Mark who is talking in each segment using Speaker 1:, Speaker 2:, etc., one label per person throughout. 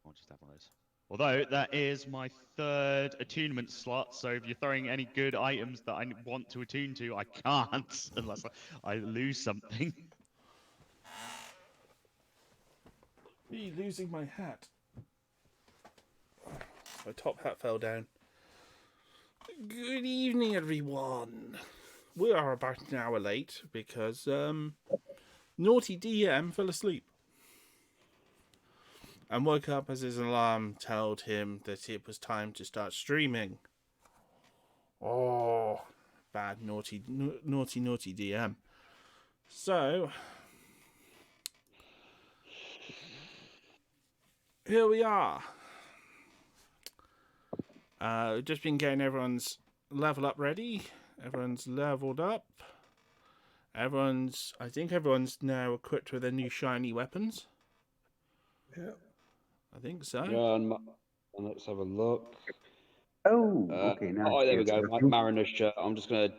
Speaker 1: I'll just have one of those. Although that is my 3rd attunement slot, so if you're throwing any good items that I want to attune to, I can't unless I lose something.
Speaker 2: Me losing my hat. My top hat fell down. Good evening, everyone. We are about an hour late because naughty DM fell asleep and woke up as his alarm told him that it was time to start streaming. Oh, bad naughty DM. So here we are. Just been getting everyone's level up ready. Everyone's leveled up. I think everyone's now equipped with their new shiny weapons.
Speaker 3: Yeah.
Speaker 2: I think so.
Speaker 4: Yeah, and let's have a look.
Speaker 5: Oh, okay. Now
Speaker 4: oh, there we go. My Mariner's shirt. I'm just going to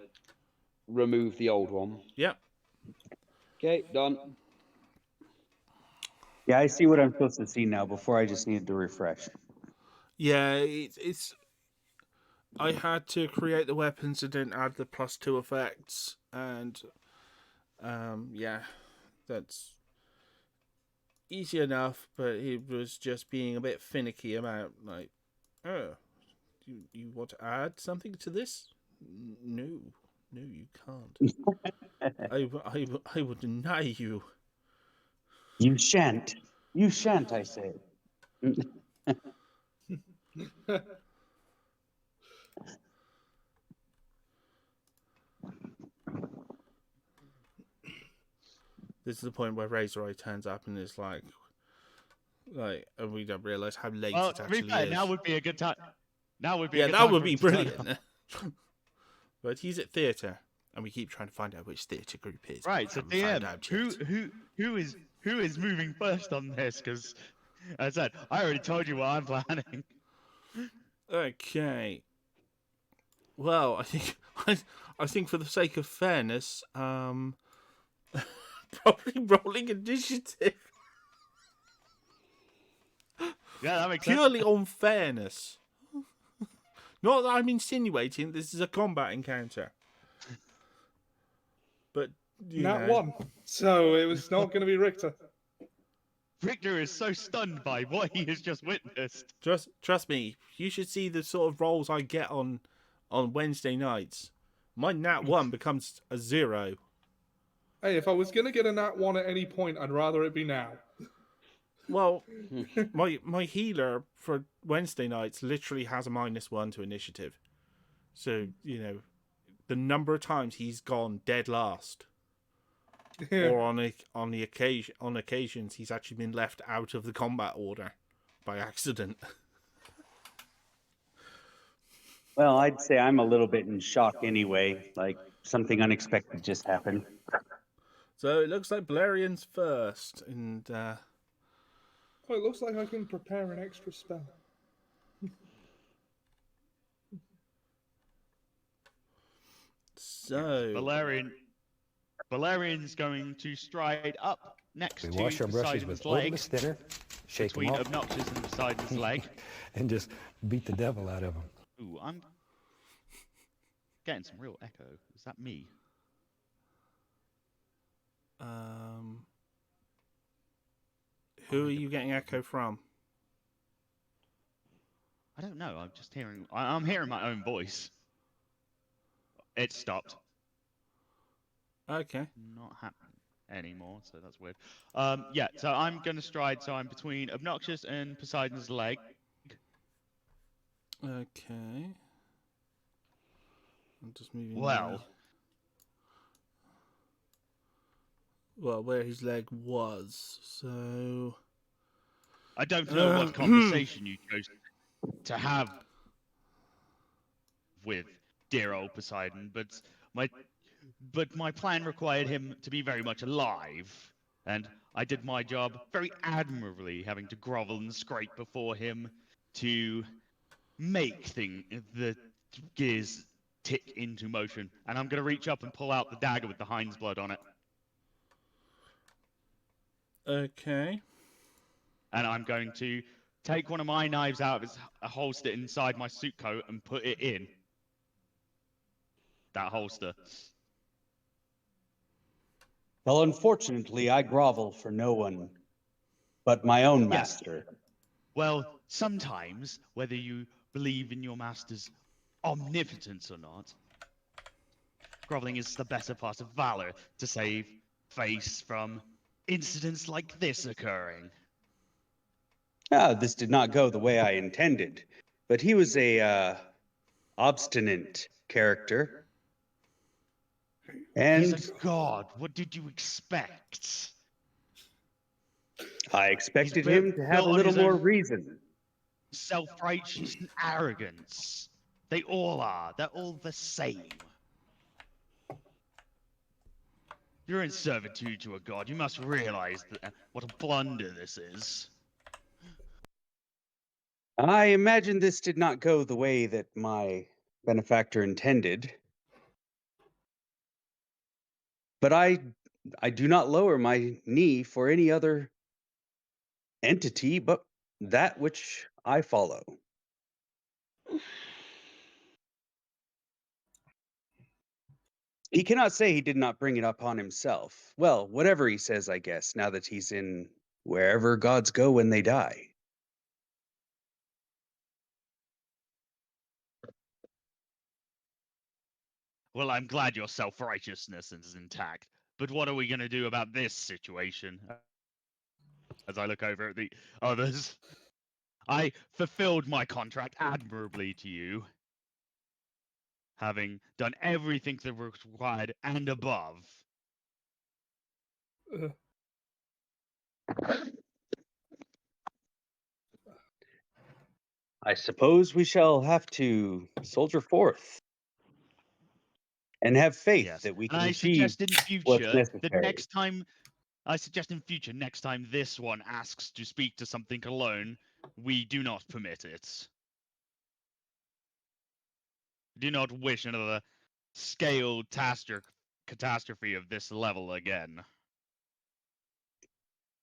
Speaker 4: remove the old one.
Speaker 2: Yep.
Speaker 4: Okay, done.
Speaker 5: Yeah, I see what I'm supposed to see now. Before I just needed to refresh.
Speaker 2: Yeah, it's. I had to create the weapons and then add the +2 effects, and yeah, that's easy enough. But it was just being a bit finicky about like, oh, you want to add something to this? No, you can't. I will deny you.
Speaker 5: You shan't. You shan't, I say.
Speaker 2: This is the point where Razor Eye turns up and is like, and we don't realise how late
Speaker 1: Well,
Speaker 2: it
Speaker 1: to
Speaker 2: actually
Speaker 1: be fair,
Speaker 2: is.
Speaker 1: now would be a good time. Now would be
Speaker 2: Yeah,
Speaker 1: a good
Speaker 2: that
Speaker 1: time
Speaker 2: would
Speaker 1: for
Speaker 2: be
Speaker 1: him to turn
Speaker 2: brilliant.
Speaker 1: up.
Speaker 2: But he's at theatre, and we keep trying to find out which theatre group it is.
Speaker 1: Right, so
Speaker 2: We haven't
Speaker 1: DM,
Speaker 2: found out yet.
Speaker 1: who is moving first on this? Because, as I said, I already told you what I'm planning.
Speaker 2: Okay. Well, I think for the sake of fairness, probably rolling initiative.
Speaker 1: Yeah, that makes sense.
Speaker 2: Purely on fairness. Not that I'm insinuating this is a combat encounter. But, you
Speaker 3: Nat
Speaker 2: know.
Speaker 3: 1. So it was not going to be Richter.
Speaker 1: Victor is so stunned by what he has just witnessed.
Speaker 2: Trust me, you should see the sort of rolls I get on Wednesday nights. My Nat 1 becomes a 0.
Speaker 3: Hey, if I was going to get a Nat 1 at any point, I'd rather it be now.
Speaker 2: Well, my healer for Wednesday nights literally has a -1 to initiative. So, you know, the number of times he's gone dead last.
Speaker 3: Yeah.
Speaker 2: Or on occasions he's actually been left out of the combat order by accident.
Speaker 5: Well, I'd say I'm a little bit in shock anyway. Like something unexpected just happened.
Speaker 2: So it looks like Balerian's first, and
Speaker 3: Oh, it looks like I can prepare an extra spell.
Speaker 2: so
Speaker 1: Valerian's going to stride up next
Speaker 6: We
Speaker 1: to
Speaker 6: wash our brushes
Speaker 1: Poseidon's
Speaker 6: with
Speaker 1: leg,
Speaker 6: odorless thinner, shake them
Speaker 1: between
Speaker 6: off,
Speaker 1: Obnoxious and Poseidon's leg.
Speaker 6: and just beat the devil out of them.
Speaker 1: Ooh, I'm getting some real echo. Is that me?
Speaker 2: who are you getting echo from?
Speaker 1: I don't know. I'm just hearing. I'm hearing my own voice. It stopped.
Speaker 2: Okay.
Speaker 1: Not happening anymore, so that's weird. Yeah, so I'm going to stride, so I'm between Obnoxious and Poseidon's leg.
Speaker 2: Okay. I'm just moving.
Speaker 1: Well,
Speaker 2: Well, where his leg was. So.
Speaker 1: I don't know what conversation you chose to have with dear old Poseidon, but my plan required him to be very much alive, and I did my job very admirably, having to grovel and scrape before him to make the gears tick into motion. And I'm going to reach up and pull out the dagger with the hind's blood on it.
Speaker 2: Okay.
Speaker 1: And I'm going to take one of my knives out of its holster inside my suit coat and put it in that holster.
Speaker 5: Well, unfortunately, I grovel for no one but my own
Speaker 1: Yes.
Speaker 5: master.
Speaker 1: Well, sometimes, whether you believe in your master's omnipotence or not, groveling is the better part of valor to save face from incidents like this occurring.
Speaker 5: Ah, this did not go the way I intended, but he was a obstinate character. And
Speaker 1: He's a god. What did you expect?
Speaker 5: I expected
Speaker 1: built-
Speaker 5: him to have
Speaker 1: built
Speaker 5: a
Speaker 1: on
Speaker 5: little
Speaker 1: his
Speaker 5: more
Speaker 1: own-
Speaker 5: reason.
Speaker 1: Self-righteous and arrogance. They all are. They're all the same. You're in servitude to a god. You must realize that, what a blunder this is.
Speaker 5: I imagine this did not go the way that my benefactor intended. But I do not lower my knee for any other entity but that which I follow. He cannot say he did not bring it upon himself. Well, whatever he says, I guess, now that he's in wherever gods go when they die.
Speaker 1: Well, I'm glad your self-righteousness is intact. But what are we going to do about this situation? As I look over at the others. I fulfilled my contract admirably to you, having done everything that was required and above.
Speaker 5: I suppose we shall have to soldier forth and have faith
Speaker 1: Yes.
Speaker 5: that we
Speaker 1: And
Speaker 5: can
Speaker 1: I
Speaker 5: achieve
Speaker 1: suggest in
Speaker 5: what's
Speaker 1: future that
Speaker 5: necessary.
Speaker 1: next time this one asks to speak to something alone, we do not permit it. Do not wish another scaled catastrophe of this level again.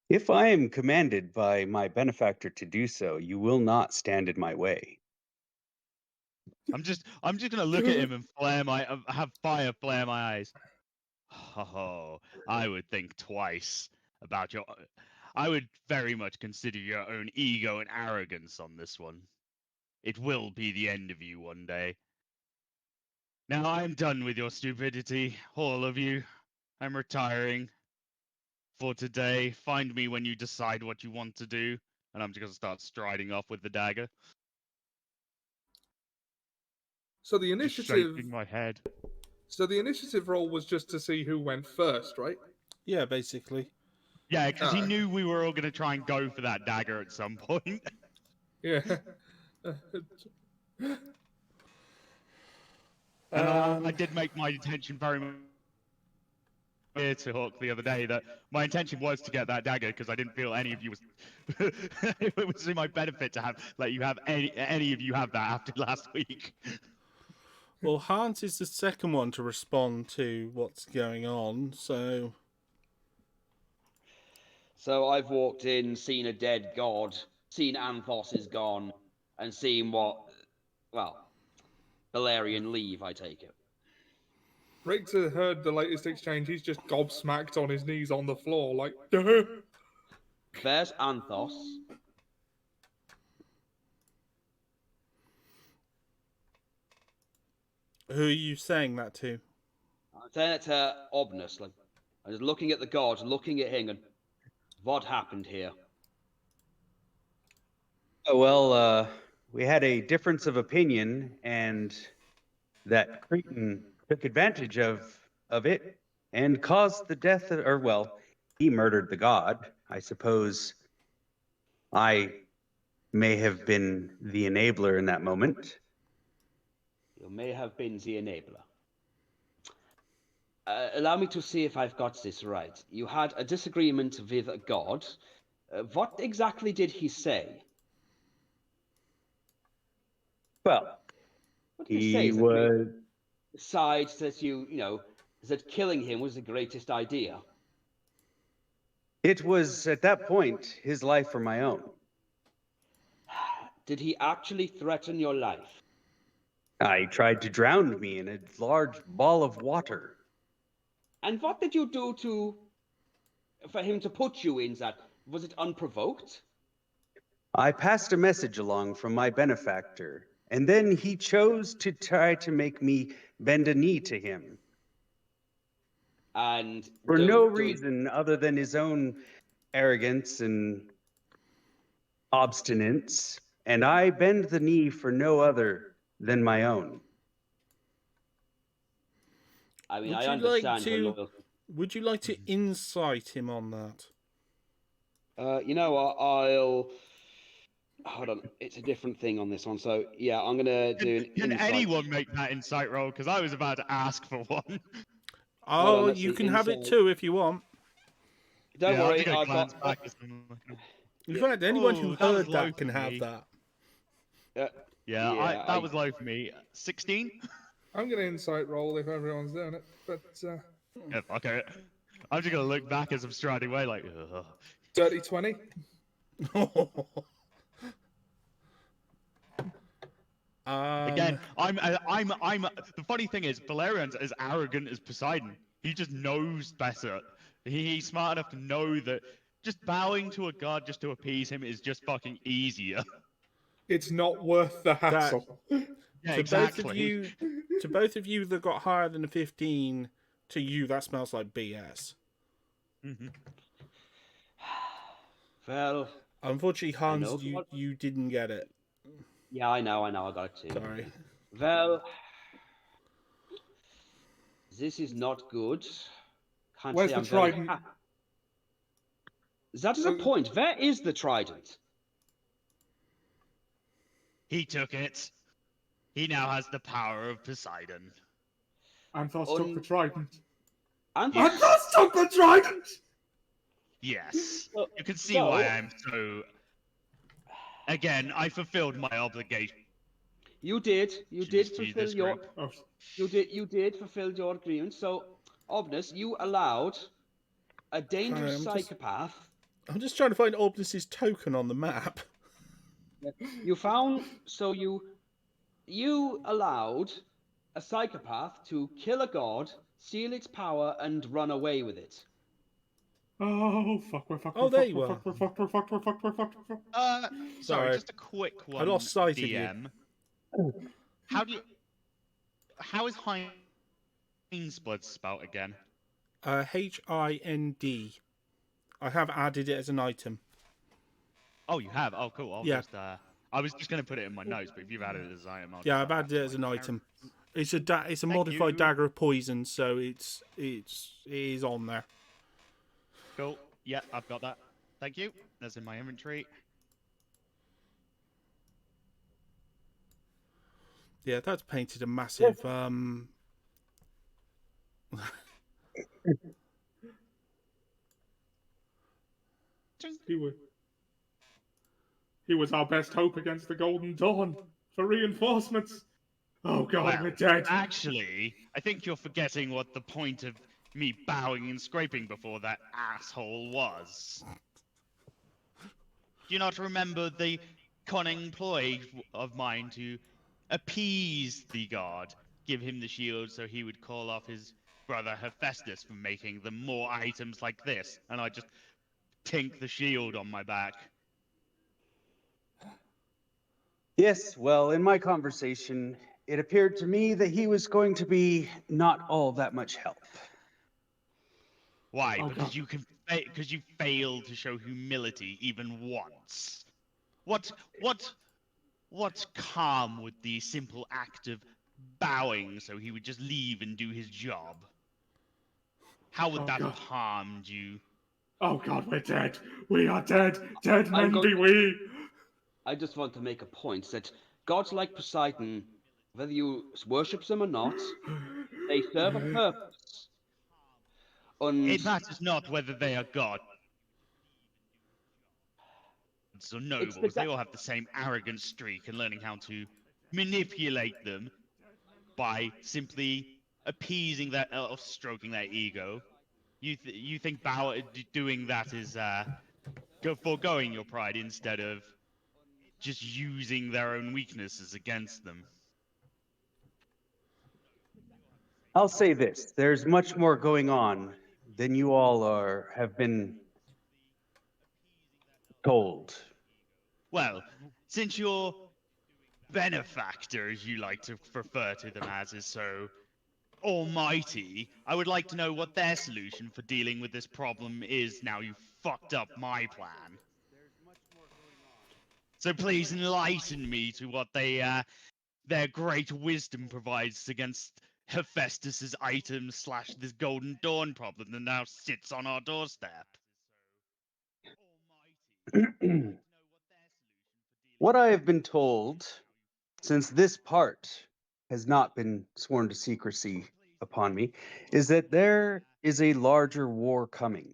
Speaker 5: If I am commanded by my benefactor to do so, you will not stand in my way.
Speaker 1: I'm just gonna look at him and have fire flare my eyes. Oh, I would think twice about your. I would very much consider your own ego and arrogance on this one. It will be the end of you one day. Now I'm done with your stupidity, all of you. I'm retiring for today. Find me when you decide what you want to do, and I'm just gonna start striding off with the dagger.
Speaker 3: So the
Speaker 1: Just
Speaker 3: initiative.
Speaker 1: shaking my head.
Speaker 3: So the initiative roll was just to see who went first, right?
Speaker 2: Yeah, basically.
Speaker 1: Yeah, because he
Speaker 3: Ah.
Speaker 1: knew we were all gonna try and go for that dagger at some point.
Speaker 3: Yeah.
Speaker 1: And I did make my intention very much clear to Hawk the other day that my intention was to get that dagger because I didn't feel any of you was it was in my benefit to let you have any of you have that after last week.
Speaker 2: Well, Hans is the second one to respond to what's going on, so...
Speaker 4: So I've walked in, seen a dead god, seen Anthos is gone, and seen Valerian leave, I take it.
Speaker 3: Richter heard the latest exchange. He's just gobsmacked on his knees on the floor, like.
Speaker 4: There's Anthos.
Speaker 2: Who are you saying that to?
Speaker 4: I'm saying it to Obnus, like, I'm just looking at the god, looking at him, and what happened here?
Speaker 5: Oh, well, we had a difference of opinion, and that Cretan took advantage of it and caused the death of, or well, he murdered the god. I suppose I may have been the enabler in that moment.
Speaker 4: You may have been the enabler. Allow me to see if I've got this right. You had a disagreement with a god. What exactly did he say?
Speaker 5: Well,
Speaker 4: What did he
Speaker 5: he
Speaker 4: say?
Speaker 5: was.
Speaker 4: Besides that that killing him was the greatest idea.
Speaker 5: It was at that point his life or my own.
Speaker 4: Did he actually threaten your life?
Speaker 5: I tried to drown me in a large ball of water.
Speaker 4: And what did you do for him to put you in that? Was it unprovoked?
Speaker 5: I passed a message along from my benefactor, and then he chose to try to make me bend a knee to him.
Speaker 4: And
Speaker 5: For no reason other than his own arrogance and obstinance, and I bend the knee for no other than my own.
Speaker 4: I mean,
Speaker 2: Would
Speaker 4: I
Speaker 2: you
Speaker 4: understand
Speaker 2: like
Speaker 4: your
Speaker 2: to?
Speaker 4: loyalty.
Speaker 2: Would you like to insight him on that?
Speaker 4: You know what? I'll hold on. It's a different thing on this one. So yeah, I'm gonna do an
Speaker 1: Can
Speaker 4: insight.
Speaker 1: anyone make that insight roll? Because I was about to ask for one.
Speaker 4: Hold on,
Speaker 2: Oh,
Speaker 4: let's
Speaker 2: you
Speaker 4: see,
Speaker 2: can have it
Speaker 4: insight.
Speaker 2: too if you want.
Speaker 4: Don't
Speaker 1: Yeah, I'm
Speaker 4: worry,
Speaker 1: just gonna
Speaker 4: I've
Speaker 1: glance
Speaker 4: got.
Speaker 1: back. As I'm looking.
Speaker 2: In
Speaker 4: Yeah.
Speaker 2: fact, anyone who
Speaker 1: Oh, that was
Speaker 2: heard
Speaker 1: low
Speaker 2: that can
Speaker 1: for
Speaker 2: have
Speaker 1: me.
Speaker 2: that.
Speaker 1: Yeah, that was low for me. 16.
Speaker 3: I'm going to insight roll if everyone's doing it, but
Speaker 1: Yeah, okay. I'm just gonna look back as I'm striding away, like. Ugh.
Speaker 3: dirty 20.
Speaker 1: Again, I'm. The funny thing is, Valerian's as arrogant as Poseidon. He just knows better. He's smart enough to know that just bowing to a god just to appease him is just fucking easier.
Speaker 3: It's not worth the hassle.
Speaker 1: Yeah,
Speaker 2: to
Speaker 1: exactly.
Speaker 2: both of you that got higher than a 15, to you that smells like BS.
Speaker 1: Mhm.
Speaker 4: Well,
Speaker 2: Unfortunately,
Speaker 4: I
Speaker 2: Hans,
Speaker 4: know
Speaker 2: you didn't get it.
Speaker 4: yeah, I know, I got it too.
Speaker 2: Sorry.
Speaker 4: Well, this is not good. Can't
Speaker 3: Where's
Speaker 4: say
Speaker 3: the
Speaker 4: I'm very
Speaker 3: trident?
Speaker 4: happy. That is a point. Where is the trident?
Speaker 1: He took it. He now has the power of Poseidon.
Speaker 3: Anthos took the trident.
Speaker 4: And
Speaker 1: Yes.
Speaker 3: Anthos took the trident!
Speaker 1: Yes.
Speaker 4: So-
Speaker 1: You can see
Speaker 4: so-
Speaker 1: why I'm so. Again, I fulfilled my obligation.
Speaker 4: You did. You did
Speaker 1: to
Speaker 4: fulfill
Speaker 1: this
Speaker 4: your.
Speaker 1: group.
Speaker 3: Oh,
Speaker 4: You did fulfill your agreement. So, Obnus, you allowed a dangerous
Speaker 2: I'm just-
Speaker 4: psychopath.
Speaker 2: I'm just trying to find Obnus's token on the map.
Speaker 4: You found. So you allowed a psychopath to kill a god, steal its power, and run away with it.
Speaker 3: oh, fuck, we're fucked,
Speaker 2: Oh,
Speaker 3: we're
Speaker 2: there
Speaker 3: fucked,
Speaker 2: you
Speaker 3: we're
Speaker 2: are.
Speaker 3: fucked, we're fucked, we're fucked, we're fucked, we're fucked, we're fucked.
Speaker 1: Sorry,
Speaker 2: Sorry.
Speaker 1: just a quick one.
Speaker 2: lost sight of you.
Speaker 1: DM. How is Hind's blood spelled again?
Speaker 2: Hind. I have added it as an item.
Speaker 1: Oh, you have. Oh, cool.
Speaker 2: Yeah.
Speaker 1: I was just gonna put it in my notes, but if you've added it as an item, I'll
Speaker 2: Yeah,
Speaker 1: just
Speaker 2: I've
Speaker 1: add
Speaker 2: added
Speaker 1: that
Speaker 2: it as
Speaker 1: to
Speaker 2: an
Speaker 1: my
Speaker 2: item.
Speaker 1: character.
Speaker 2: It's a
Speaker 1: Thank
Speaker 2: modified
Speaker 1: you.
Speaker 2: dagger of poison, so it is on there.
Speaker 1: Cool. Yeah, I've got that. Thank you. That's in my inventory.
Speaker 2: Yeah, that's painted a massive
Speaker 3: He was our best hope against the Golden Dawn for reinforcements. Oh god,
Speaker 1: Well,
Speaker 3: we're dead.
Speaker 1: Actually, I think you're forgetting what the point of me bowing and scraping before that asshole was. Do you not remember the cunning ploy of mine to appease the god, give him the shield so he would call off his brother Hephaestus for making them more items like this, and I just tink the shield on my back.
Speaker 5: Yes, well, in my conversation, it appeared to me that he was going to be not all that much help.
Speaker 1: Why?
Speaker 3: Oh,
Speaker 1: Because
Speaker 3: God.
Speaker 1: because you failed to show humility even once. What calm with the simple act of bowing so he would just leave and do his job? How would
Speaker 3: Oh,
Speaker 1: that
Speaker 3: God.
Speaker 1: have harmed you?
Speaker 3: Oh god, we're dead. We are dead. Dead men
Speaker 4: going
Speaker 3: be
Speaker 4: to-
Speaker 3: we.
Speaker 4: I just want to make a point that gods like Poseidon, whether you worship them or not, they serve a purpose.
Speaker 1: It matters not whether they are gods or nobles. They all have the same arrogant streak, and learning how to manipulate them by simply appeasing that or stroking their ego. You think doing that is foregoing your pride instead of just using their own weaknesses against them.
Speaker 5: I'll say this: there's much more going on than you all have been told.
Speaker 1: Well, since your benefactor, as you like to refer to them as, is so almighty, I would like to know what their solution for dealing with this problem is now you've fucked up my plan. So please enlighten me to what their great wisdom provides against Hephaestus's items / this Golden Dawn problem that now sits on our doorstep.
Speaker 5: What I have been told, since this part has not been sworn to secrecy upon me, is that there is a larger war coming.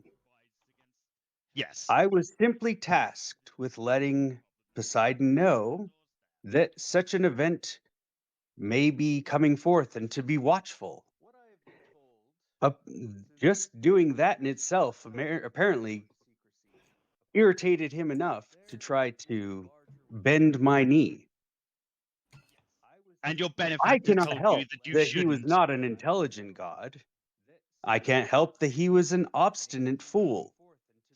Speaker 1: Yes.
Speaker 5: I was simply tasked with letting Poseidon know that such an event may be coming forth and to be watchful. Just doing that in itself apparently irritated him enough to try to bend my knee.
Speaker 1: And your
Speaker 5: I
Speaker 1: benefactor
Speaker 5: cannot
Speaker 1: told you
Speaker 5: help
Speaker 1: that you
Speaker 5: that he was
Speaker 1: shouldn't.
Speaker 5: not an intelligent god. I can't help that he was an obstinate fool.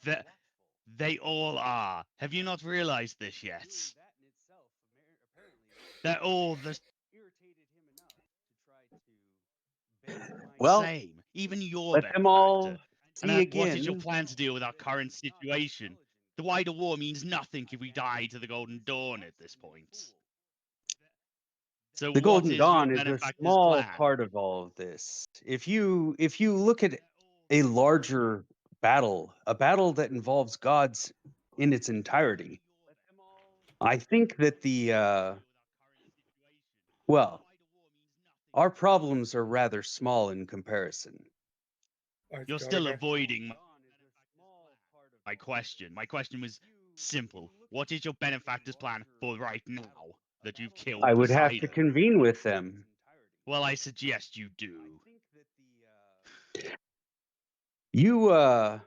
Speaker 1: That they all are. Have you not realized this yet? They're all the
Speaker 5: Well,
Speaker 1: same. Even your
Speaker 5: let them all
Speaker 1: benefactor.
Speaker 5: see
Speaker 1: What is your
Speaker 5: again.
Speaker 1: plan to deal with our current situation? The wider war means nothing if we die to the Golden Dawn at this point. So
Speaker 5: The
Speaker 1: what
Speaker 5: Golden
Speaker 1: is your
Speaker 5: Dawn is a
Speaker 1: benefactor's
Speaker 5: small
Speaker 1: plan?
Speaker 5: part of all of this. If you look at a larger battle, a battle that involves gods in its entirety, I think that well, our problems are rather small in comparison.
Speaker 1: You're still avoiding my question. My question was simple. What is your benefactor's plan for right now that you've killed
Speaker 5: I would have to
Speaker 1: Poseidon?
Speaker 5: convene with them.
Speaker 1: Well, I suggest you do.
Speaker 5: You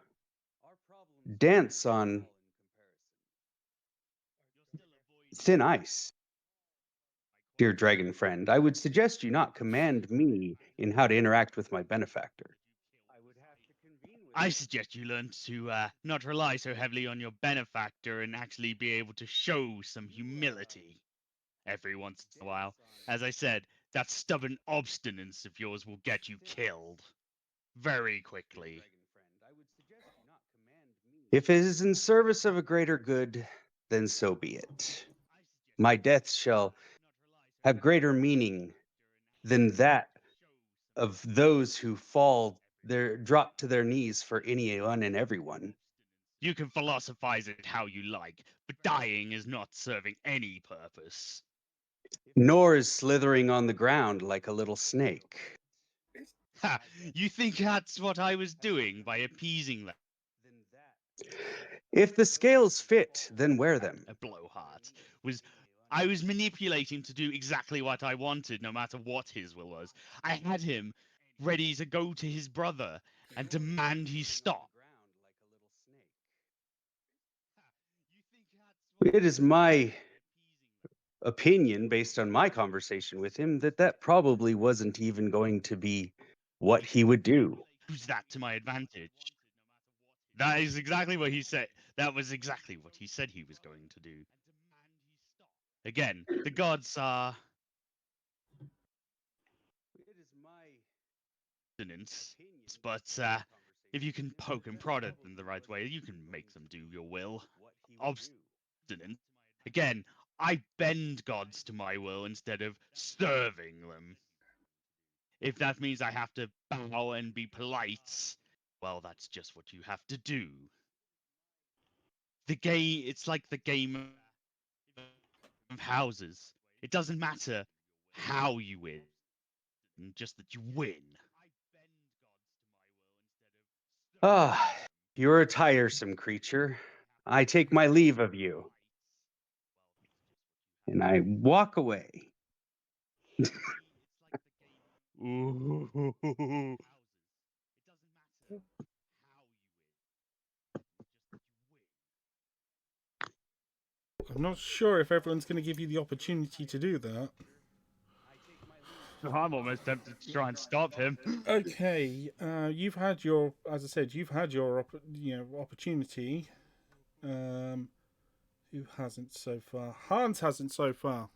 Speaker 5: dance on thin ice, dear dragon friend. I would suggest you not command me in how to interact with my benefactor.
Speaker 1: I suggest you learn to not rely so heavily on your benefactor and actually be able to show some humility every once in a while. As I said, that stubborn obstinance of yours will get you killed very quickly.
Speaker 5: If it is in service of a greater good, then so be it. My death shall have greater meaning than that of those who drop to their knees for anyone and everyone.
Speaker 1: You can philosophize it how you like, but dying is not serving any purpose.
Speaker 5: Nor is slithering on the ground like a little snake.
Speaker 1: Ha! You think that's what I was doing by appeasing them?
Speaker 5: If the scales fit, then wear them.
Speaker 1: A blowhard I was manipulating to do exactly what I wanted, no matter what his will was. I had him ready to go to his brother and demand he stop.
Speaker 5: It is my opinion, based on my conversation with him, that probably wasn't even going to be what he would do.
Speaker 1: Use that to my advantage. That is exactly what he said. That was exactly what he said he was going to do. Again, the gods are obstinate, but if you can poke and prod at them the right way, you can make them do your will. Obstinate. Again, I bend gods to my will instead of serving them. If that means I have to bow and be polite, well, that's just what you have to do. It's like the game of houses. It doesn't matter how you win, just that you win.
Speaker 5: Ah, you're a tiresome creature. I take my leave of you. And I walk away.
Speaker 1: Ooh.
Speaker 2: I'm not sure if everyone's going to give you the opportunity to do that.
Speaker 1: I'm almost tempted to try and stop him.
Speaker 2: Okay, you've had your, as I said, you've had your, opportunity. Who hasn't so far? Hans hasn't so far.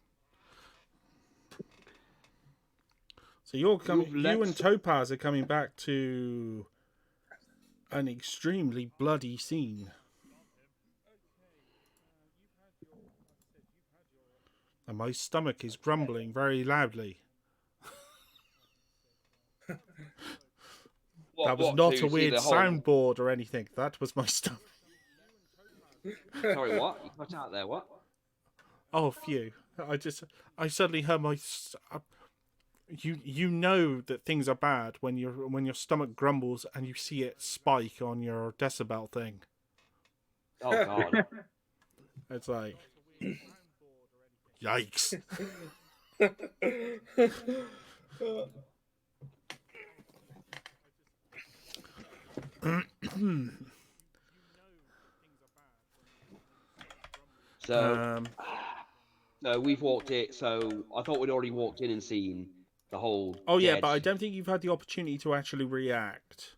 Speaker 2: So you're coming. You and Topaz are coming back to an extremely bloody scene. And my stomach is grumbling very loudly. That was not a weird soundboard or anything. That was my stomach.
Speaker 4: Sorry, what? You cut out there, what?
Speaker 2: Oh, phew. I suddenly heard my... You know that things are bad when your stomach grumbles and you see it spike on your decibel thing.
Speaker 4: Oh, God.
Speaker 2: It's like... Yikes.
Speaker 4: So, we've walked it, so I thought we'd already walked in and seen the whole...
Speaker 2: Oh, yeah, but I don't think you've had the opportunity to actually react.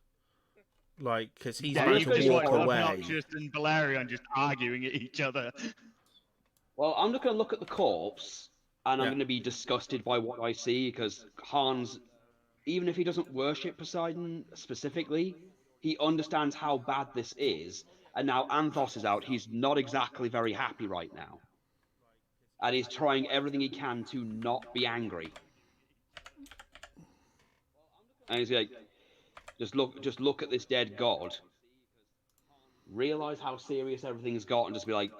Speaker 2: Like, because he's about to walk away.
Speaker 1: Obnoxious and Valerian just arguing at each other.
Speaker 4: Well, I'm just going to look at the corpse, and I'm going to be disgusted by what I see, because Hans, even if he doesn't worship Poseidon specifically, he understands how bad this is, and now Anthos is out. He's not exactly very happy right now. And he's trying everything he can to not be angry. And he's like, just look at this dead god. Realize how serious everything's got, and just be like,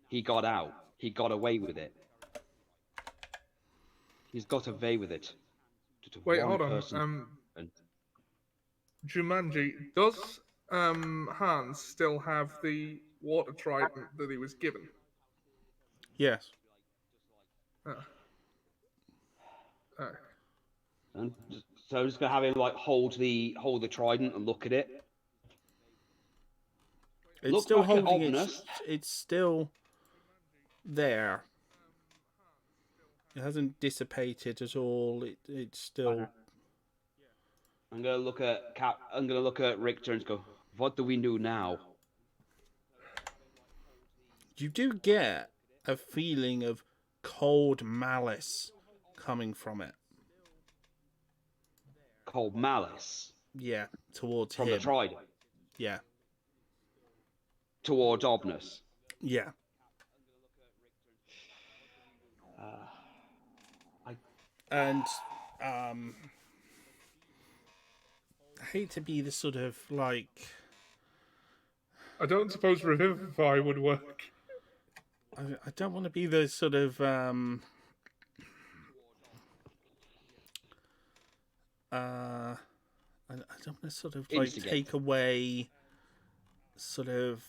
Speaker 4: he got out. He got away with it. He's got away with it.
Speaker 7: Wait, hold on. Jumanji, does Hans still have the water trident that he was given?
Speaker 2: Yes.
Speaker 4: And so I'm just gonna have him like hold the trident and look at it.
Speaker 2: It's still holding it. It's still there. It hasn't dissipated at all. It's still.
Speaker 4: I'm gonna look at Richter and go, what do we do now?
Speaker 2: You do get a feeling of cold malice coming from it.
Speaker 4: Cold malice?
Speaker 2: Yeah, towards him.
Speaker 4: From the trident?
Speaker 2: Yeah.
Speaker 4: Towards Obnus?
Speaker 2: Yeah. I hate to be the sort of like...
Speaker 7: I don't suppose Revivify would work.
Speaker 2: I don't want to be the sort of I don't want to sort of like take away sort of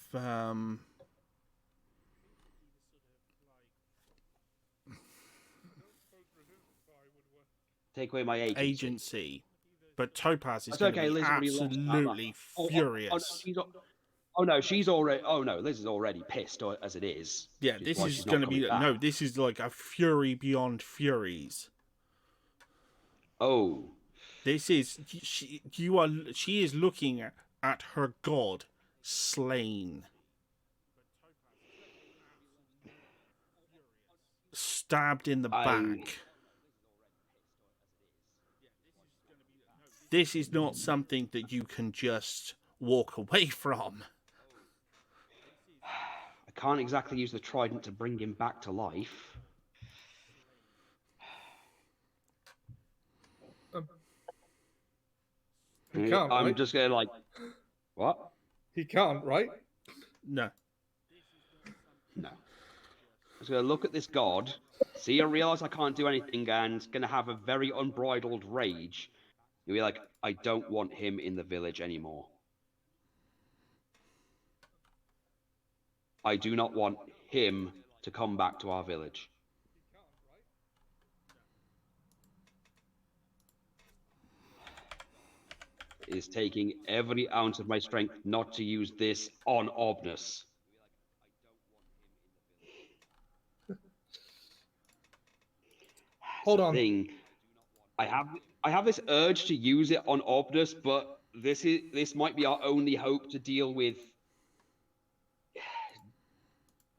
Speaker 4: take away my
Speaker 2: agency. But Topaz is going to be absolutely furious.
Speaker 4: She's already. Oh no, Liz is already pissed as it is.
Speaker 2: Yeah, this is going to be this is like a fury beyond furies.
Speaker 4: Oh,
Speaker 2: this is she is looking at her god slain, stabbed in the back. This is not something that you can just walk away from.
Speaker 4: I can't exactly use the trident to bring him back to life.
Speaker 7: He can't,
Speaker 4: I'm
Speaker 7: right?
Speaker 4: just going to like... What?
Speaker 7: He can't, right?
Speaker 2: No.
Speaker 4: No. I'm just going to look at this god, see and realise I can't do anything, and going to have a very unbridled rage. You'll be like, I don't want him in the village anymore. I do not want him to come back to our village. is taking every ounce of my strength not to use this on Obnus.
Speaker 7: Hold
Speaker 4: The
Speaker 7: on.
Speaker 4: thing, I have this urge to use it on Obnus, but this might be our only hope to deal with,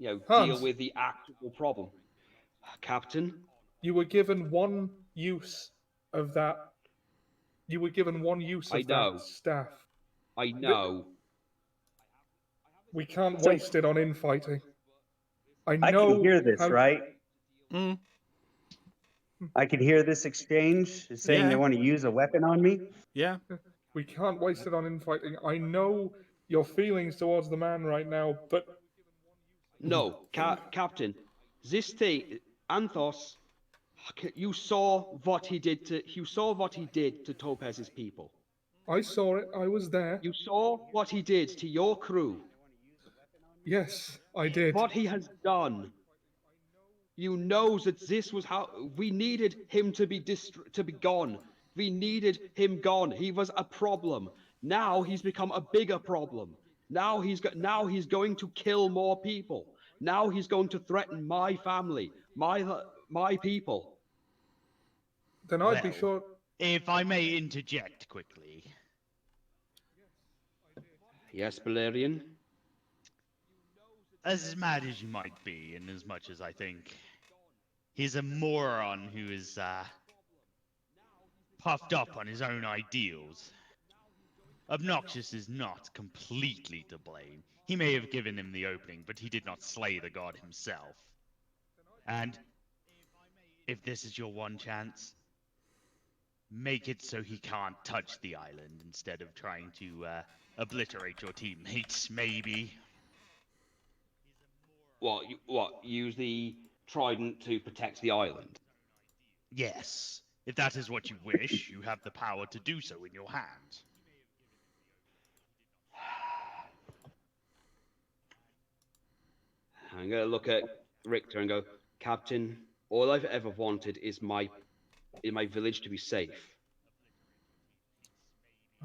Speaker 4: deal
Speaker 7: Hans.
Speaker 4: with the actual problem. Captain,
Speaker 7: You were given one use of that. You were given one use
Speaker 4: I
Speaker 7: of
Speaker 4: know.
Speaker 7: that staff.
Speaker 4: I know.
Speaker 7: We can't
Speaker 5: So-
Speaker 7: waste it on infighting. I
Speaker 5: I
Speaker 7: know
Speaker 5: can hear this,
Speaker 7: how...
Speaker 5: right?
Speaker 2: Mm,
Speaker 5: I can hear this exchange saying
Speaker 2: Yeah.
Speaker 5: they want to use a weapon on me.
Speaker 2: yeah.
Speaker 7: We can't waste it on infighting. I know your feelings towards the man right now, but
Speaker 4: No, Captain. This thing, Anthos, you saw what he did to Topaz's people.
Speaker 7: I saw it. I was there.
Speaker 4: You saw what he did to your crew.
Speaker 7: Yes, I did.
Speaker 4: What he has done. You know that this was how we needed him to be gone. We needed him gone. He was a problem. Now he's become a bigger problem. Now he's going to kill more people. Now he's going to threaten my family, my people.
Speaker 7: Then I'd be
Speaker 1: Well,
Speaker 7: sure.
Speaker 1: If I may interject quickly,
Speaker 4: Yes, Balerion.
Speaker 1: as mad as you might be, and as much as I think he's a moron who is puffed up on his own ideals, Obnoxious is not completely to blame. He may have given him the opening, but he did not slay the god himself. And if this is your one chance, make it so he can't touch the island instead of trying to obliterate your teammates, maybe.
Speaker 4: What? Use the trident to protect the island?
Speaker 1: Yes, if that is what you wish, you have the power to do so in your hands.
Speaker 4: I'm gonna look at Richter and go, Captain, all I've ever wanted is my village to be safe.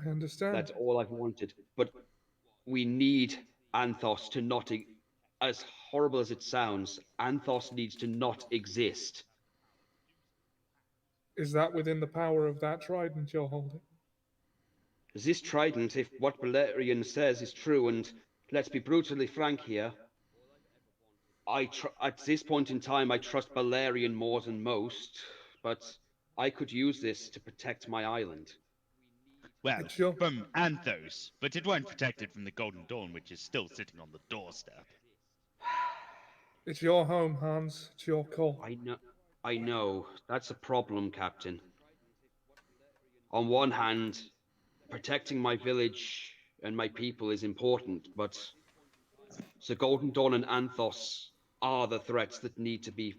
Speaker 7: I understand.
Speaker 4: That's all I've wanted. But we need Anthos to not, as horrible as it sounds, Anthos needs to not exist.
Speaker 7: Is that within the power of that trident you're holding?
Speaker 4: This trident, if what Balerion says is true, and let's be brutally frank here, at this point in time, I trust Balerion more than most, but I could use this to protect my island.
Speaker 1: Well,
Speaker 7: It's your-
Speaker 1: from Anthos, but it won't protect it from the Golden Dawn, which is still sitting on the doorstep.
Speaker 7: It's your home, Hans. It's your call.
Speaker 4: I know. That's a problem, Captain. On one hand, protecting my village and my people is important, but the Golden Dawn and Anthos are the threats that need to be...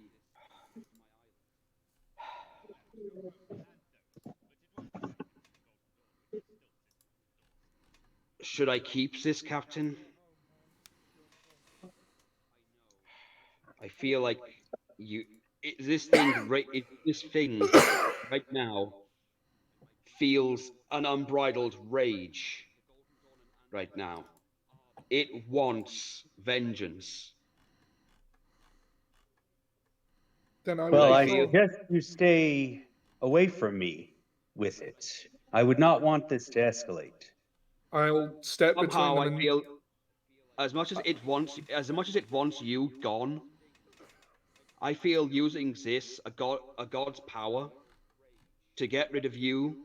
Speaker 4: Should I keep this, Captain? I feel like this thing right now feels an unbridled rage right now. It wants vengeance.
Speaker 7: Then I
Speaker 5: Well,
Speaker 7: will
Speaker 5: I
Speaker 7: feel...
Speaker 5: suggest you stay away from me with it. I would not want this to escalate.
Speaker 7: I'll step between
Speaker 4: Somehow
Speaker 7: them
Speaker 4: I
Speaker 7: and...
Speaker 4: feel as much as it wants you gone, I feel using this, a god's power, to get rid of you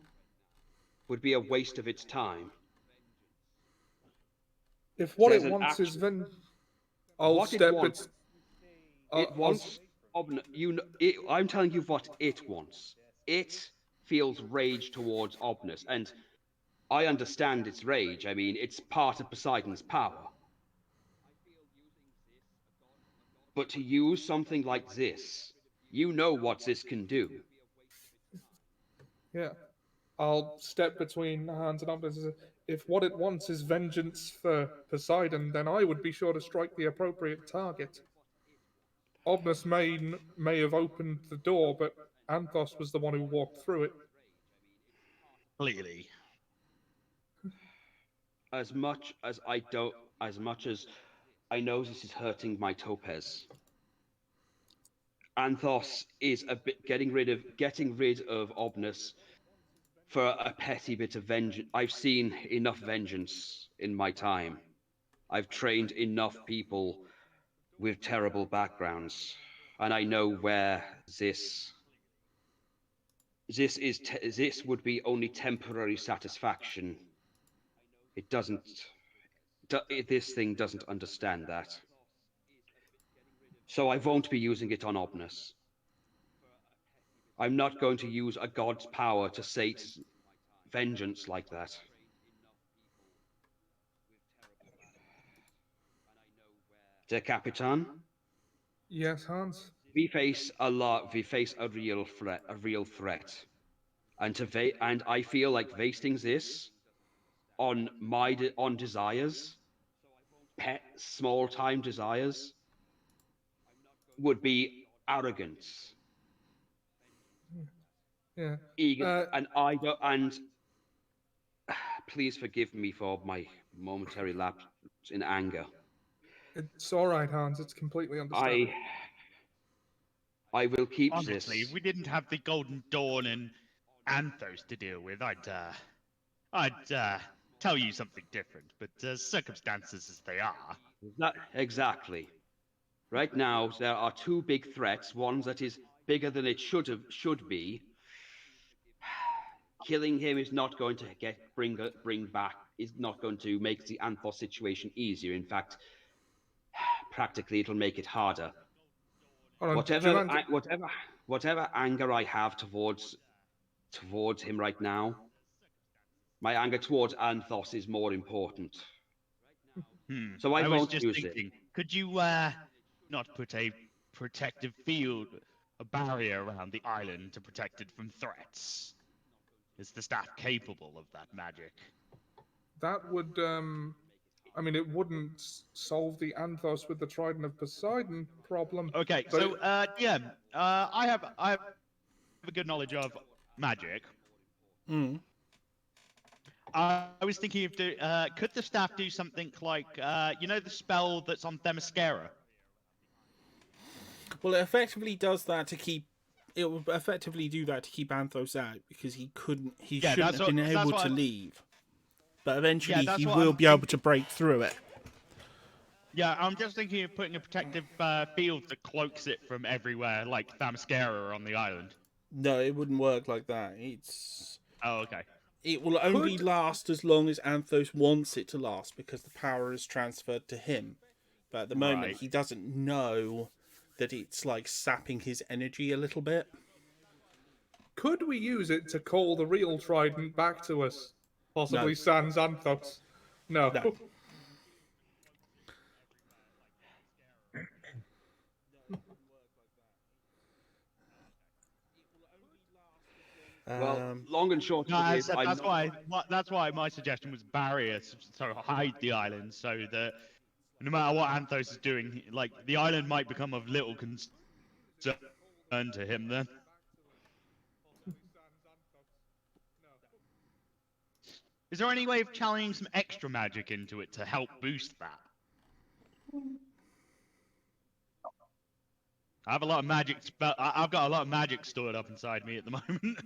Speaker 4: would be a waste of its time.
Speaker 7: If what
Speaker 4: There's
Speaker 7: it
Speaker 4: an
Speaker 7: wants is
Speaker 4: actual-
Speaker 7: I'll
Speaker 4: What it
Speaker 7: step
Speaker 4: wants-
Speaker 7: I'll-
Speaker 4: It wants... I'm telling you what it wants. It feels rage towards Obnus, and I understand its rage. I mean, it's part of Poseidon's power. But to use something like this, you know what this can do.
Speaker 7: Yeah. I'll step between Hans and Obnus. If what it wants is vengeance for Poseidon, then I would be sure to strike the appropriate target. Obnus may have opened the door, but Anthos was the one who walked through it.
Speaker 1: Clearly.
Speaker 4: as much as I don't, as much as I know this is hurting my Topaz, Anthos is a bit getting rid of Obnus for a petty bit of vengeance. I've seen enough vengeance in my time. I've trained enough people with terrible backgrounds, and I know where this would be only temporary satisfaction. It doesn't. This thing doesn't understand that. So I won't be using it on Obnus. I'm not going to use a god's power to sate vengeance like that. Der Capitan,
Speaker 7: Yes, Hans.
Speaker 4: we face a real threat, and I feel like wasting this on on desires, pet small time desires, would be arrogance.
Speaker 7: Yeah.
Speaker 4: And I don't, and please forgive me for my momentary lapse in anger.
Speaker 7: It's all right, Hans. It's completely understandable.
Speaker 4: I will keep
Speaker 1: Honestly,
Speaker 4: this.
Speaker 1: if we didn't have the Golden Dawn and Anthos to deal with, I'd tell you something different. But circumstances as they are.
Speaker 4: Not exactly. Right now, there are two big threats. One that is bigger than it should be. Killing him is not going to bring back. Is not going to make the Anthos situation easier. In fact, practically, it'll make it harder.
Speaker 7: Hold on,
Speaker 4: Whatever anger I have towards him right now, my anger towards Anthos is more important. So I
Speaker 1: was
Speaker 4: won't
Speaker 1: just
Speaker 4: use
Speaker 1: thinking,
Speaker 4: it.
Speaker 1: could you not put a protective field, a barrier around the island to protect it from threats? Is the staff capable of that magic?
Speaker 7: that would I mean, it wouldn't solve the Anthos with the Trident of Poseidon problem.
Speaker 1: Okay,
Speaker 7: but
Speaker 1: so I have a good knowledge of magic.
Speaker 2: Mm.
Speaker 1: I was thinking of could the staff do something like the spell that's on Themyscira?
Speaker 2: Well, it effectively does that to keep. It will effectively do that to keep Anthos out because he couldn't. He shouldn't have been able to leave. But eventually, he will be able to break through it.
Speaker 1: Yeah, I'm just thinking of putting a protective field that cloaks it from everywhere, like Themyscira on the island.
Speaker 2: No, it wouldn't work like that. It's.
Speaker 1: Oh, okay.
Speaker 2: It will only last as long as Anthos wants it to last because the power is transferred to him. But at the moment, he doesn't know that it's like sapping his energy a little bit.
Speaker 7: could we use it to call the real Trident back to us? Possibly sans Anthos? No.
Speaker 4: Well, long and short of it is,
Speaker 1: that's why my suggestion was barriers, so hide the island, so that no matter what Anthos is doing, like the island might become of little concern to him then. Is there any way of channeling some extra magic into it to help boost that? I have a lot of magic. I've got a lot of magic stored up inside me at the moment.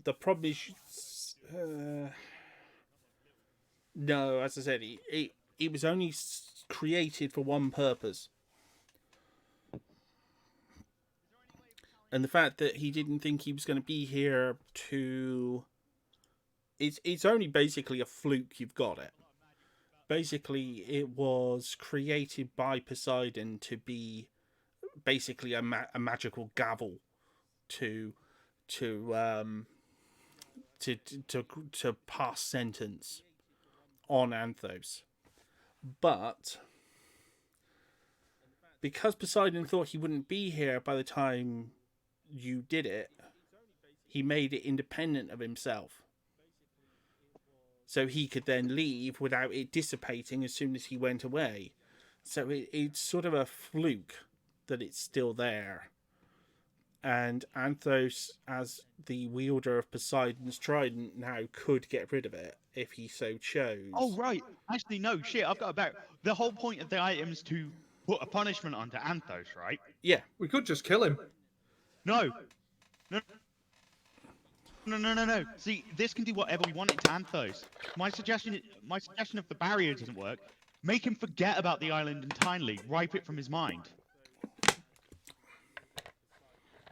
Speaker 2: The problem is, no, as I said, it was only created for one purpose. And the fact that he didn't think he was going to be here to... It's only basically a fluke you've got it. Basically, it was created by Poseidon to be basically a magical gavel to pass sentence on Anthos. But because Poseidon thought he wouldn't be here by the time you did it, he made it independent of himself. So he could then leave without it dissipating as soon as he went away. So it's sort of a fluke that it's still there. and Anthos, as the wielder of Poseidon's trident, now could get rid of it if he so chose.
Speaker 1: Oh, right. Actually, no, shit, I've got a better. The whole point of the item is to put a punishment onto Anthos, right?
Speaker 2: Yeah.
Speaker 7: We could just kill him.
Speaker 1: No. No. No. See, this can do whatever we want it to Anthos. My suggestion of the barrier doesn't work. Make him forget about the island entirely. Wipe it from his mind.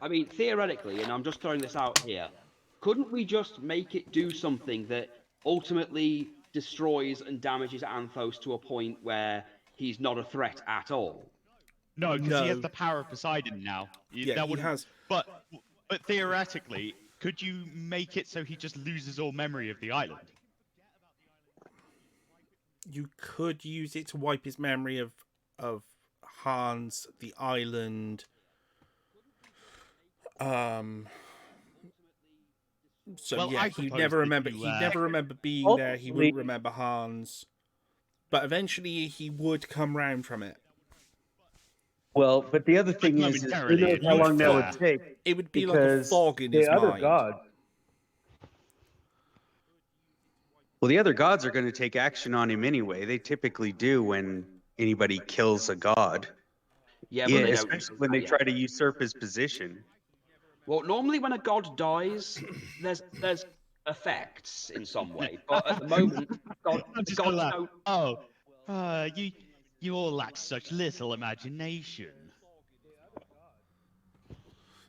Speaker 4: I mean, theoretically, and I'm just throwing this out here, couldn't we just make it do something that ultimately destroys and damages Anthos to a point where he's not a threat at all?
Speaker 1: No, because he has
Speaker 2: No.
Speaker 1: the power of Poseidon now.
Speaker 2: Yeah,
Speaker 1: that
Speaker 2: he
Speaker 1: wouldn't-
Speaker 2: has.
Speaker 1: But theoretically, could you make it so he just loses all memory of the island?
Speaker 2: You could use it to wipe his memory of Hans, the island. So
Speaker 1: Well,
Speaker 2: yeah,
Speaker 1: I
Speaker 2: he'd
Speaker 1: suppose
Speaker 2: never
Speaker 1: that
Speaker 2: remember.
Speaker 1: you,
Speaker 2: He'd never remember being there. He
Speaker 5: ultimately-
Speaker 2: wouldn't remember Hans. But eventually, he would come round from it.
Speaker 5: Well, but the other thing is who
Speaker 1: momentarily,
Speaker 5: knows
Speaker 1: it
Speaker 5: how
Speaker 1: would
Speaker 5: long that
Speaker 1: fly.
Speaker 5: would take?
Speaker 2: It would be like a
Speaker 5: Because
Speaker 2: fog in
Speaker 5: the
Speaker 2: his
Speaker 5: other
Speaker 2: mind.
Speaker 5: gods. Well, the other gods are going to take action on him anyway. They typically do when anybody kills a god.
Speaker 4: Yeah, but
Speaker 5: Yeah,
Speaker 4: they don't.
Speaker 5: especially when they try to usurp his position.
Speaker 4: Well, normally when a god dies, there's effects in some way, but at the moment,
Speaker 1: I'm
Speaker 4: the
Speaker 1: just
Speaker 4: gods
Speaker 1: gonna laugh.
Speaker 4: don't.
Speaker 1: Oh, you all lack such little imagination.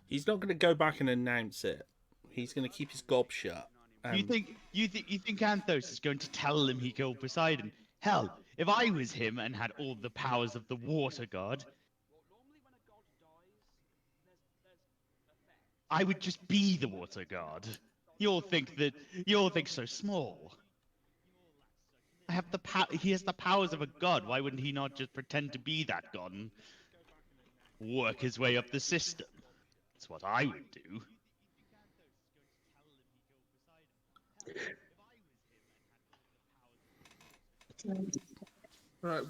Speaker 2: He's not going to go back and announce it. He's going to keep his gob shut.
Speaker 1: You think Anthos is going to tell him he killed Poseidon? Hell, if I was him and had all the powers of the water god, I would just be the water god. You all think so small. He has the powers of a god. Why wouldn't he not just pretend to be that god and work his way up the system? That's what I would do.
Speaker 7: Right,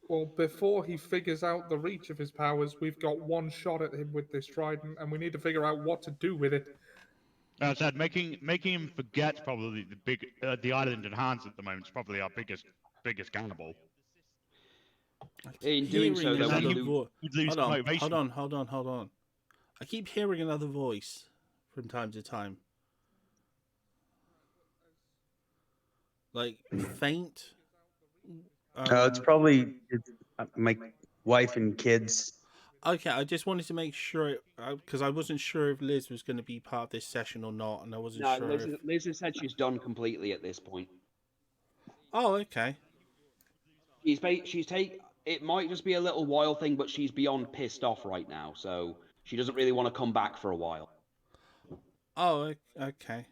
Speaker 7: well, before he figures out the reach of his powers, we've got one shot at him with this trident, and we need to figure out what to do with it.
Speaker 1: As I said, making him forget probably the island and Hans at the moment is probably our biggest gamble.
Speaker 4: In doing so,
Speaker 2: Hearing
Speaker 4: though,
Speaker 2: another
Speaker 4: we lose.
Speaker 2: vo-
Speaker 1: We'd lose
Speaker 2: Hold
Speaker 1: motivation.
Speaker 2: on. I keep hearing another voice from time to time. Like, faint.
Speaker 5: It's probably my wife and kids.
Speaker 2: Okay, I just wanted to make sure, because I wasn't sure if Liz was going to be part of this session or not, and I wasn't
Speaker 4: No,
Speaker 2: sure if...
Speaker 4: Liz has said she's done completely at this point.
Speaker 2: Oh, okay.
Speaker 4: It might just be a little while thing, but she's beyond pissed off right now, so she doesn't really want to come back for a while.
Speaker 2: Oh, okay.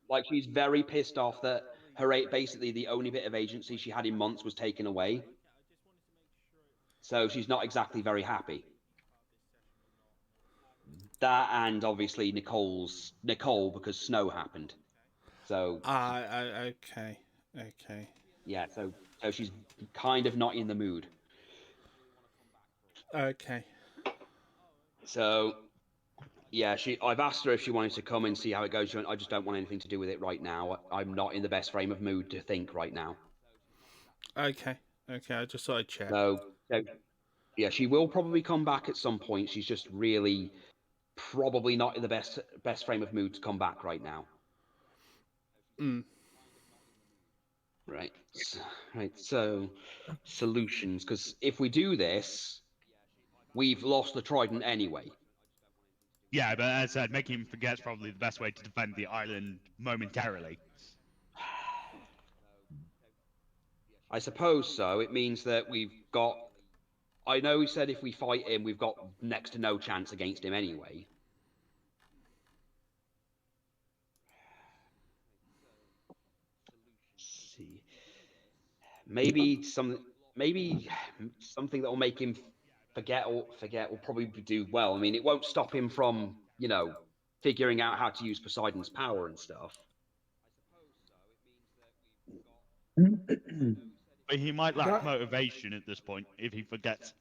Speaker 4: Like, she's very pissed off that basically the only bit of agency she had in months was taken away. So she's not exactly very happy. That, and obviously Nicole because snow happened. So
Speaker 2: Okay.
Speaker 4: yeah, so she's kind of not in the mood.
Speaker 2: Okay.
Speaker 4: So yeah, I've asked her if she wanted to come and see how it goes. She went, I just don't want anything to do with it right now. I'm not in the best frame of mood to think right now.
Speaker 2: Okay, I just thought I'd check.
Speaker 4: So yeah, she will probably come back at some point. She's just really probably not in the best frame of mood to come back right now. Right. So solutions, because if we do this, we've lost the trident anyway.
Speaker 1: Yeah, but as I said, making him forget is probably the best way to defend the island momentarily.
Speaker 4: I suppose so. It means that we've got... I know he said if we fight him, we've got next to no chance against him anyway. Let's see. Maybe something that will make him forget will probably do well. I mean, it won't stop him from, figuring out how to use Poseidon's power and stuff.
Speaker 1: But he might lack motivation at this point if he forgets.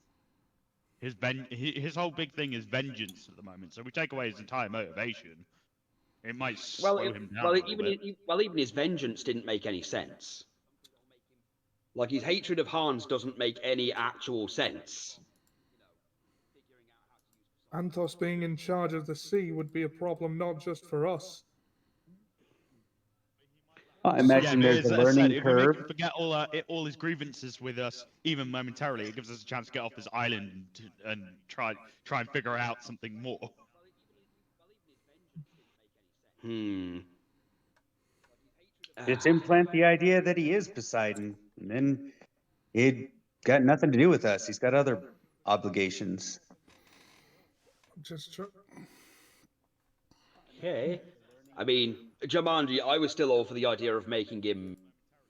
Speaker 1: his whole big thing is vengeance at the moment. So we take away his entire motivation, it might
Speaker 4: Well,
Speaker 1: slow him down a little bit.
Speaker 4: even his vengeance didn't make any sense. Like, his hatred of Hans doesn't make any actual sense.
Speaker 7: Anthos being in charge of the sea would be a problem not just for us.
Speaker 5: I imagine
Speaker 1: but
Speaker 5: there's a
Speaker 1: as I said,
Speaker 5: learning
Speaker 1: if we make
Speaker 5: curve.
Speaker 1: him forget all his grievances with us, even momentarily, it gives us a chance to get off this island and try and figure out something more.
Speaker 5: Just implant the idea that he is Poseidon, and then he'd got nothing to do with us. He's got other obligations.
Speaker 7: Just
Speaker 4: Okay. I mean, Jumanji, I was still all for the idea of making him,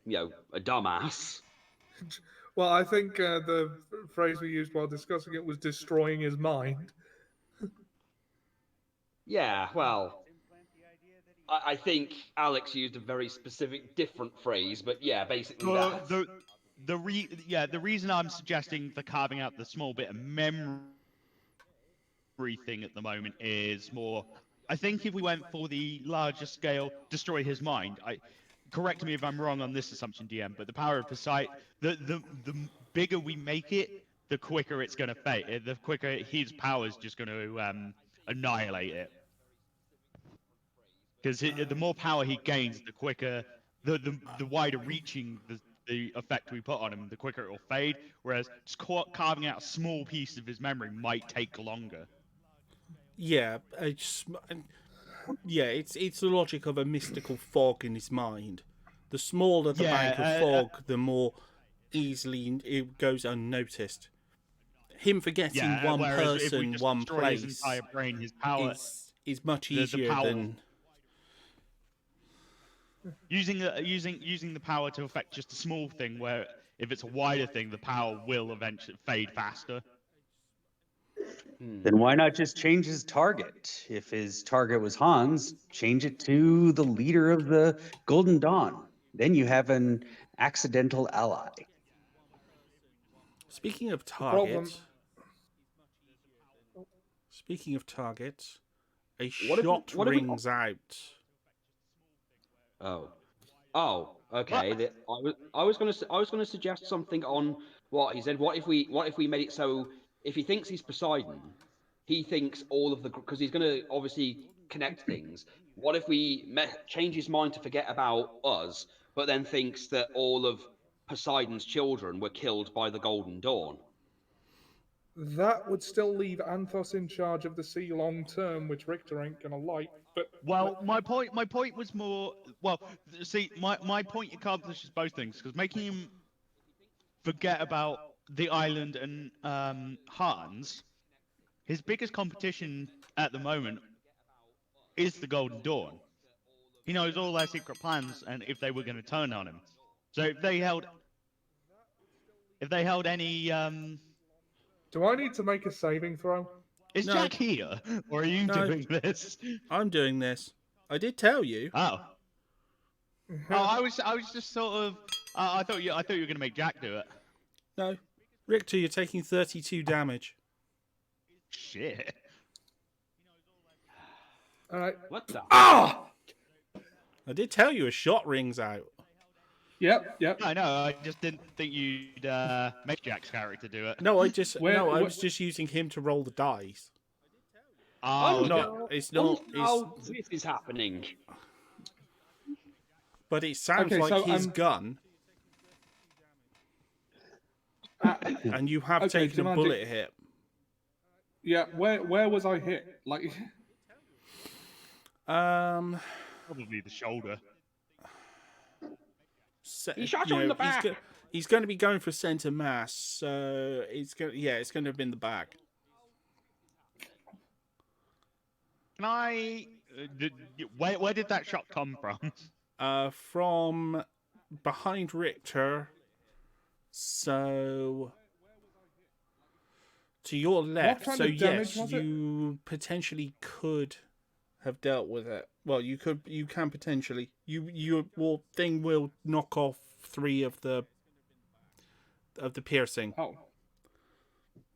Speaker 4: a dumbass.
Speaker 7: well, I think the phrase we used while discussing it was destroying his mind.
Speaker 4: Yeah, well, I think Alex used a very specific, different phrase, but yeah, basically that.
Speaker 1: The reason I'm suggesting the carving out the small bit of memory thing at the moment is more. I think if we went for the larger scale, destroy his mind. Correct me if I'm wrong on this assumption, DM. But the power of Poseidon, the bigger we make it, the quicker it's going to fade. The quicker his power is just going to annihilate it. Because the more power he gains, the quicker, the wider reaching the effect we put on him, the quicker it will fade. Whereas just carving out a small piece of his memory might take longer.
Speaker 2: Yeah, it's the logic of a mystical fog in his mind. The smaller the bank of fog, the more easily it goes unnoticed. Him forgetting one person, one place,
Speaker 1: his entire brain, his power
Speaker 2: is much easier than
Speaker 1: using the power to affect just a small thing. Where if it's a wider thing, the power will eventually fade faster.
Speaker 5: Then why not just change his target? If his target was Hans, change it to the leader of the Golden Dawn. Then you have an accidental ally.
Speaker 2: Speaking of
Speaker 7: problem-
Speaker 2: targets, a
Speaker 4: What if-
Speaker 2: shot
Speaker 4: what if we-
Speaker 2: rings out.
Speaker 4: Oh, okay. I was gonna suggest something on what he said. What if we made it so if he thinks he's Poseidon, he thinks all of the because he's gonna obviously connect things. What if we change his mind to forget about us, but then thinks that all of Poseidon's children were killed by the Golden Dawn?
Speaker 7: That would still leave Anthos in charge of the sea long term, which Richter ain't gonna like. But
Speaker 1: Well, my point was more. Well, see, my point accomplishes both things because making him forget about the island and Hans, his biggest competition at the moment is the Golden Dawn. He knows all their secret plans and if they were going to turn on him. So if they held any
Speaker 7: do I need to make a saving throw?
Speaker 1: Is
Speaker 2: No.
Speaker 1: Jack here, or are you
Speaker 2: No.
Speaker 1: doing this?
Speaker 2: I'm doing this. I did tell you.
Speaker 1: Oh, I was just sort of. I thought you were going to make Jack do it.
Speaker 2: No. Richter, you're taking 32 damage.
Speaker 1: Shit.
Speaker 7: All right.
Speaker 4: What the?
Speaker 2: I did tell you a shot rings out.
Speaker 7: Yep.
Speaker 1: I know. I just didn't think you'd make Jack's character do it.
Speaker 2: No, I was
Speaker 7: where-
Speaker 2: just using him to roll the dice.
Speaker 1: Oh,
Speaker 2: No, it's not.
Speaker 4: This is happening.
Speaker 2: But it sounds
Speaker 7: Okay,
Speaker 2: like
Speaker 7: so,
Speaker 2: his gun, and you have
Speaker 7: okay,
Speaker 2: taken a
Speaker 7: Jumanji-
Speaker 2: bullet hit.
Speaker 7: Yeah. Where was I hit? Like.
Speaker 1: probably the shoulder.
Speaker 4: He shot you in the back.
Speaker 2: He's going to be going for center mass, so it's going to have been the back.
Speaker 1: Can I? Where did that shot come from?
Speaker 2: From behind Richter, so to your left.
Speaker 7: kind
Speaker 2: So
Speaker 7: of damage
Speaker 2: yes,
Speaker 7: was it?
Speaker 2: you potentially could have dealt with it. Well, you can potentially. Your thing will knock off 3 of the piercing.
Speaker 7: Oh.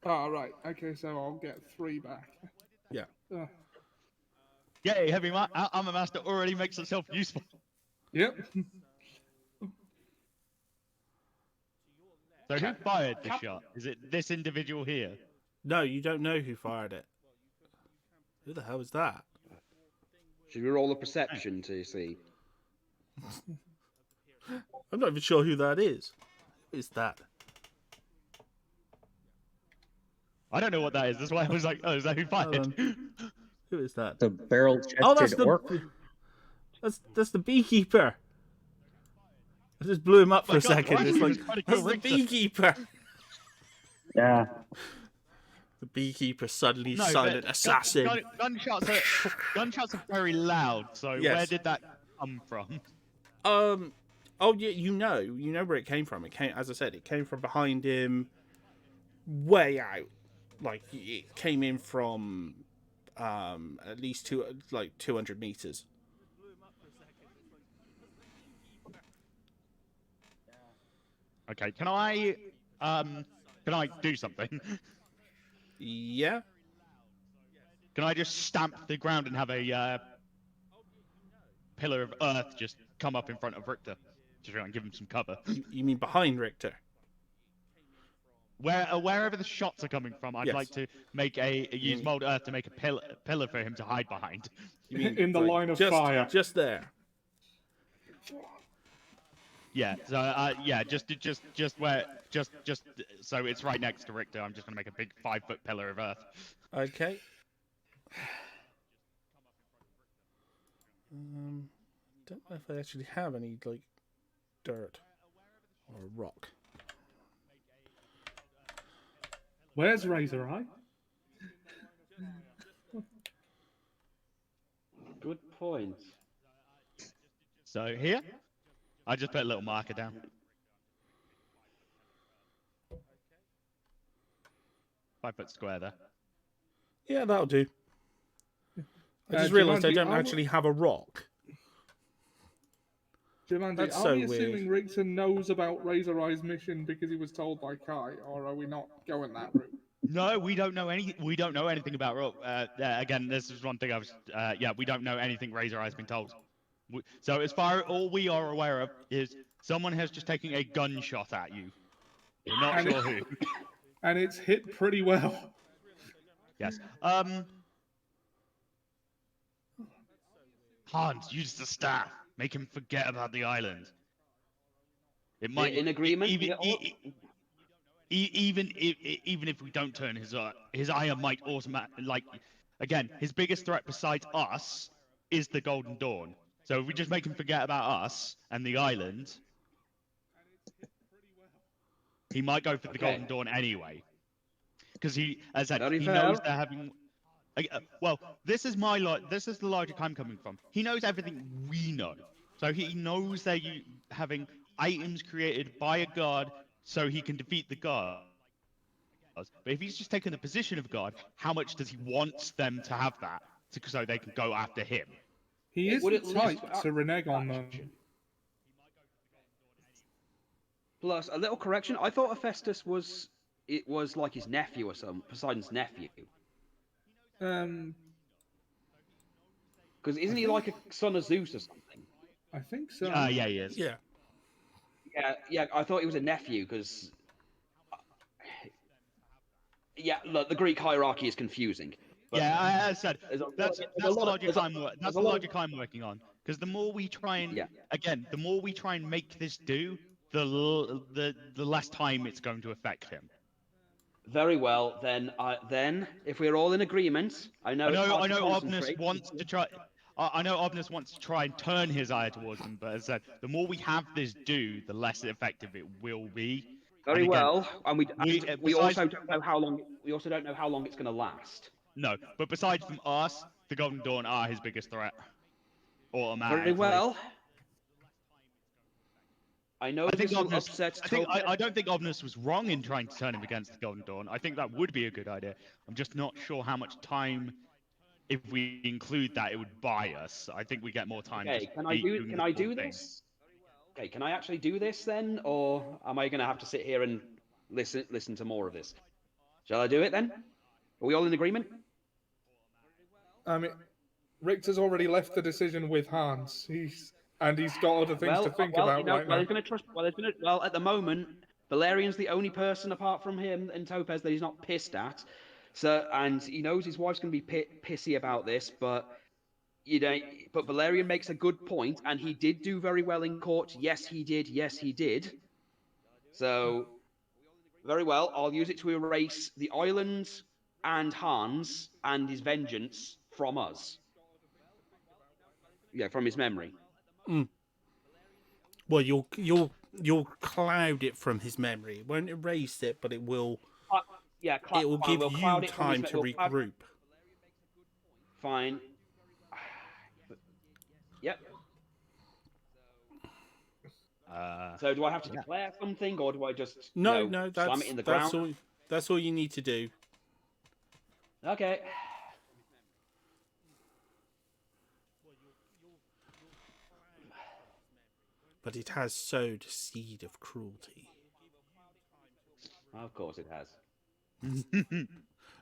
Speaker 7: Oh, right. Okay, so I'll get 3 back.
Speaker 2: Yeah.
Speaker 7: Uh,
Speaker 1: Yay, heavy armor master already makes itself useful.
Speaker 7: yep.
Speaker 1: So who fired the shot? Is it this individual here?
Speaker 2: No, you don't know who fired it. Who the hell is that?
Speaker 4: Should we roll a perception to see?
Speaker 2: I'm not even sure who that is. Who is that?
Speaker 1: I don't know what that is. That's why I was like, oh, is that who fired?
Speaker 2: Who is that?
Speaker 5: The barrel-chested
Speaker 2: Oh, that's the
Speaker 5: orc.
Speaker 2: that's the beekeeper. I just blew him up for
Speaker 1: My
Speaker 2: a
Speaker 1: God,
Speaker 2: second.
Speaker 1: why
Speaker 2: It's
Speaker 1: did you
Speaker 2: like
Speaker 1: just try to
Speaker 2: that's
Speaker 1: kill
Speaker 2: the
Speaker 1: Richter?
Speaker 2: beekeeper.
Speaker 5: Yeah.
Speaker 2: The beekeeper suddenly
Speaker 1: No,
Speaker 2: silent
Speaker 1: but
Speaker 2: assassin.
Speaker 1: Gunshots are very loud. So
Speaker 2: Yes.
Speaker 1: where did that come from?
Speaker 2: Oh yeah, you know where it came from. It came, as I said, it came from behind him, way out. Like it came in from at least 200 meters.
Speaker 1: Okay, can I do something?
Speaker 2: Yeah.
Speaker 1: Can I just stamp the ground and have a pillar of earth just come up in front of Richter to try and give him some cover?
Speaker 2: You mean behind Richter?
Speaker 1: Wherever the shots are coming from, I'd
Speaker 2: Yes.
Speaker 1: like to make use mold earth to make a pillar for him to hide behind.
Speaker 2: You mean
Speaker 3: In the line of fire.
Speaker 2: Just there.
Speaker 1: Yeah. So just so it's right next to Richter. I'm just gonna make a big 5-foot pillar of earth.
Speaker 2: Okay. Don't know if I actually have any like dirt or rock.
Speaker 3: Where's Razor Eye?
Speaker 4: Good point.
Speaker 1: So here, I just put a little marker down. Five-foot square there.
Speaker 2: Yeah, that'll do. I just
Speaker 3: Jumanji,
Speaker 2: realised I don't actually have a rock.
Speaker 3: Jumanji,
Speaker 2: That's
Speaker 3: are
Speaker 2: so
Speaker 3: we assuming
Speaker 2: weird.
Speaker 3: Richter knows about Razor Eye's mission because he was told by Kai, or are we not going that route?
Speaker 1: No, we don't know anything about rock. Again, this is one thing I was. We don't know anything Razor Eye's been told. So as far all we are aware of is someone has just taken a gunshot at you. We're not
Speaker 3: And
Speaker 1: sure who.
Speaker 3: And it's hit pretty well.
Speaker 1: Yes. Hans, use the staff. Make him forget about the island. It might.
Speaker 4: In agreement?
Speaker 1: Even if we don't turn his eye might automatically again, his biggest threat besides us is the Golden Dawn. So if we just make him forget about us and the island, he might go for the Golden Dawn anyway. Because he, as I said,
Speaker 4: Very
Speaker 1: he
Speaker 4: fair.
Speaker 1: knows they're having. Well, this is the logic I'm coming from. He knows everything we know, so he knows they're having items created by a god so he can defeat the god. But if he's just taken the position of god, how much does he want them to have that so they can go after him?
Speaker 3: He
Speaker 4: It would
Speaker 3: isn't
Speaker 4: at least-
Speaker 3: tight to renege on them.
Speaker 4: Plus, a little correction. I thought Hephaestus was like his nephew or something, Poseidon's nephew. Because isn't he like a son of Zeus or something?
Speaker 3: I think so.
Speaker 1: Yeah, he is.
Speaker 2: Yeah.
Speaker 4: Yeah. I thought he was a nephew because. Yeah, look, the Greek hierarchy is confusing. But
Speaker 1: Yeah, I said
Speaker 4: there's a-
Speaker 1: that's
Speaker 4: there's
Speaker 1: the
Speaker 4: a lot of-
Speaker 1: logic
Speaker 4: there's a-
Speaker 1: I'm
Speaker 4: there's
Speaker 1: that's
Speaker 4: a
Speaker 1: the
Speaker 4: lot of-
Speaker 1: logic I'm working on. Because the more we try and
Speaker 4: Yeah.
Speaker 1: again, the more we try and make this do, the less time it's going to affect him.
Speaker 4: Very well, then if we're all in agreement, I know it's hard
Speaker 1: I
Speaker 4: to
Speaker 1: know Obnus
Speaker 4: concentrate.
Speaker 1: wants to try. I know Obnus wants to try and turn his eye towards them, but as I said, the more we have this do, the less effective it will be.
Speaker 4: Very
Speaker 1: And again,
Speaker 4: well, and we
Speaker 1: besides-
Speaker 4: also don't know how long. We also don't know how long it's going to last.
Speaker 1: No, but besides from us, the Golden Dawn are his biggest threat. Automatically.
Speaker 4: Very well. I know
Speaker 1: I think
Speaker 4: this will
Speaker 1: Obnus.
Speaker 4: upset
Speaker 1: I don't think Obnus was wrong in trying to turn him against the Golden Dawn. I think that would be a good idea. I'm just not sure how much time, if we include that, it would buy us. I think we get more time.
Speaker 4: Okay,
Speaker 1: just
Speaker 4: can I
Speaker 1: doing
Speaker 4: do
Speaker 1: the full thing.
Speaker 4: this? Okay, can I actually do this then, or am I going to have to sit here and listen to more of this? Shall I do it then? Are we all in agreement?
Speaker 7: I mean, Richter's already left the decision with Hans. He's got other things to think about right now.
Speaker 4: He's going to trust. Well, at the moment, Valerian's the only person apart from him and Topaz that he's not pissed at. So, and he knows his wife's going to be pissy about this, but but Valerian makes a good point, and he did do very well in court. Yes, he did. Yes, he did. So, very well. I'll use it to erase the island and Hans and his vengeance from us. Yeah, from his memory.
Speaker 2: Well, you'll cloud it from his memory. It won't erase it, but it will. It will give you time to regroup.
Speaker 4: Fine. Yep. So do I have to declare something, or do I just
Speaker 2: No,
Speaker 4: slam it in the ground?
Speaker 2: That's all you need to do.
Speaker 4: Okay.
Speaker 2: But it has sowed a seed of cruelty.
Speaker 4: Of course it has.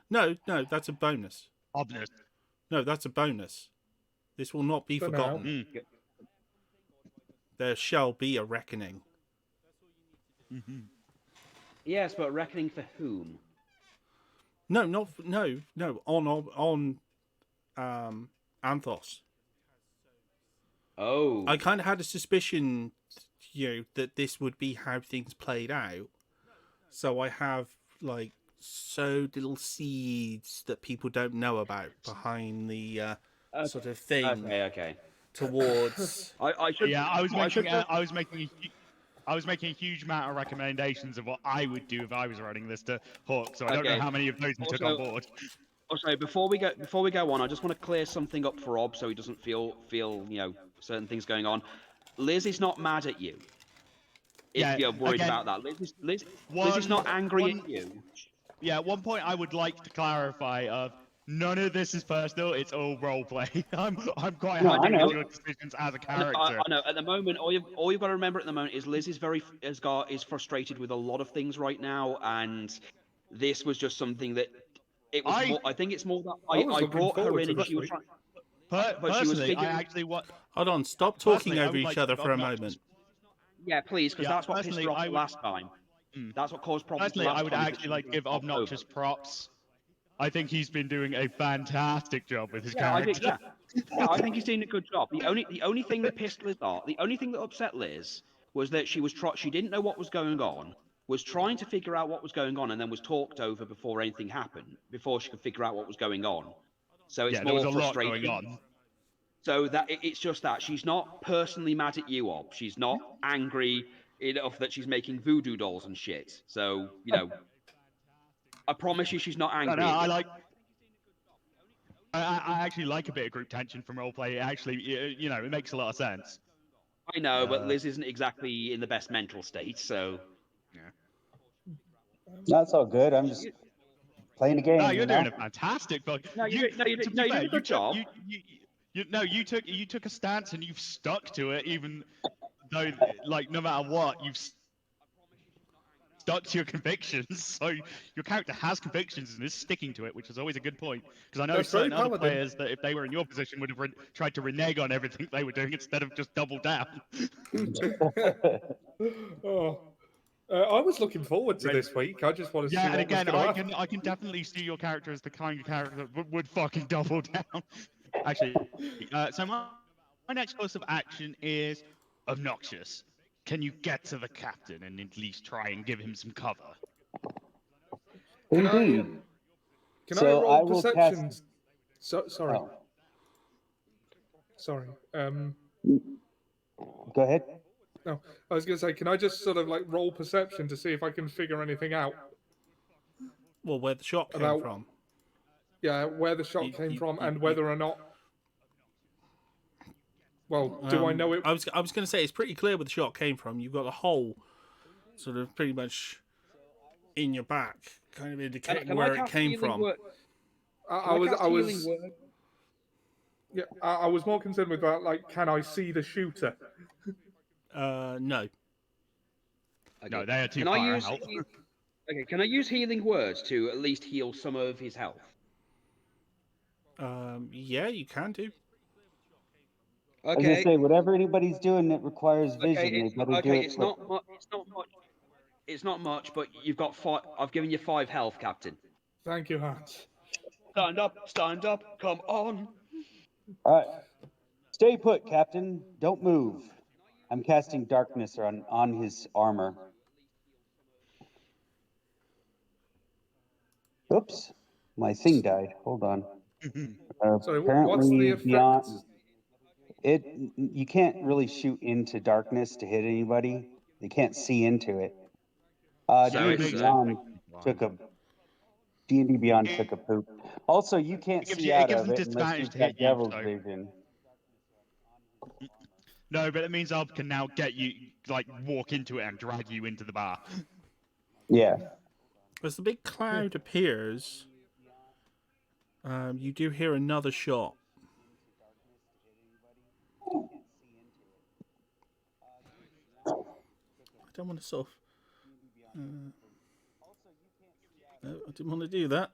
Speaker 2: No, that's a bonus.
Speaker 1: Obvious.
Speaker 2: No, that's a bonus. This will not be
Speaker 7: For
Speaker 2: forgotten. There shall be a reckoning.
Speaker 4: Yes, but reckoning for whom?
Speaker 2: No, on Anthos.
Speaker 4: Oh.
Speaker 2: I kind of had a suspicion, that this would be how things played out. So I have sowed little seeds that people don't know about behind the sort of thing.
Speaker 4: Okay.
Speaker 2: Towards.
Speaker 1: I was making a huge amount of recommendations of what I would do if I was running this to Hawk. So I don't know how many of those you took on board.
Speaker 4: Also, before we go on, I just want to clear something up for Rob so he doesn't feel certain things going on. Liz is not mad at you. If you're worried about that, Liz is not angry at you.
Speaker 1: Yeah, at one point I would like to clarify none of this is personal. It's all roleplay. I'm quite happy with your decisions as a character.
Speaker 4: I know. At the moment, all you've got to remember at the moment is Liz is frustrated with a lot of things right now, and this was just something that it was. I think it's more that I brought her in and she was trying.
Speaker 1: Personally, I actually want.
Speaker 2: Hold on, stop talking over each other for a moment.
Speaker 4: Yeah, please, because that's what pissed her off last time. That's what caused problems.
Speaker 1: Personally, I would actually give Obnoxious props. I think he's been doing a fantastic job with his character.
Speaker 4: I think he's doing a good job. The only thing that pissed Liz off, the only thing that upset Liz was that she didn't know what was going on, was trying to figure out what was going on, and then was talked over before anything happened, before she could figure out what was going on. So it's more frustrating.
Speaker 1: There was a lot going on.
Speaker 4: So that it's just that she's not personally mad at you, Ob. She's not angry enough that she's making voodoo dolls and shit. So I promise you, she's not angry.
Speaker 1: No, I actually like a bit of group tension from roleplay. It actually, it makes a lot of sense.
Speaker 4: I know, but Liz isn't exactly in the best mental state, so.
Speaker 5: Yeah. That's all good. I'm just playing a game.
Speaker 1: No, you're doing a fantastic.
Speaker 4: You're doing a good job.
Speaker 1: You took a stance and you've stuck to it, even though, no matter what, you've stuck to your convictions. So your character has convictions and is sticking to it, which is always a good point. Because I know certain other players that if they were in your position would have tried to renege on everything they were doing instead of just double down.
Speaker 7: I was looking forward to this week. I just want to see what was going to happen.
Speaker 1: I can definitely see your character as the kind of character that would fucking double down. Actually, so my next course of action is Obnoxious. Can you get to the captain and at least try and give him some cover?
Speaker 5: Indeed.
Speaker 7: Can I roll perceptions? Sorry.
Speaker 5: Oh.
Speaker 7: Sorry.
Speaker 5: Go ahead.
Speaker 7: No, I was going to say, can I just sort of roll perception to see if I can figure anything out?
Speaker 2: Well, where the shot came from.
Speaker 7: Yeah, where the shot came from and whether or not. Well, do I know it?
Speaker 2: I was going to say it's pretty clear where the shot came from. You've got a hole, sort of pretty much in your back, kind of indicating where it came from.
Speaker 7: I was more concerned with that. Can I see the shooter?
Speaker 2: No.
Speaker 1: No, they are too far out.
Speaker 4: Okay, can I use healing words to at least heal some of his health?
Speaker 2: Yeah, you can do.
Speaker 5: I was gonna
Speaker 4: Okay.
Speaker 5: say, whatever anybody's doing that requires
Speaker 4: Okay,
Speaker 5: vision, they
Speaker 4: it's
Speaker 5: better do it.
Speaker 4: it's not much. It's not much. It's not much, but you've got 5. I've given you 5 health, Captain.
Speaker 7: Thank you, Hans.
Speaker 4: Stand up, stand up. Come on.
Speaker 5: All right, stay put, Captain. Don't move. I'm casting darkness on his armor. Oops, my thing died. Hold on.
Speaker 7: Sorry, what's the
Speaker 5: Apparently
Speaker 7: effect?
Speaker 5: beyond it, you can't really shoot into darkness to hit anybody. They can't see into it.
Speaker 4: So
Speaker 5: D&D
Speaker 4: it's
Speaker 5: Beyond took a D&D Beyond took a poop. Also, you can't see out
Speaker 1: gives
Speaker 5: of
Speaker 1: them
Speaker 5: it unless
Speaker 1: disadvantage
Speaker 5: you've
Speaker 1: to
Speaker 5: got
Speaker 1: hit you.
Speaker 5: Devil's
Speaker 1: So
Speaker 5: Vision.
Speaker 1: no, but it means I can now get you, like, walk into it and drag you into the bar.
Speaker 5: Yeah.
Speaker 2: As the big cloud appears, you do hear another shot. I don't want to sort of... no, I didn't want to do that.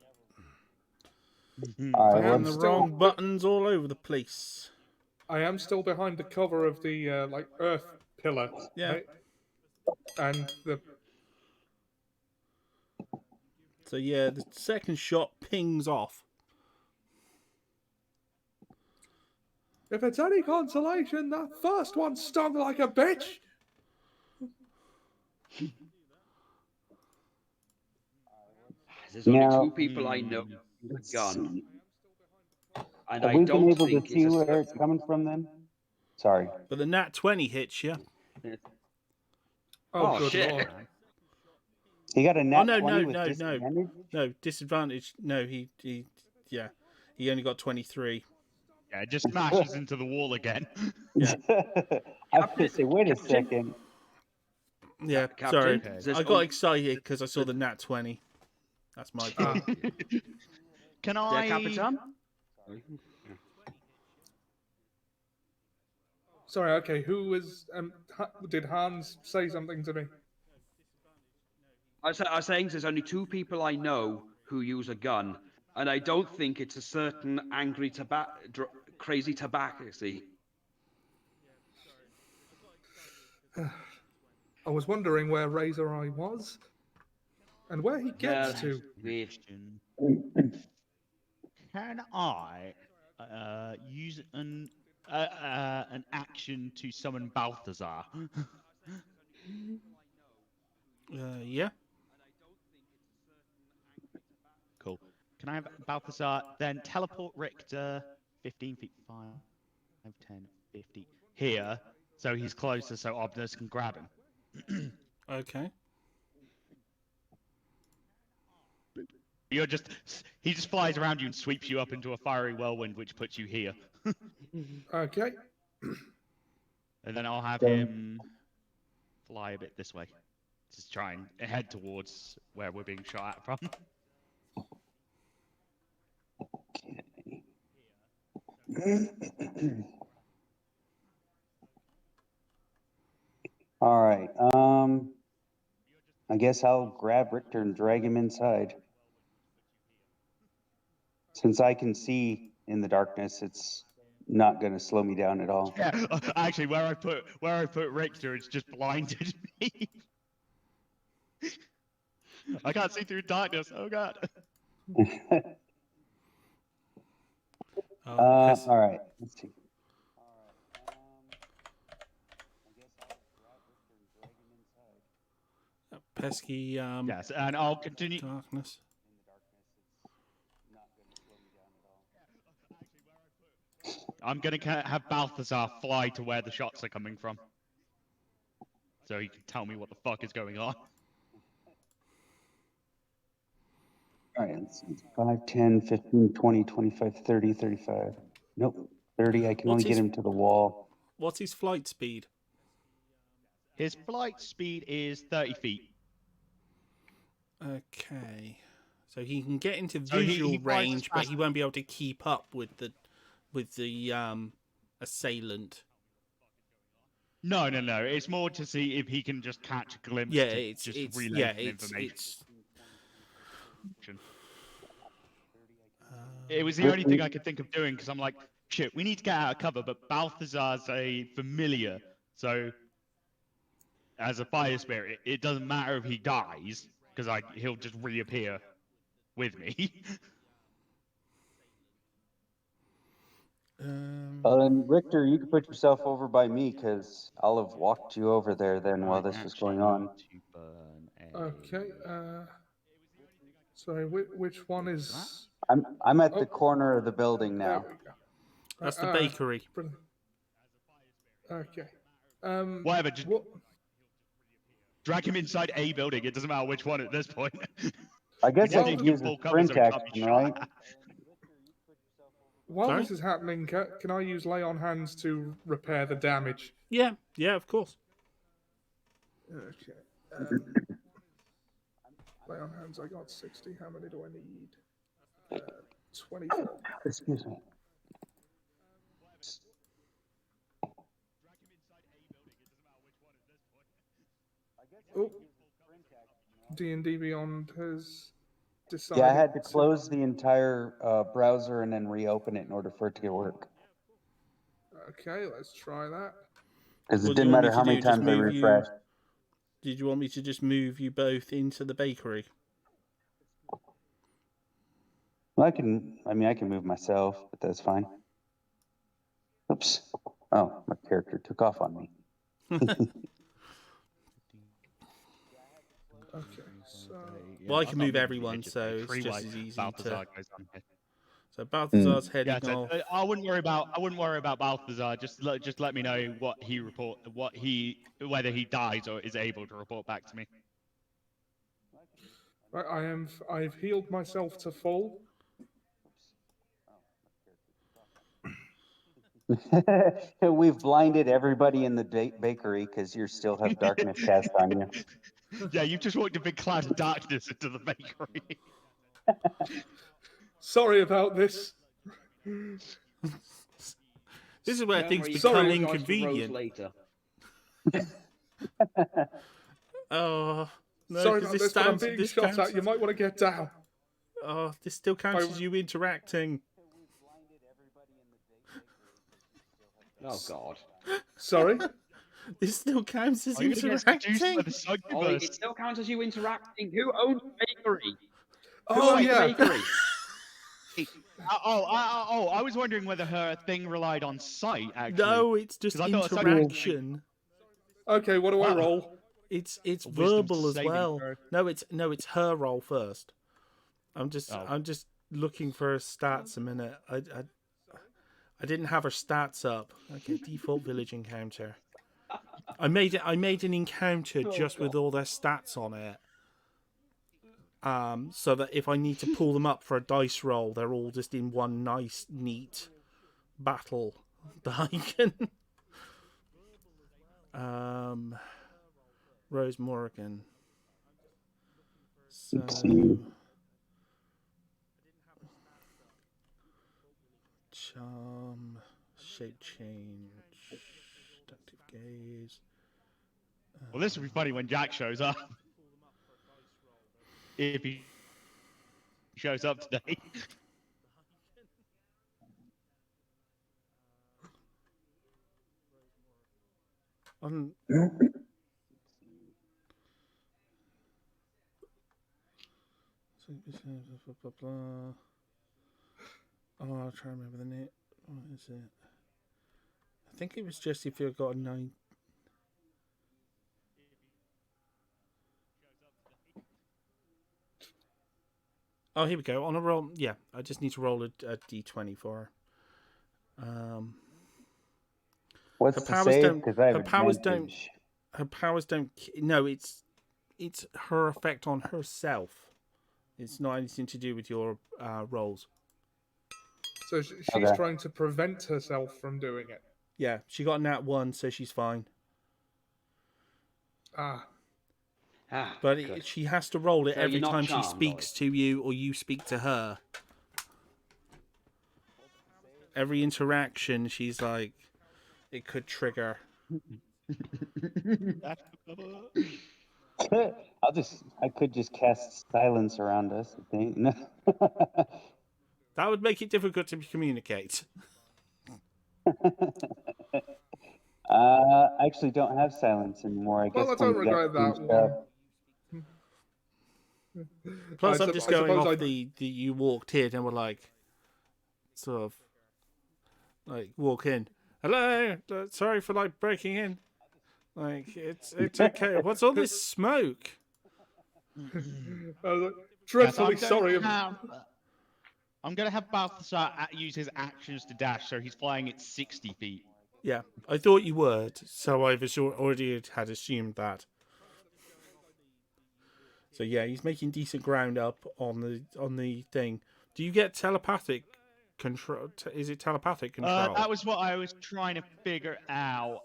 Speaker 5: All
Speaker 7: I
Speaker 5: right,
Speaker 7: am
Speaker 2: And the
Speaker 7: still
Speaker 2: wrong buttons all over the place.
Speaker 7: I am still behind the cover of the like earth pillar.
Speaker 2: Yeah.
Speaker 7: Right? And the
Speaker 2: So yeah, the second shot pings off.
Speaker 7: if it's any consolation, that first one stung like a bitch.
Speaker 4: There's only
Speaker 5: Now,
Speaker 4: 2 people I know with a
Speaker 5: let's
Speaker 4: gun,
Speaker 5: see.
Speaker 4: and
Speaker 5: Have
Speaker 4: I
Speaker 5: we been
Speaker 4: don't
Speaker 5: able to
Speaker 4: think
Speaker 5: see
Speaker 4: it's a
Speaker 5: where it's coming from then? Sorry.
Speaker 2: But the nat 20 hits you.
Speaker 7: Oh,
Speaker 4: Oh,
Speaker 7: good
Speaker 4: shit.
Speaker 7: lord.
Speaker 5: He got a
Speaker 2: Oh
Speaker 5: nat
Speaker 2: no,
Speaker 5: 20
Speaker 2: no,
Speaker 5: with
Speaker 2: no, no,
Speaker 5: disadvantage?
Speaker 2: no disadvantage. No, yeah, he only got 23.
Speaker 1: Yeah, it just smashes into the wall again.
Speaker 2: Yeah.
Speaker 5: I was going to say, wait a
Speaker 4: Captain?
Speaker 5: second.
Speaker 2: Yeah,
Speaker 4: Captain,
Speaker 2: sorry,
Speaker 4: there's
Speaker 2: I got excited because I saw the nat 20. That's my fault.
Speaker 1: Can
Speaker 4: Der
Speaker 1: I?
Speaker 4: Capitan?
Speaker 7: Sorry, okay, who was did Hans say something to me?
Speaker 4: I was saying there's only 2 people I know who use a gun, and I don't think it's a certain angry crazy tabaxi.
Speaker 7: I was wondering where Razor Eye was and where he gets to.
Speaker 1: Can I use an action to summon Balthazar?
Speaker 2: Yeah.
Speaker 1: Cool. Can I have Balthazar then teleport Richter 15 feet, 5, 10, 50 here, so he's closer, so Obnus can grab him.
Speaker 2: Okay.
Speaker 1: He just flies around you and sweeps you up into a fiery whirlwind, which puts you here.
Speaker 7: Okay.
Speaker 1: And then I'll have him fly a bit this way. Just try and head towards where we're being shot at from.
Speaker 5: All right. I guess I'll grab Richter and drag him inside. Since I can see in the darkness, it's not going to slow me down at all.
Speaker 1: Yeah, actually, where I put Richter, it's just blinded me. I can't see through darkness. Oh god.
Speaker 5: All right. Let's see.
Speaker 2: Pesky.
Speaker 1: Yes, and I'll continue.
Speaker 2: Darkness.
Speaker 1: I'm gonna have Balthazar fly to where the shots are coming from, so he can tell me what the fuck is going on.
Speaker 5: All right. Let's see. 5, 10, 15, 20, 25, 30, 35. Nope. 30. I can only get him to the wall.
Speaker 2: What's his flight speed?
Speaker 1: His flight speed is 30 feet.
Speaker 2: Okay. So he can get into
Speaker 1: So he
Speaker 2: visual
Speaker 1: flies
Speaker 2: range,
Speaker 1: as
Speaker 2: but
Speaker 1: fast-
Speaker 2: he won't be able to keep up with the assailant.
Speaker 1: No. It's more to see if he can just catch a glimpse.
Speaker 2: Yeah,
Speaker 1: to
Speaker 2: it's
Speaker 1: relay some
Speaker 2: it's
Speaker 1: information. It was the only thing I could think of doing because I'm like, shit, we need to get out of cover, but Balthazar's a familiar, so as a fire spirit, it doesn't matter if he dies because he'll just reappear with me.
Speaker 5: Well, then, Richter, you could put yourself over by me because I'll have walked you over there then while
Speaker 1: I
Speaker 5: this was
Speaker 1: actually
Speaker 5: going on.
Speaker 1: need to burn a...
Speaker 7: Okay. Sorry, which one is?
Speaker 5: I'm at the
Speaker 7: Oh.
Speaker 5: corner of the building
Speaker 7: There
Speaker 5: now.
Speaker 7: we go.
Speaker 2: That's the bakery.
Speaker 7: Brilliant. Okay.
Speaker 1: Whatever, just
Speaker 7: What?
Speaker 1: drag him inside a building. It doesn't matter which one at this point.
Speaker 5: I guess I
Speaker 7: Well,
Speaker 5: could
Speaker 1: Taking
Speaker 5: use a
Speaker 1: full cover so
Speaker 5: sprint
Speaker 1: he can't be
Speaker 5: action,
Speaker 1: shot
Speaker 5: right?
Speaker 1: at.
Speaker 7: While
Speaker 2: Sorry?
Speaker 7: this is happening, can I use lay on hands to repair the damage?
Speaker 2: Yeah, of course.
Speaker 7: Okay. Lay on hands, I got 60. How many do I need? 24.
Speaker 5: Excuse me.
Speaker 7: Oh. D&D Beyond has decided.
Speaker 5: Yeah, I had to close the entire browser and then reopen it in order for it to work.
Speaker 7: Okay, let's try that.
Speaker 5: Because
Speaker 2: What
Speaker 5: it
Speaker 2: do you
Speaker 5: didn't
Speaker 2: want me
Speaker 5: matter
Speaker 2: to
Speaker 5: how many
Speaker 2: do? Just
Speaker 5: times I
Speaker 2: move you-
Speaker 5: refreshed.
Speaker 2: Did you want me to just move you both into the bakery?
Speaker 5: Well, I can move myself, but that's fine. Oops. Oh, my character took off on me.
Speaker 7: Okay, so
Speaker 2: Well, I
Speaker 1: I've
Speaker 2: can
Speaker 1: got
Speaker 2: move
Speaker 1: a
Speaker 2: everyone,
Speaker 1: midget
Speaker 2: so it's
Speaker 1: bakery
Speaker 2: just
Speaker 1: while
Speaker 2: as easy
Speaker 1: Balthazar
Speaker 2: to.
Speaker 1: goes on here.
Speaker 2: So Balthazar's heading
Speaker 1: Yeah, so,
Speaker 2: off.
Speaker 1: I wouldn't worry about Balthazar. Just let me know whether he dies or is able to report back to me.
Speaker 7: right, I've healed myself to full.
Speaker 5: We've blinded everybody in the bakery because you still have darkness cast on you.
Speaker 1: Yeah, you've just walked a big cloud of darkness into the bakery.
Speaker 7: Sorry about this.
Speaker 2: This is where
Speaker 4: Don't
Speaker 2: things
Speaker 4: worry, you
Speaker 2: become
Speaker 4: can apologise for Rose
Speaker 2: inconvenient.
Speaker 4: later.
Speaker 2: Oh no!
Speaker 7: Sorry
Speaker 2: 'cause
Speaker 7: about this, but I'm being
Speaker 2: this
Speaker 7: shot
Speaker 2: counts
Speaker 7: at. You might want to get down.
Speaker 2: Oh, this still counts
Speaker 7: I-
Speaker 2: as you interacting.
Speaker 4: Oh God.
Speaker 7: Sorry.
Speaker 2: This still counts as
Speaker 1: Are you gonna get seduced by
Speaker 2: interacting.
Speaker 1: the succubus?
Speaker 4: Ollie, it still counts as you interacting. Who owns the bakery? Who
Speaker 7: Oh
Speaker 4: owns
Speaker 7: yeah.
Speaker 4: the bakery?
Speaker 1: I was wondering whether her thing relied on sight, actually.
Speaker 2: No, it's just
Speaker 1: 'Cause I thought a succubus-
Speaker 2: interaction.
Speaker 7: Okay, what do I
Speaker 1: Wow.
Speaker 7: roll?
Speaker 2: It's
Speaker 1: Wisdom
Speaker 2: verbal as
Speaker 1: saving
Speaker 2: well.
Speaker 1: throw.
Speaker 2: No, it's her roll first. I'm just
Speaker 1: Oh.
Speaker 2: looking for her stats a minute. I didn't have her stats up. Okay, default village encounter. I made an encounter just with all their stats on it. So that if I need to pull them up for a dice roll, they're all just in one nice, neat battle that I can. Rose Morgan. So charm, shape change, seductive gaze.
Speaker 1: Well, this will be funny when Jack shows up. If he shows up today.
Speaker 2: Oh, I'll try and remember the name. What is it? I think it was just if you've got a 9. Oh, here we go. On a roll, yeah. I just need to roll a d20 for her.
Speaker 5: What's
Speaker 2: Her
Speaker 5: the
Speaker 2: powers
Speaker 5: save?
Speaker 2: don't.
Speaker 5: Because I have
Speaker 2: Her powers don't.
Speaker 5: advantage.
Speaker 2: Her powers don't. No, it's her effect on herself. It's not anything to do with your rolls.
Speaker 7: So she's
Speaker 5: Okay.
Speaker 7: trying to prevent herself from doing it.
Speaker 2: Yeah, she got a nat 1, so she's fine.
Speaker 7: Ah.
Speaker 2: But
Speaker 4: Good.
Speaker 2: she has to roll it
Speaker 4: So
Speaker 2: every
Speaker 4: you're not
Speaker 2: time she
Speaker 4: charmed,
Speaker 2: speaks to you or you speak to her. Every interaction, she's like, it could trigger.
Speaker 5: I could just cast silence around us. I think. No.
Speaker 2: That would make it difficult to communicate.
Speaker 5: I actually don't have silence anymore. I guess
Speaker 7: Well, I
Speaker 5: when
Speaker 7: don't
Speaker 5: you got
Speaker 7: regret that
Speaker 5: finished
Speaker 7: one.
Speaker 5: up.
Speaker 2: Plus, I'm just going
Speaker 7: suppose
Speaker 2: off the you walked in and were like, sort of, like walk in. Hello, sorry for like breaking in. Like it's okay. What's all this smoke?
Speaker 7: I was like,
Speaker 1: Yes,
Speaker 7: dreadfully sorry.
Speaker 1: I'm going to have Balthasar use his actions to dash, so he's flying at 60 feet.
Speaker 2: Yeah, I thought you would, so I've already had assumed that. So yeah, he's making decent ground up on the thing. Do you get telepathic control? Is it telepathic control?
Speaker 1: That was what I was trying to figure out.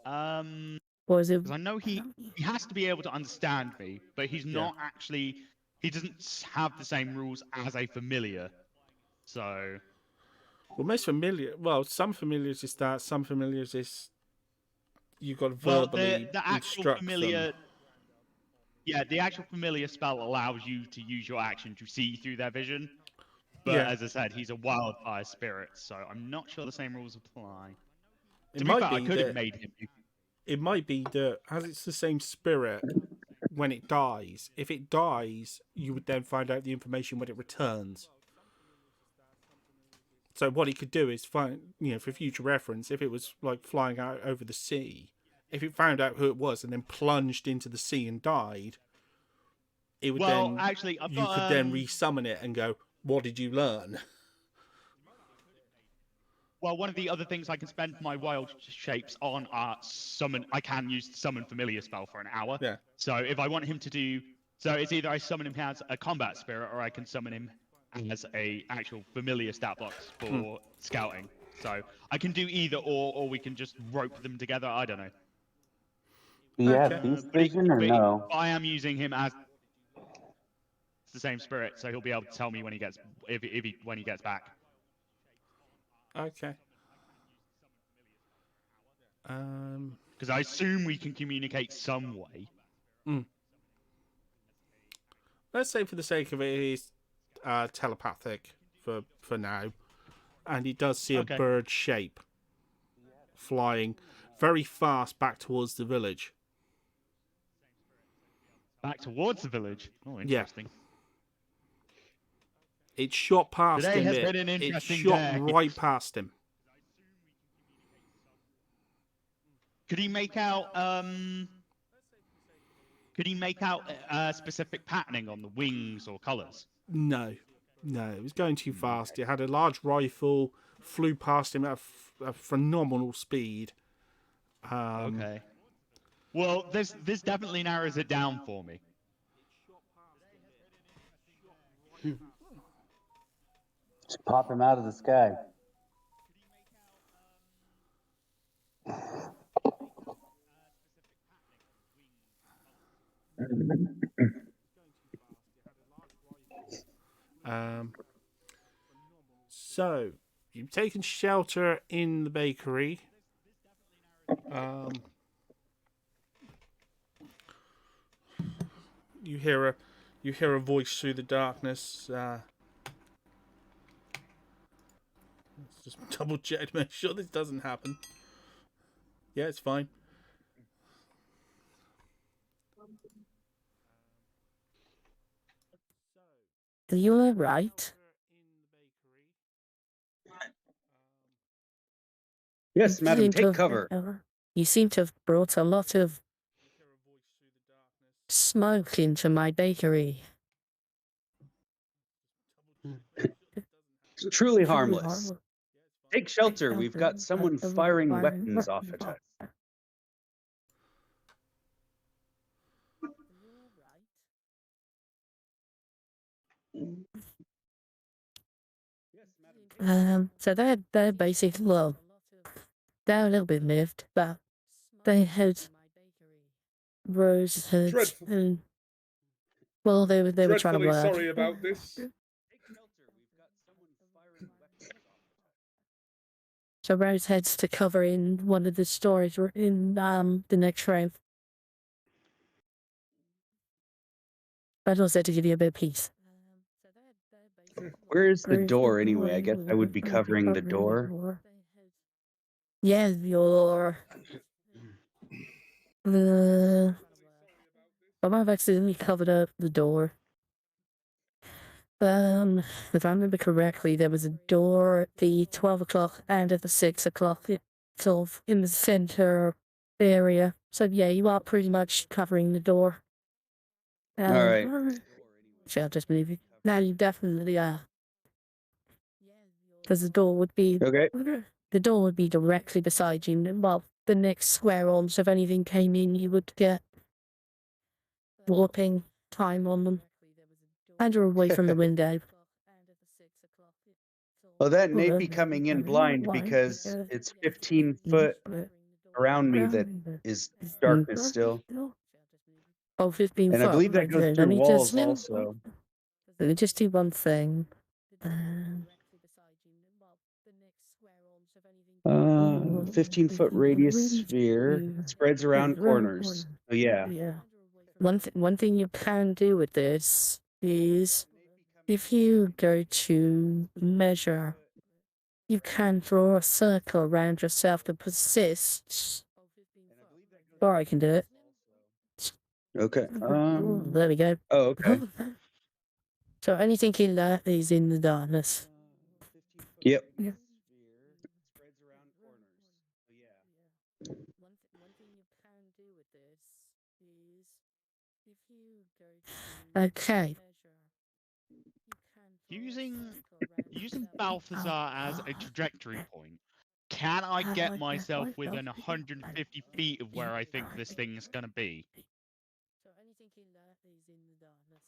Speaker 8: Or is it?
Speaker 1: Because I know he has to be able to understand me, but he's not actually. He doesn't have the same rules as a familiar. So.
Speaker 2: Well, most familiar. Well, some familiars is that. Some familiars is you've got to
Speaker 1: Well,
Speaker 2: verbally
Speaker 1: the actual
Speaker 2: instruct
Speaker 1: familiar.
Speaker 2: them.
Speaker 1: Yeah, the actual familiar spell allows you to use your action to see through their vision. But
Speaker 2: Yeah.
Speaker 1: as I said, he's a wildfire spirit, so I'm not sure the same rules apply.
Speaker 2: It
Speaker 1: To be
Speaker 2: might
Speaker 1: fair, I
Speaker 2: be
Speaker 1: could have
Speaker 2: that
Speaker 1: made him.
Speaker 2: it might be that as it's the same spirit when it dies. If it dies, you would then find out the information when it returns. So what he could do is find, for future reference, if it was like flying out over the sea, if it found out who it was and then plunged into the sea and died, it would then
Speaker 1: Actually,
Speaker 2: you could then resummon it and go, "What did you learn?"
Speaker 1: Well, one of the other things I can spend my wild shapes on are summon. I can use the summon familiar spell for an hour.
Speaker 2: Yeah.
Speaker 1: So if I want him to do, so it's either I summon him as a combat spirit or I can summon him as a actual familiar stat box for scouting. So I can do either or we can just rope them together. I don't know.
Speaker 5: Do you have
Speaker 2: Okay.
Speaker 5: beast vision or no?
Speaker 1: I am using him as the same spirit, so he'll be able to tell me when he gets when he gets back.
Speaker 2: Okay.
Speaker 1: Because I assume we can communicate some way.
Speaker 2: Let's say for the sake of it, he's telepathic for now, and he does see a bird shape flying very fast back towards the village.
Speaker 1: Back towards the village? Oh, interesting.
Speaker 2: Yeah. It shot past
Speaker 1: Today
Speaker 2: him.
Speaker 1: has been an interesting day.
Speaker 2: It shot right past him.
Speaker 1: Could he make out specific patterning on the wings or colours?
Speaker 2: No, it was going too fast. It had a large rifle, flew past him at a phenomenal speed.
Speaker 1: Okay. Well, this definitely narrows it down for me.
Speaker 5: Just pop him out of the sky.
Speaker 2: So you've taken shelter in the bakery. You hear a voice through the darkness. Let's just double check to make sure this doesn't happen. Yeah, it's fine.
Speaker 8: You were right.
Speaker 5: Yes,
Speaker 8: You
Speaker 5: madam,
Speaker 8: seem to
Speaker 5: take
Speaker 8: have-
Speaker 5: cover.
Speaker 8: You seem to have brought a lot of smoke into my bakery.
Speaker 5: It's truly harmless. Take shelter. We've got someone firing weapons off at us.
Speaker 8: So they're basically, well, they're a little bit miffed, but they had rose heads
Speaker 7: Dreadful.
Speaker 8: and well, they were trying to
Speaker 7: Dreadfully
Speaker 8: work.
Speaker 7: sorry about this.
Speaker 8: So Rose heads to cover in one of the stories in the next room. but also to give you a bit of peace.
Speaker 5: Where is the door anyway? I guess I would be covering the door.
Speaker 8: Yeah, you're. I might have accidentally covered up the door. If I remember correctly, there was a door at the 12 o'clock and at the 6 o'clock, sort of in the center area. So yeah, you are pretty much covering the door.
Speaker 5: All right.
Speaker 8: I'll just believe you. Now you definitely are. Because the door would be
Speaker 5: Okay.
Speaker 8: the door would be directly beside you. Well, the next square on, so if anything came in, you would get warping time on them. And you're away from the window.
Speaker 5: Well, that may be coming in blind because it's 15 foot around me that is darkness still.
Speaker 8: Oh, 15
Speaker 5: And I
Speaker 8: foot.
Speaker 5: believe that goes
Speaker 8: Let
Speaker 5: through
Speaker 8: me
Speaker 5: walls
Speaker 8: just,
Speaker 5: also.
Speaker 8: Let me just do one thing.
Speaker 5: 15-foot radius sphere spreads around corners. Oh, yeah.
Speaker 8: Yeah. One thing you can do with this is if you go to measure, you can draw a circle around yourself that persists. Or I can do it.
Speaker 5: Okay.
Speaker 8: There we go.
Speaker 5: Oh, okay.
Speaker 8: So anything in that is in the darkness.
Speaker 5: Yep.
Speaker 8: Yeah. Okay.
Speaker 1: Using Balthazar as a trajectory point, can I get myself within 150 feet of where I think this thing's gonna be?
Speaker 8: So anything in that is in the darkness.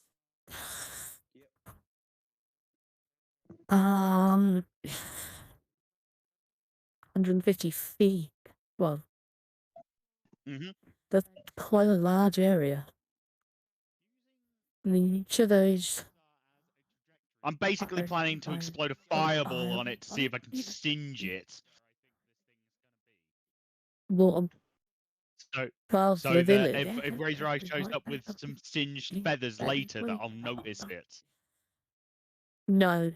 Speaker 8: 150 feet. Well, that's quite a large area. I mean, each of those.
Speaker 1: I'm basically planning to explode a fireball on it to see if I can singe it.
Speaker 8: Well,
Speaker 1: So that if Razor Eye shows up with some singed feathers later, that I'll notice it.
Speaker 8: No.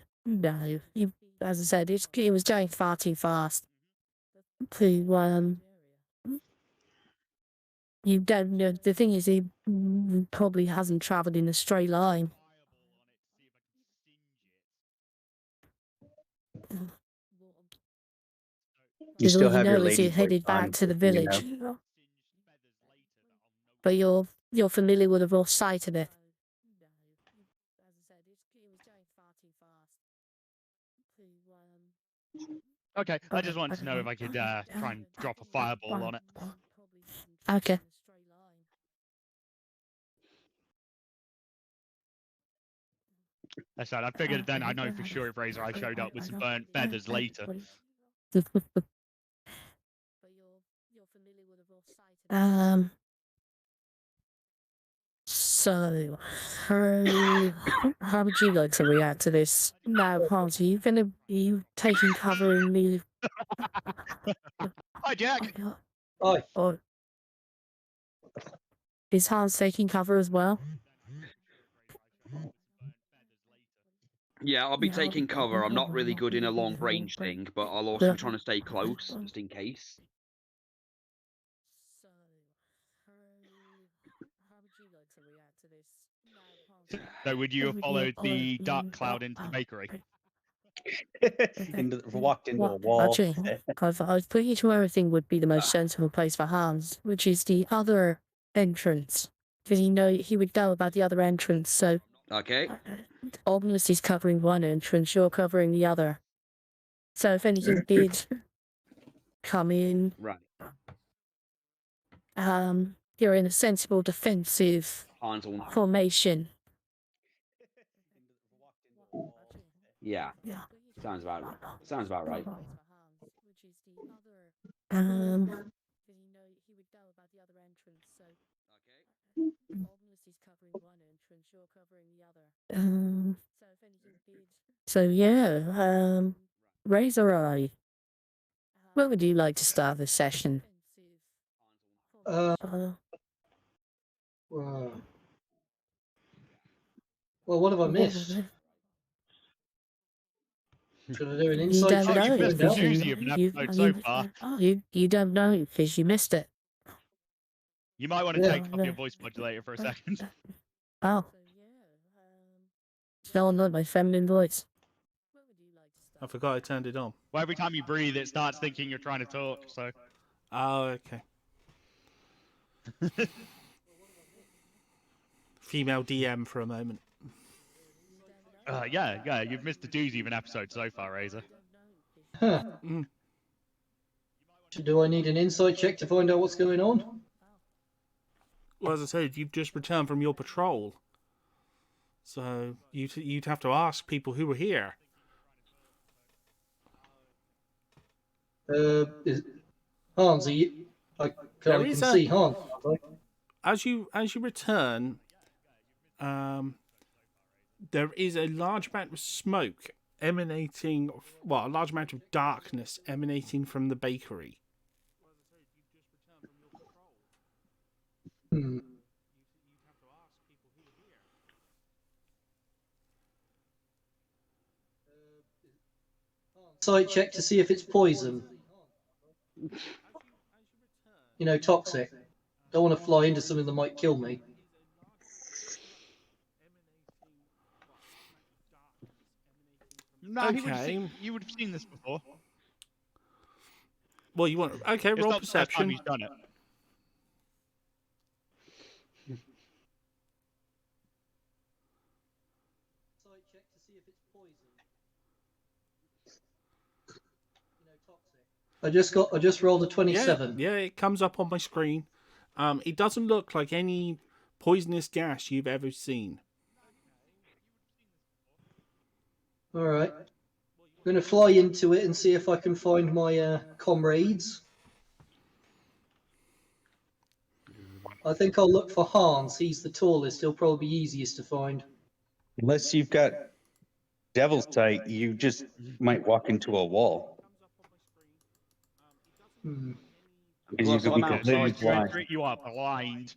Speaker 8: As I said, it was going far too fast. To you don't know. The thing is, he probably hasn't travelled in a straight line.
Speaker 5: You still
Speaker 8: all you
Speaker 5: have
Speaker 8: know
Speaker 5: your
Speaker 8: is he
Speaker 5: lady
Speaker 8: headed back to the village. But you're familiar with the raw sight of it.
Speaker 1: Okay, I just wanted to know if I could try and drop a fireball on it.
Speaker 8: Okay.
Speaker 1: That's right. I figured then I know for sure if Razor Eye showed up with some burnt feathers later.
Speaker 8: So, how would you like to react to this? Now, Hans, are you taking cover in the...
Speaker 1: Hi, Jack!
Speaker 8: Or is Hans taking cover as well?
Speaker 4: Yeah, I'll be taking cover. I'm not really good in a long range thing, but I'll also be trying to stay close, just in case.
Speaker 1: So would you have followed the dark cloud into the bakery?
Speaker 5: Walked into a wall.
Speaker 8: Actually, I was pretty sure everything would be the most sensible place for Hans, which is the other entrance. Because he would know about the other entrance, so...
Speaker 4: Okay.
Speaker 8: Obviously, he's covering one entrance, you're covering the other. So if anything did come in...
Speaker 4: Right.
Speaker 8: You're in a sensible defensive formation.
Speaker 4: Yeah. Sounds about right.
Speaker 8: So yeah, Razor Eye, where would you like to start the session?
Speaker 9: Well, what have I missed? Should I do an
Speaker 8: You
Speaker 9: insight
Speaker 8: don't
Speaker 9: check
Speaker 8: know
Speaker 9: to
Speaker 1: missed
Speaker 9: find
Speaker 1: the
Speaker 9: out?
Speaker 1: doozy of an episode so far.
Speaker 8: You don't know because you missed it.
Speaker 1: You might want to
Speaker 9: Yeah.
Speaker 1: take off your voice modulator for a second.
Speaker 8: Oh. It's no longer my feminine voice.
Speaker 2: I forgot I turned it on.
Speaker 1: Well, every time you breathe, it starts thinking you're trying to talk. So.
Speaker 2: Oh, okay. Female DM for a moment.
Speaker 1: Yeah, you've missed the doozy of an episode so far, Razor.
Speaker 9: Huh.
Speaker 2: Mm.
Speaker 9: Do I need an insight check to find out what's going on?
Speaker 2: Well, as I said, you've just returned from your patrol. So you'd have to ask people who were here.
Speaker 9: Hans, are you... I can see Hans.
Speaker 2: As you return, there is a large amount of smoke emanating, well, a large amount of darkness emanating from the bakery.
Speaker 9: Hmm. Insight check to see if it's poison. You know, toxic. Don't want to fly into something that might kill me.
Speaker 1: No,
Speaker 2: Okay.
Speaker 1: you would have seen this before.
Speaker 2: Well, you want... Okay,
Speaker 1: It's
Speaker 2: roll
Speaker 1: not the first time
Speaker 2: perception.
Speaker 1: he's done it.
Speaker 9: Insight check to see if it's poison. You know, toxic. I just rolled a 27.
Speaker 2: Yeah, it comes up on my screen. It doesn't look like any poisonous gas you've ever seen.
Speaker 9: All right. I'm going to fly into it and see if I can find my comrades. I think I'll look for Hans. He's the tallest. He'll probably be easiest to find.
Speaker 5: Unless you've got Devil's Sight, you just might walk into a wall.
Speaker 9: Hmm.
Speaker 5: Because you
Speaker 4: Plus,
Speaker 5: could
Speaker 4: I'm
Speaker 5: be
Speaker 4: outside.
Speaker 5: completely blind.
Speaker 1: You are blind.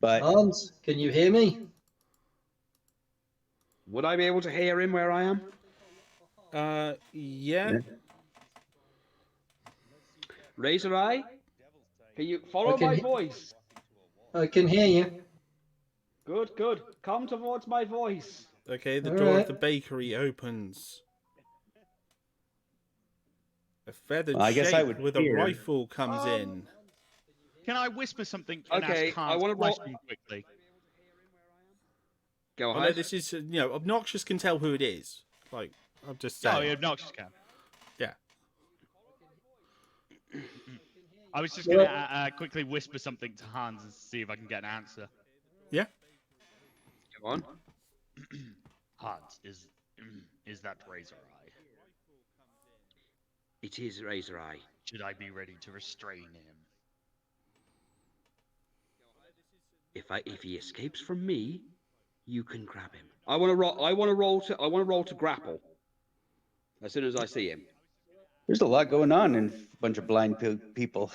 Speaker 5: But
Speaker 9: Hans, can you hear me?
Speaker 4: Would I be able to hear him where I am?
Speaker 2: Yeah.
Speaker 4: Razor Eye? Can you follow my voice?
Speaker 9: I can hear you.
Speaker 4: Good, good. Come towards my voice.
Speaker 2: Okay, the
Speaker 9: All
Speaker 2: door
Speaker 9: right.
Speaker 2: of the bakery opens. A feathered
Speaker 5: Well, I guess I
Speaker 2: shape
Speaker 5: would
Speaker 2: with
Speaker 5: hear.
Speaker 2: a rifle comes in.
Speaker 1: Can I whisper something and
Speaker 4: Okay,
Speaker 1: ask
Speaker 4: I
Speaker 1: Hans
Speaker 4: wanna
Speaker 1: a
Speaker 4: roll-
Speaker 1: question quickly?
Speaker 4: Go
Speaker 2: Oh,
Speaker 4: ahead.
Speaker 2: no, this is, Obnoxious can tell who it is. Like, I'm just
Speaker 1: Oh,
Speaker 2: saying.
Speaker 1: yeah, obnoxious can.
Speaker 2: Yeah.
Speaker 1: I was just going to quickly whisper something to Hans and see if I can get an answer.
Speaker 2: Yeah.
Speaker 4: Go on.
Speaker 1: Hans, is that Razor Eye?
Speaker 4: It is Razor Eye.
Speaker 1: Should I be ready to restrain him?
Speaker 4: If he escapes from me, you can grab him. I want to roll to grapple. As soon as I see him.
Speaker 5: there's a lot going on in a bunch of blind people.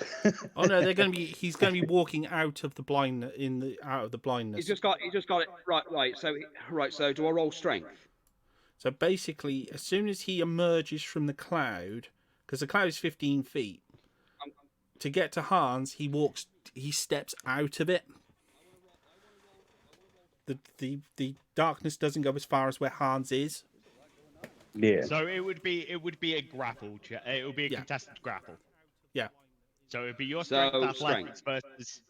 Speaker 2: Oh no, he's gonna be walking out of the out of the blindness.
Speaker 4: He's just got it right. So do I roll strength?
Speaker 2: So basically, as soon as he emerges from the cloud, because the cloud is 15 feet, to get to Hans, he steps out of it. The darkness doesn't go as far as where Hans is.
Speaker 5: Yeah.
Speaker 1: So it would be a grapple. It would be a contested grapple.
Speaker 2: Yeah.
Speaker 1: So it would be your
Speaker 4: So,
Speaker 1: strength athletics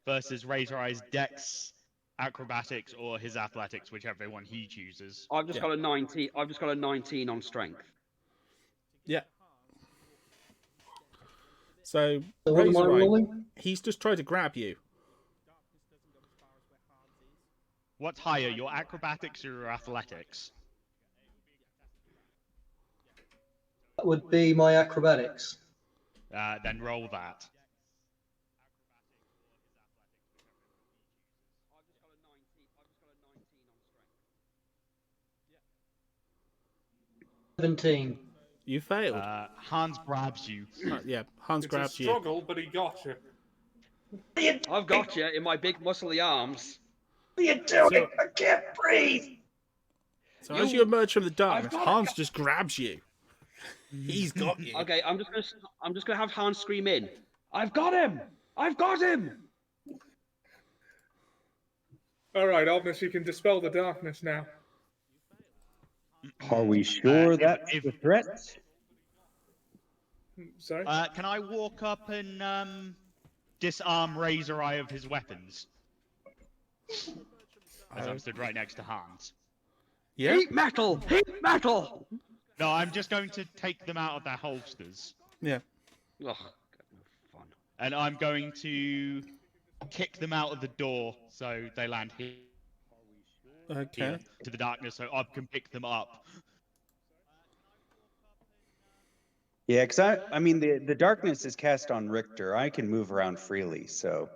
Speaker 1: versus Razor Eye's dex, acrobatics, or his athletics, whichever one he chooses.
Speaker 4: I've just got a 19. I've just got a 19 on strength.
Speaker 2: Yeah. So
Speaker 9: what am I
Speaker 2: Razor Eye,
Speaker 9: rolling?
Speaker 2: he's just tried to grab you.
Speaker 1: What's higher, your acrobatics or your athletics?
Speaker 9: That would be my acrobatics.
Speaker 1: Then roll that.
Speaker 4: I've just got a 19 on strength.
Speaker 9: 17.
Speaker 2: You failed.
Speaker 1: Hans grabs you.
Speaker 2: Yeah, Hans
Speaker 3: It's a
Speaker 2: grabs you.
Speaker 3: struggle, but he got you.
Speaker 4: I've got you in my big muscly arms.
Speaker 9: What are you doing?
Speaker 2: So-
Speaker 9: I can't breathe.
Speaker 2: So as you emerge from the darkness,
Speaker 4: got
Speaker 2: Hans just grabs you. He's got you.
Speaker 4: Okay, I'm just gonna have Hans scream in. I've got him! I've got him!
Speaker 7: All right, Obnus, you can dispel the darkness now.
Speaker 5: Are we sure
Speaker 1: if-
Speaker 5: that's
Speaker 1: if-
Speaker 5: the threat?
Speaker 7: Sorry.
Speaker 1: Can I walk up and disarm Razor Eye of his weapons? As I'm stood right next to Hans.
Speaker 2: Yeah.
Speaker 4: Heat metal! Heat metal!
Speaker 1: No, I'm just going to take them out of their holsters.
Speaker 2: Yeah.
Speaker 4: Ugh, fun.
Speaker 1: And I'm going to kick them out of the door so they land here
Speaker 2: Okay.
Speaker 1: to the darkness so I can pick them up.
Speaker 5: Yeah, because I mean, the darkness is cast on Richter. I can move around freely, so.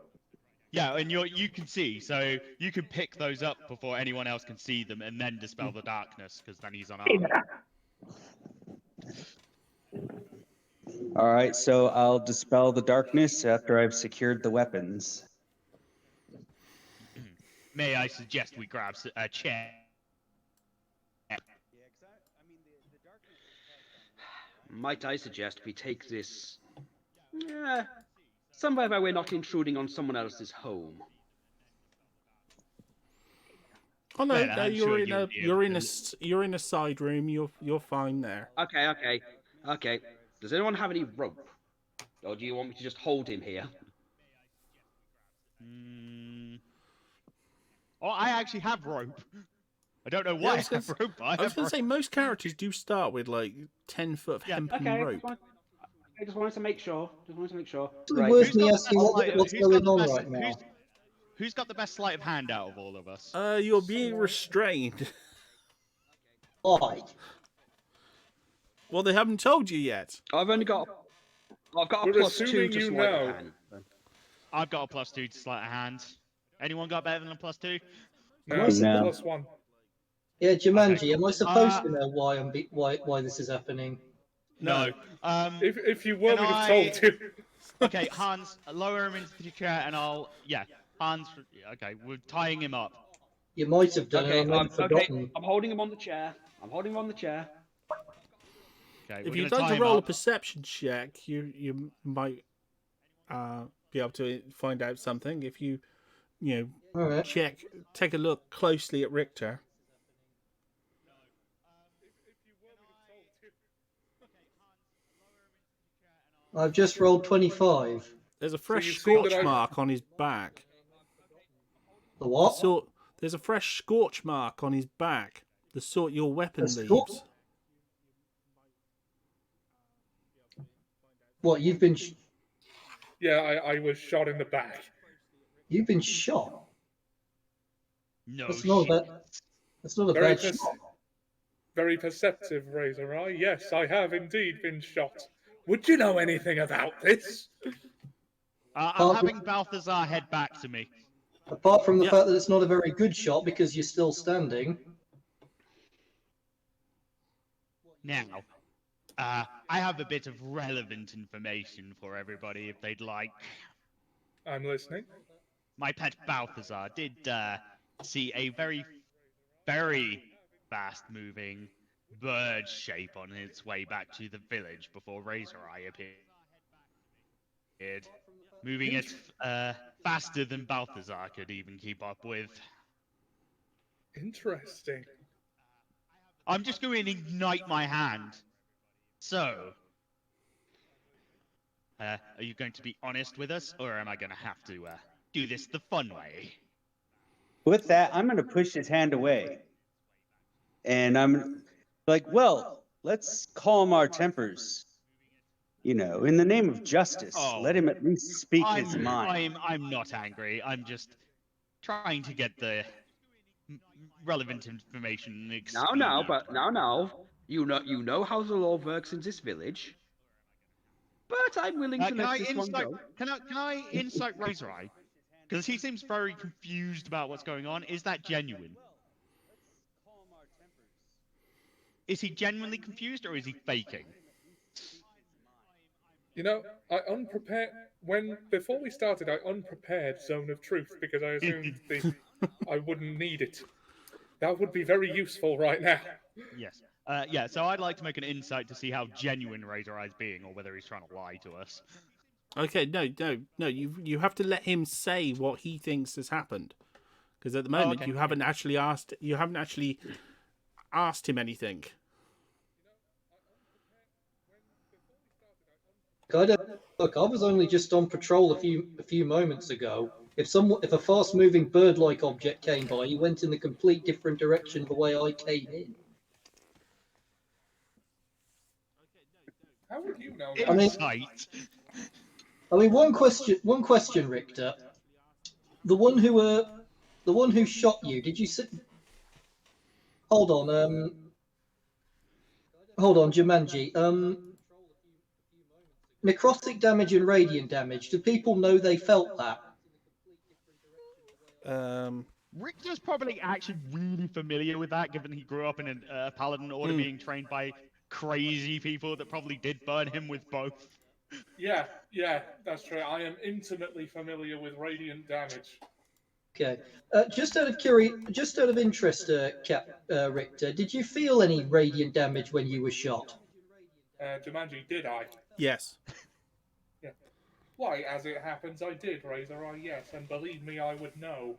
Speaker 1: Yeah, and you can see, so you can pick those up before anyone else can see them and then dispel the darkness, because then he's unarmed.
Speaker 5: All right, so I'll dispel the darkness after I've secured the weapons.
Speaker 1: May I suggest we grab a chair?
Speaker 4: Might I suggest we take this... somewhere where we're not intruding on someone else's home.
Speaker 2: Oh no,
Speaker 1: Well,
Speaker 2: no,
Speaker 1: I'm
Speaker 2: you're
Speaker 1: sure
Speaker 2: in
Speaker 1: you'll
Speaker 2: a
Speaker 1: be
Speaker 2: you're
Speaker 1: able
Speaker 2: in a
Speaker 1: to-
Speaker 2: you're in a side room. You're fine there.
Speaker 4: Okay. Does anyone have any rope? Or do you want me to just hold him here?
Speaker 1: Oh, I actually have rope. I don't know
Speaker 2: Yeah,
Speaker 1: why
Speaker 2: I
Speaker 1: I
Speaker 2: was gonna
Speaker 1: have rope, but I
Speaker 2: I was
Speaker 1: have
Speaker 2: going
Speaker 1: rope.
Speaker 2: to say most characters do start with like 10-foot
Speaker 1: Yeah,
Speaker 2: hempen
Speaker 4: Okay,
Speaker 2: rope.
Speaker 4: I just wanted to make sure.
Speaker 9: It's
Speaker 4: Right.
Speaker 9: worth
Speaker 1: Who's
Speaker 9: me
Speaker 1: got the
Speaker 9: asking
Speaker 1: best
Speaker 9: what's
Speaker 1: who's got
Speaker 9: going
Speaker 1: the
Speaker 9: on
Speaker 1: best-
Speaker 9: right now.
Speaker 1: Who's got the best sleight of hand out of all of us?
Speaker 2: You're being restrained.
Speaker 9: Why?
Speaker 2: Well, they haven't told you yet.
Speaker 4: I've got a
Speaker 7: We're
Speaker 4: +2
Speaker 7: assuming
Speaker 4: to
Speaker 7: you
Speaker 4: sleight
Speaker 7: know.
Speaker 4: of hand.
Speaker 1: I've got a +2 to sleight of hand. Anyone got better than a +2?
Speaker 7: No,
Speaker 5: No.
Speaker 7: +1.
Speaker 9: Yeah, Jumanji,
Speaker 1: Okay.
Speaker 9: am I supposed to know why why this is happening?
Speaker 1: No.
Speaker 7: If you were,
Speaker 1: Can
Speaker 7: we'd have told
Speaker 1: I-
Speaker 7: you.
Speaker 1: Okay, Hans, lower him into the chair, and Hans. Okay, we're tying him up.
Speaker 9: You might have done
Speaker 4: Okay,
Speaker 9: it. I might have forgotten.
Speaker 4: I'm holding him on the chair.
Speaker 1: Okay,
Speaker 2: If
Speaker 1: we're
Speaker 2: you'd
Speaker 1: gonna
Speaker 2: like
Speaker 1: tie
Speaker 2: to
Speaker 1: him
Speaker 2: roll a
Speaker 1: up.
Speaker 2: perception check, you might be able to find out something if you
Speaker 9: All right.
Speaker 2: take a look closely at Richter.
Speaker 9: I've just rolled 25.
Speaker 2: There's a
Speaker 7: you've
Speaker 2: fresh
Speaker 7: seen that
Speaker 2: scorch
Speaker 7: I-
Speaker 2: mark on his back.
Speaker 9: The what?
Speaker 2: There's a fresh scorch mark on his back, the sort your weapon
Speaker 9: A scor-
Speaker 2: leaves.
Speaker 9: What? You've been
Speaker 7: Yeah, I was shot in the back.
Speaker 9: you've been shot.
Speaker 1: No
Speaker 9: That's not
Speaker 1: shit.
Speaker 9: that's not a
Speaker 7: Very,
Speaker 9: bad shot.
Speaker 7: very perceptive, Razor Eye. Yes, I have indeed been shot. Would you know anything about this?
Speaker 1: I'm having Balthazar head back to me.
Speaker 9: Apart from the
Speaker 2: Yeah.
Speaker 9: fact that it's not a very good shot because you're still standing.
Speaker 1: Now, I have a bit of relevant information for everybody if they'd like.
Speaker 7: I'm listening.
Speaker 1: My pet Balthazar did see a very, very fast-moving bird shape on its way back to the village before Razor Eye appeared, moving it faster than Balthazar could even keep up with.
Speaker 7: Interesting.
Speaker 1: I'm just going to ignite my hand. So, are you going to be honest with us, or am I going to have to do this the fun way?
Speaker 5: With that, I'm going to push his hand away. And I'm like, well, let's calm our tempers. You know, in the name of justice,
Speaker 1: Oh.
Speaker 5: let him at least speak his mind.
Speaker 1: I'm not angry. I'm just trying to get the relevant information.
Speaker 4: Now. You know how the law works in this village. But I'm willing to
Speaker 1: Can
Speaker 4: let
Speaker 1: I
Speaker 4: this one
Speaker 1: insight?
Speaker 4: go.
Speaker 1: Can I insight Razor Eye? Because he seems very confused about what's going on. Is that genuine? Is he genuinely confused, or is he faking?
Speaker 7: You know, I unprepared before we started. I unprepared Zone of Truth because I assumed I wouldn't need it. That would be very useful right now.
Speaker 1: Yes. Yeah, so I'd like to make an insight to see how genuine Razor Eye's being, or whether he's trying to lie to us.
Speaker 2: Okay, no. You have to let him say what he thinks has happened, because at the moment
Speaker 1: okay.
Speaker 2: you haven't actually asked him anything.
Speaker 9: Look, I was only just on patrol a few moments ago. If a fast-moving bird-like object came by, you went in the complete different direction the way I came in.
Speaker 7: How would you know
Speaker 9: I mean-
Speaker 1: Insight.
Speaker 9: I mean, one question, Richter. The one who shot you. Did you see? Hold on. Hold on, Jumanji. Necrotic damage and radiant damage. Do people know they felt that?
Speaker 1: Richter's probably actually really familiar with that, given he grew up in a paladin order being trained by crazy people that probably did burn him with both.
Speaker 7: Yeah, that's true. I am intimately familiar with radiant damage.
Speaker 9: Okay. Just out of interest, Richter, did you feel any radiant damage when you were shot?
Speaker 7: Jumanji, did I?
Speaker 2: Yes.
Speaker 7: Yeah. Why, as it happens, I did, Razor Eye, yes, and believe me, I would know.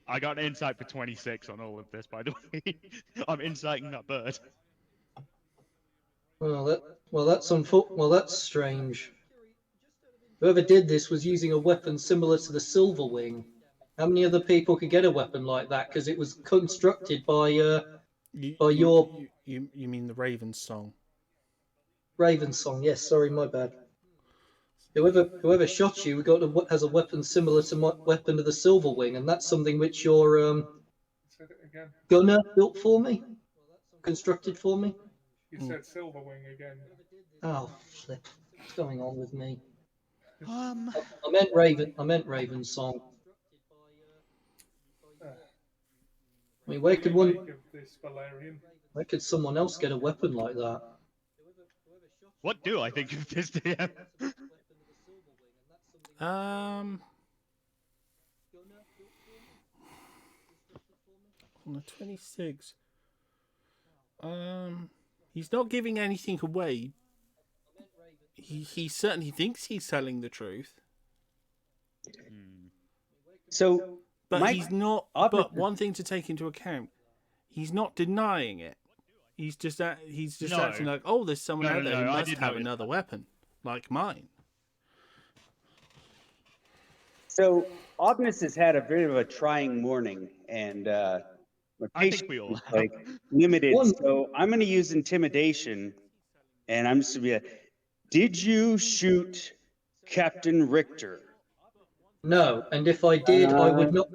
Speaker 1: I got an insight for 26 on all of this, by the way. I'm inciting that bird.
Speaker 9: Well, that's strange. Whoever did this was using a weapon similar to the Silver Wing. How many other people could get a weapon like that? Because it was constructed by your
Speaker 2: You mean the Raven's song?
Speaker 9: Raven's song. Yes, sorry, my bad. Whoever shot you has a weapon similar to my weapon of the Silver Wing, and that's something which your
Speaker 7: Said it again.
Speaker 9: gunner built for me, constructed for me.
Speaker 7: You said Silverwing again.
Speaker 9: Oh, flip! What's going on with me?
Speaker 1: I
Speaker 9: I meant Raven's song. I mean, where could someone else get a weapon like that?
Speaker 1: What do I think of this, DM?
Speaker 2: On the 26th. He's not giving anything away. He certainly thinks he's telling the truth.
Speaker 5: So,
Speaker 2: but he's not. But one thing to take into account, he's not denying it. He's just acting like, oh, there's someone out there who must have another weapon like mine.
Speaker 5: So Ognus has had a bit of a trying morning, and my patience is limited. So I'm going to use intimidation, and I'm just going to be like, did you shoot Captain Richter?
Speaker 9: No, and if I did, I would not.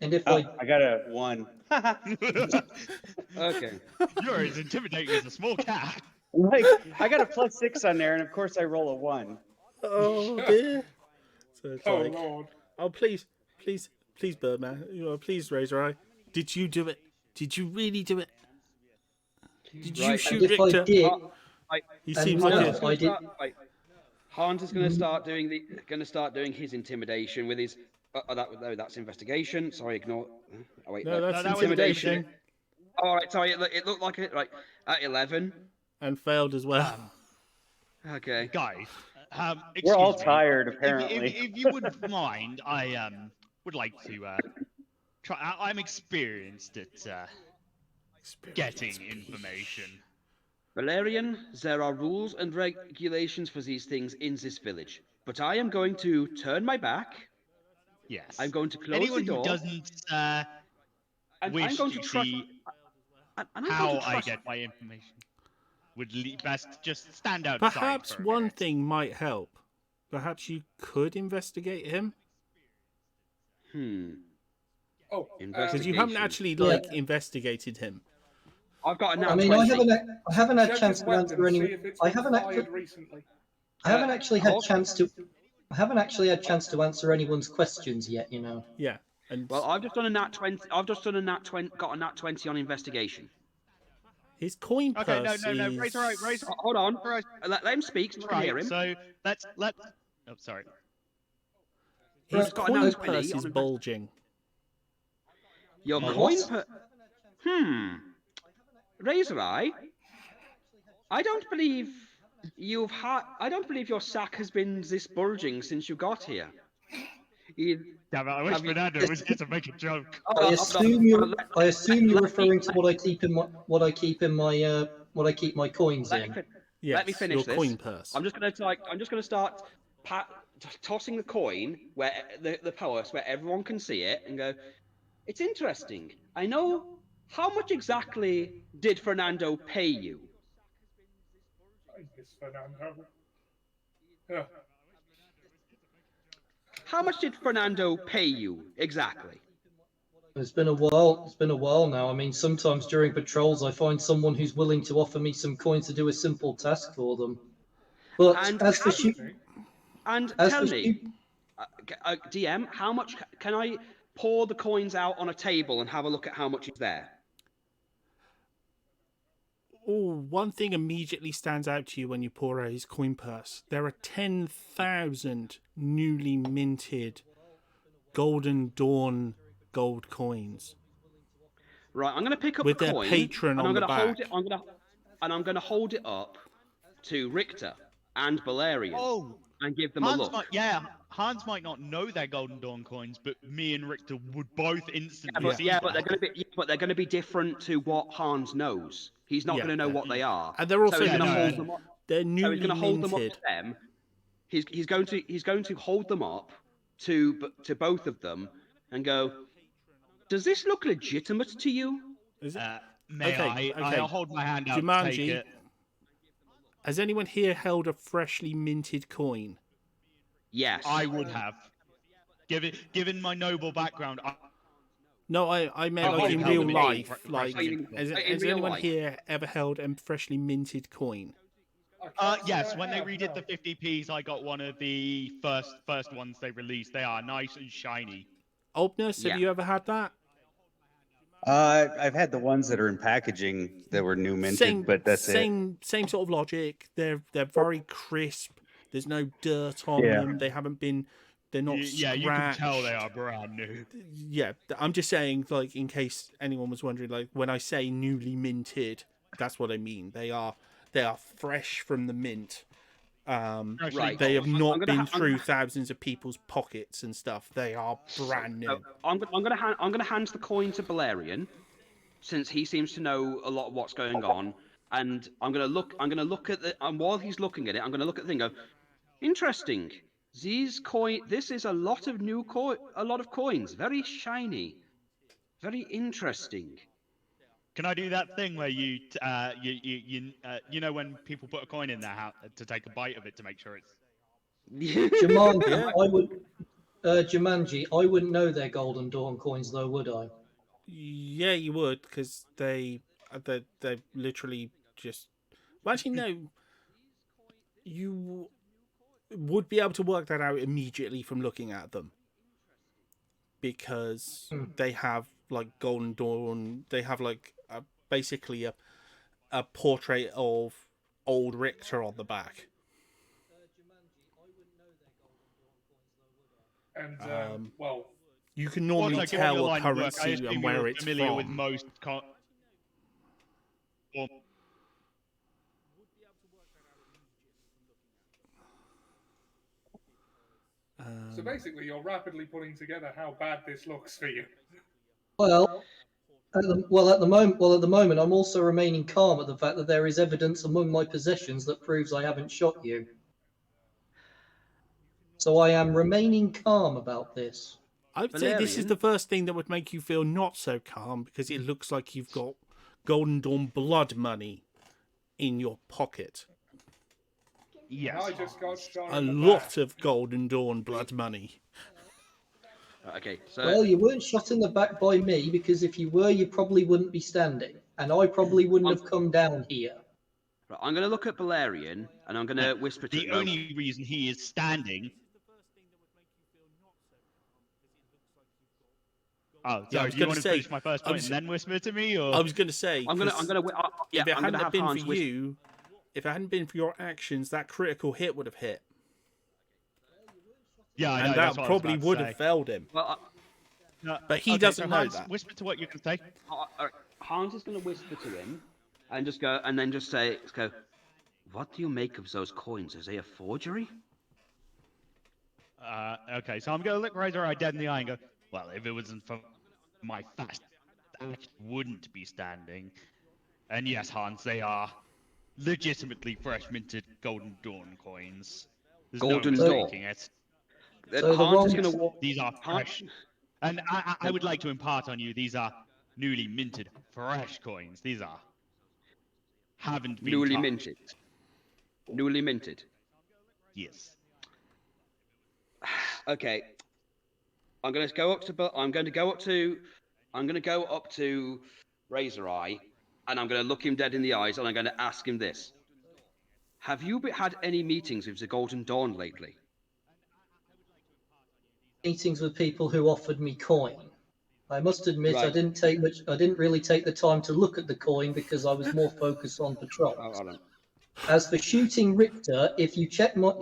Speaker 9: And if I
Speaker 5: got a 1.
Speaker 4: Okay.
Speaker 1: You're as intimidating as a small cat.
Speaker 5: Like, I got a +6 on there, and of course I roll a 1.
Speaker 2: Oh dear. So it's like,
Speaker 7: Lord.
Speaker 2: Oh please, Birdman. Please, Razor Eye. Did you do it? Did you really do it? Did you shoot Richter? He seems like
Speaker 9: I did.
Speaker 4: Hans is going to start doing his intimidation with his. That's investigation. Sorry, ignore. Oh wait,
Speaker 2: no, that's intimidation.
Speaker 4: All right, sorry. It looked like it. Right at 11.
Speaker 2: And failed as well.
Speaker 4: Okay,
Speaker 1: guys.
Speaker 5: We're all
Speaker 1: me.
Speaker 5: tired, apparently.
Speaker 1: If you wouldn't mind, I would like to try. I'm experienced at getting information.
Speaker 4: Valerian, there are rules and regulations for these things in this village, but I am going to turn my back.
Speaker 1: Yes.
Speaker 4: I'm going to close
Speaker 1: Anyone
Speaker 4: the door.
Speaker 1: Who doesn't wish to see how I get my information would best just stand outside.
Speaker 2: Perhaps one thing might help. Perhaps you could investigate him.
Speaker 4: Oh,
Speaker 2: because you haven't actually investigated him.
Speaker 4: I've got a
Speaker 9: I mean, I haven't had a chance to answer any. I haven't actually had a chance to answer anyone's questions yet. You know.
Speaker 2: Yeah. And
Speaker 4: well, I've just done a nat 20. Got a nat 20 on investigation.
Speaker 2: His coin
Speaker 1: Okay, no,
Speaker 2: purse
Speaker 1: no, no.
Speaker 2: is...
Speaker 1: Razor.
Speaker 4: Hold on.
Speaker 1: Right.
Speaker 4: Let him speak so we can hear
Speaker 1: Right.
Speaker 4: him.
Speaker 1: So let's. Oh, sorry.
Speaker 2: His
Speaker 9: Right,
Speaker 4: got a
Speaker 2: coin
Speaker 4: nose
Speaker 2: purse
Speaker 4: willy
Speaker 2: is
Speaker 4: on a-
Speaker 2: bulging.
Speaker 4: Your
Speaker 9: My
Speaker 4: coin
Speaker 9: what?
Speaker 4: Razor Eye, I don't believe I don't believe your sack has been this bulging since you got here.
Speaker 1: Damn it! I wish
Speaker 4: Have you-
Speaker 1: Fernando was here to make a joke.
Speaker 4: Hold
Speaker 9: I
Speaker 4: on,
Speaker 9: assume you're. I assume you're
Speaker 4: let me-
Speaker 9: referring to what I keep in my what I keep my coins
Speaker 4: Let me,
Speaker 9: in.
Speaker 4: fin-
Speaker 2: Yes,
Speaker 4: let me finish
Speaker 2: your
Speaker 4: this.
Speaker 2: coin purse.
Speaker 4: I'm just gonna start tossing the coin where the purse where everyone can see it and go. It's interesting. I know. How much exactly did Fernando pay you?
Speaker 3: I miss Fernando. Yeah.
Speaker 4: How much did Fernando pay you exactly?
Speaker 9: It's been a while. It's been a while now. I mean, sometimes during patrols, I find someone who's willing to offer me some coins to do a simple task for them. But
Speaker 4: And
Speaker 9: as for
Speaker 3: Interesting.
Speaker 4: And
Speaker 9: as
Speaker 4: tell
Speaker 9: for
Speaker 4: me, DM, how much can I pour the coins out on a table and have a look at how much is there?
Speaker 2: Oh, one thing immediately stands out to you when you pour out his coin purse. There are 10,000 newly minted Golden Dawn gold coins.
Speaker 4: Right, I'm going to pick up
Speaker 2: With
Speaker 4: the
Speaker 2: their
Speaker 4: coin
Speaker 2: patron
Speaker 4: and
Speaker 2: on
Speaker 4: I'm
Speaker 2: the
Speaker 4: going to hold
Speaker 2: back.
Speaker 4: it. I'm going to hold it up to Richter and Valerian
Speaker 1: Oh,
Speaker 4: and give them a
Speaker 1: Hans
Speaker 4: look.
Speaker 1: Hans might not know they're Golden Dawn coins, but me and Richter would both instantly
Speaker 2: Yeah.
Speaker 1: see
Speaker 4: But
Speaker 1: that.
Speaker 4: they're going to be different to what Hans knows. He's not
Speaker 2: Yeah.
Speaker 4: going to know what they are.
Speaker 2: And they're also
Speaker 4: so he's going to
Speaker 1: Yeah,
Speaker 4: hold
Speaker 1: no,
Speaker 4: them up.
Speaker 2: They're
Speaker 4: So he's
Speaker 2: newly
Speaker 4: going to hold them up
Speaker 2: minted.
Speaker 4: to them. He's going to hold them up to both of them and go. Does this look legitimate to you?
Speaker 2: Is it?
Speaker 1: May
Speaker 2: Okay,
Speaker 1: I?
Speaker 2: okay.
Speaker 1: I'll hold my hand out to take
Speaker 2: Jumanji,
Speaker 1: it.
Speaker 2: has anyone here held a freshly minted coin?
Speaker 4: Yes.
Speaker 1: I would have. Given my noble background,
Speaker 2: No, I meant
Speaker 1: Oh,
Speaker 2: like
Speaker 1: you
Speaker 2: in
Speaker 1: held
Speaker 2: real
Speaker 1: them in
Speaker 2: life.
Speaker 1: freshly
Speaker 2: Like,
Speaker 1: minted
Speaker 2: has,
Speaker 4: In
Speaker 2: has
Speaker 4: real
Speaker 2: anyone
Speaker 4: life.
Speaker 2: here ever held a freshly minted coin?
Speaker 1: yes, when they redid the 50p's, I got one of the first ones they released. They are nice and shiny.
Speaker 2: Oldness, have
Speaker 4: Yeah.
Speaker 2: you ever had that?
Speaker 5: I've had the ones that are in packaging that were new minted, but that's it.
Speaker 2: Same sort of logic. They're very crisp. There's no dirt on
Speaker 5: Yeah.
Speaker 2: them. They haven't been. They're not
Speaker 1: Yeah, you can tell they
Speaker 2: scratched.
Speaker 1: are brand new.
Speaker 2: Yeah, I'm just saying, like, in case anyone was wondering, like, when I say newly minted, that's what I mean. They are fresh from the mint.
Speaker 4: Right.
Speaker 2: They have
Speaker 4: I'm
Speaker 2: not
Speaker 4: gonna
Speaker 2: been
Speaker 4: I'm
Speaker 2: through
Speaker 4: gonna-
Speaker 2: thousands of people's pockets and stuff. They are brand new.
Speaker 4: So I'm gonna hand the coin to Valerian, since he seems to know a lot of what's going on, and I'm gonna look at the and while he's looking at it, I'm gonna look at the thing. And go, interesting. This is a lot of a lot of coins, very shiny, very interesting.
Speaker 1: Can I do that thing where you know when people put a coin in their hat to take a bite of it to make sure it's
Speaker 9: Jumanji,
Speaker 2: Yeah.
Speaker 9: Jumanji, I wouldn't know they're Golden Dawn coins, though, would I?
Speaker 2: Yeah, you would, because they literally just. Well, actually, no. You would be able to work that out immediately from looking at them, because they have like Golden Dawn. They have like basically a portrait of old Richter on the back.
Speaker 3: And well,
Speaker 2: You can normally
Speaker 1: Well, no, given
Speaker 2: tell
Speaker 1: your
Speaker 2: a
Speaker 1: line of work, I
Speaker 2: currency
Speaker 1: assume
Speaker 2: and where
Speaker 1: you're
Speaker 2: it's
Speaker 1: familiar
Speaker 2: from.
Speaker 1: with most.
Speaker 3: so basically, you're rapidly putting together how bad this looks for you.
Speaker 9: Well, at the moment, I'm also remaining calm at the fact that there is evidence among my possessions that proves I haven't shot you. So I am remaining calm about this.
Speaker 2: I would say this is
Speaker 4: Valerian?
Speaker 2: the first thing that would make you feel not so calm, because it looks like you've got Golden Dawn blood money in your pocket.
Speaker 1: Yes.
Speaker 3: I just got shot
Speaker 2: A
Speaker 3: in the
Speaker 2: lot
Speaker 3: back.
Speaker 2: of Golden Dawn blood money.
Speaker 4: Okay, so
Speaker 9: Well, you weren't shot in the back by me, because if you were, you probably wouldn't be standing, and I probably wouldn't have come down here.
Speaker 4: right, I'm gonna look at Valerian and I'm gonna whisper to
Speaker 1: The
Speaker 4: him.
Speaker 1: only reason he is standing Oh,
Speaker 2: Yeah, I
Speaker 1: sorry.
Speaker 2: was
Speaker 1: Do you
Speaker 2: gonna
Speaker 1: want to
Speaker 2: say-
Speaker 1: finish my first
Speaker 2: I
Speaker 1: point
Speaker 2: was-
Speaker 1: and then whisper to me, or?
Speaker 2: I was going to say,
Speaker 4: I'm gonna
Speaker 2: 'cause
Speaker 4: yeah,
Speaker 2: if it
Speaker 4: I'm
Speaker 2: hadn't
Speaker 4: gonna
Speaker 2: have
Speaker 4: have
Speaker 2: been
Speaker 4: Hans
Speaker 2: for
Speaker 4: whisper.
Speaker 2: you, if it hadn't been for your actions, that critical hit would have hit,
Speaker 1: Yeah, I know.
Speaker 2: and
Speaker 1: That's
Speaker 2: that
Speaker 1: what
Speaker 2: probably
Speaker 1: I was
Speaker 2: would
Speaker 1: about
Speaker 2: have
Speaker 1: to say.
Speaker 2: felled him.
Speaker 4: Well,
Speaker 1: No,
Speaker 2: But he
Speaker 1: okay,
Speaker 2: doesn't
Speaker 1: so
Speaker 2: know
Speaker 1: Hans,
Speaker 2: that.
Speaker 1: whisper to what you're going to say.
Speaker 4: Hans is gonna whisper to him, and just go, and then just go. What do you make of those coins? Is they a forgery?
Speaker 1: Okay, so I'm going to look Razor Eye dead in the eye and go, well, if it wasn't for my fast act, wouldn't be standing. And yes, Hans, they are legitimately fresh minted Golden Dawn coins. There's
Speaker 4: Golden
Speaker 1: no
Speaker 9: Dawn.
Speaker 1: mistaking it.
Speaker 9: So the
Speaker 4: Hans is
Speaker 9: one-
Speaker 4: gonna walk.
Speaker 1: These are fresh. And I would like to impart on you, these are newly minted, fresh coins. These are haven't been
Speaker 4: Newly
Speaker 1: touched.
Speaker 4: minted. Newly minted.
Speaker 1: Yes.
Speaker 4: Okay. I'm going to go up to Razor Eye, and I'm going to look him dead in the eyes, and I'm going to ask him this: have you had any meetings with the Golden Dawn lately?
Speaker 9: Meetings with people who offered me coin. I must admit, I
Speaker 4: Right.
Speaker 9: didn't really take the time to look at the coin because I was more focused on patrols.
Speaker 4: Oh, hold on.
Speaker 9: As for shooting Richter, if you check my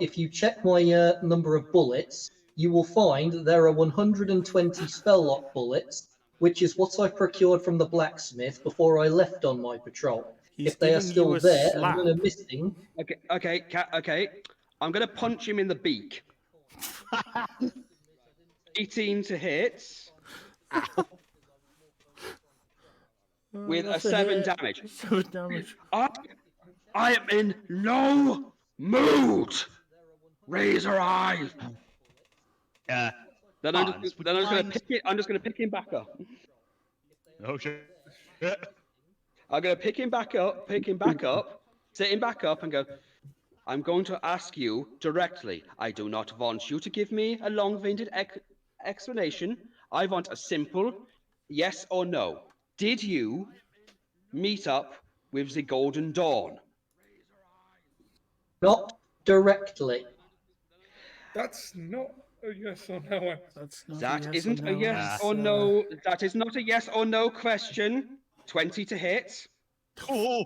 Speaker 9: number of bullets, you will find there are 120 spell lock bullets, which is what I procured from the blacksmith before I left on my patrol.
Speaker 2: He's
Speaker 9: If they are
Speaker 2: giving
Speaker 9: still
Speaker 2: you a
Speaker 9: there
Speaker 2: slap.
Speaker 9: and none are missing,
Speaker 4: Okay. I'm going to punch him in the beak. 18 to hit. With a
Speaker 2: That's
Speaker 4: 7
Speaker 2: hit.
Speaker 4: damage.
Speaker 2: 7 damage.
Speaker 4: I am in no mood. Razor Eye. Then I'm
Speaker 1: Hans,
Speaker 4: just
Speaker 1: would
Speaker 4: then I'm
Speaker 1: you
Speaker 4: just gonna
Speaker 1: mind-
Speaker 4: pick it. I'm just gonna pick him back up.
Speaker 1: Oh shit.
Speaker 4: I'm gonna pick him back up, sit him back up, and go. I'm going to ask you directly. I do not want you to give me a long-winded explanation. I want a simple yes or no. Did you meet up with the Golden Dawn?
Speaker 9: not directly.
Speaker 7: That's not a yes or no answer.
Speaker 2: That's not
Speaker 4: That
Speaker 2: a yes
Speaker 4: isn't
Speaker 2: or
Speaker 4: a
Speaker 2: no
Speaker 4: yes or
Speaker 2: answer.
Speaker 4: no. That is not a yes or no question. 20 to hit.
Speaker 1: Oh,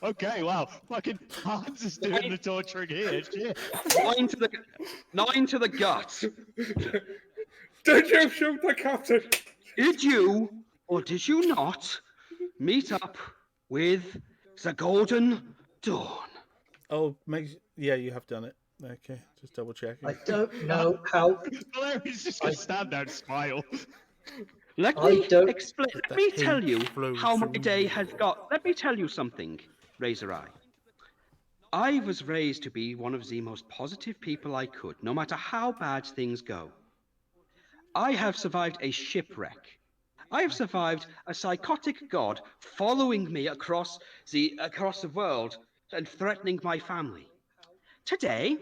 Speaker 1: okay, wow. Fucking Hans is doing the torturing here. Shit.
Speaker 4: 9 to the gut.
Speaker 7: Did you shoot the captain?
Speaker 4: Did you or did you not meet up with the Golden Dawn?
Speaker 2: Oh, yeah, you have done it. Okay, just double checking.
Speaker 9: I don't know how.
Speaker 1: Valerian's just gonna stand there and smile.
Speaker 4: Let
Speaker 9: I
Speaker 4: me
Speaker 9: don't-
Speaker 4: explain.
Speaker 2: Let
Speaker 4: Let
Speaker 2: the
Speaker 4: me tell
Speaker 2: hate
Speaker 4: you
Speaker 2: flow
Speaker 4: how my
Speaker 2: through
Speaker 4: day
Speaker 2: you.
Speaker 4: has got. Let me tell you something, Razor Eye. I was raised to be one of the most positive people I could, no matter how bad things go. I have survived a shipwreck. I have survived a psychotic god following me across the world and threatening my family. Today,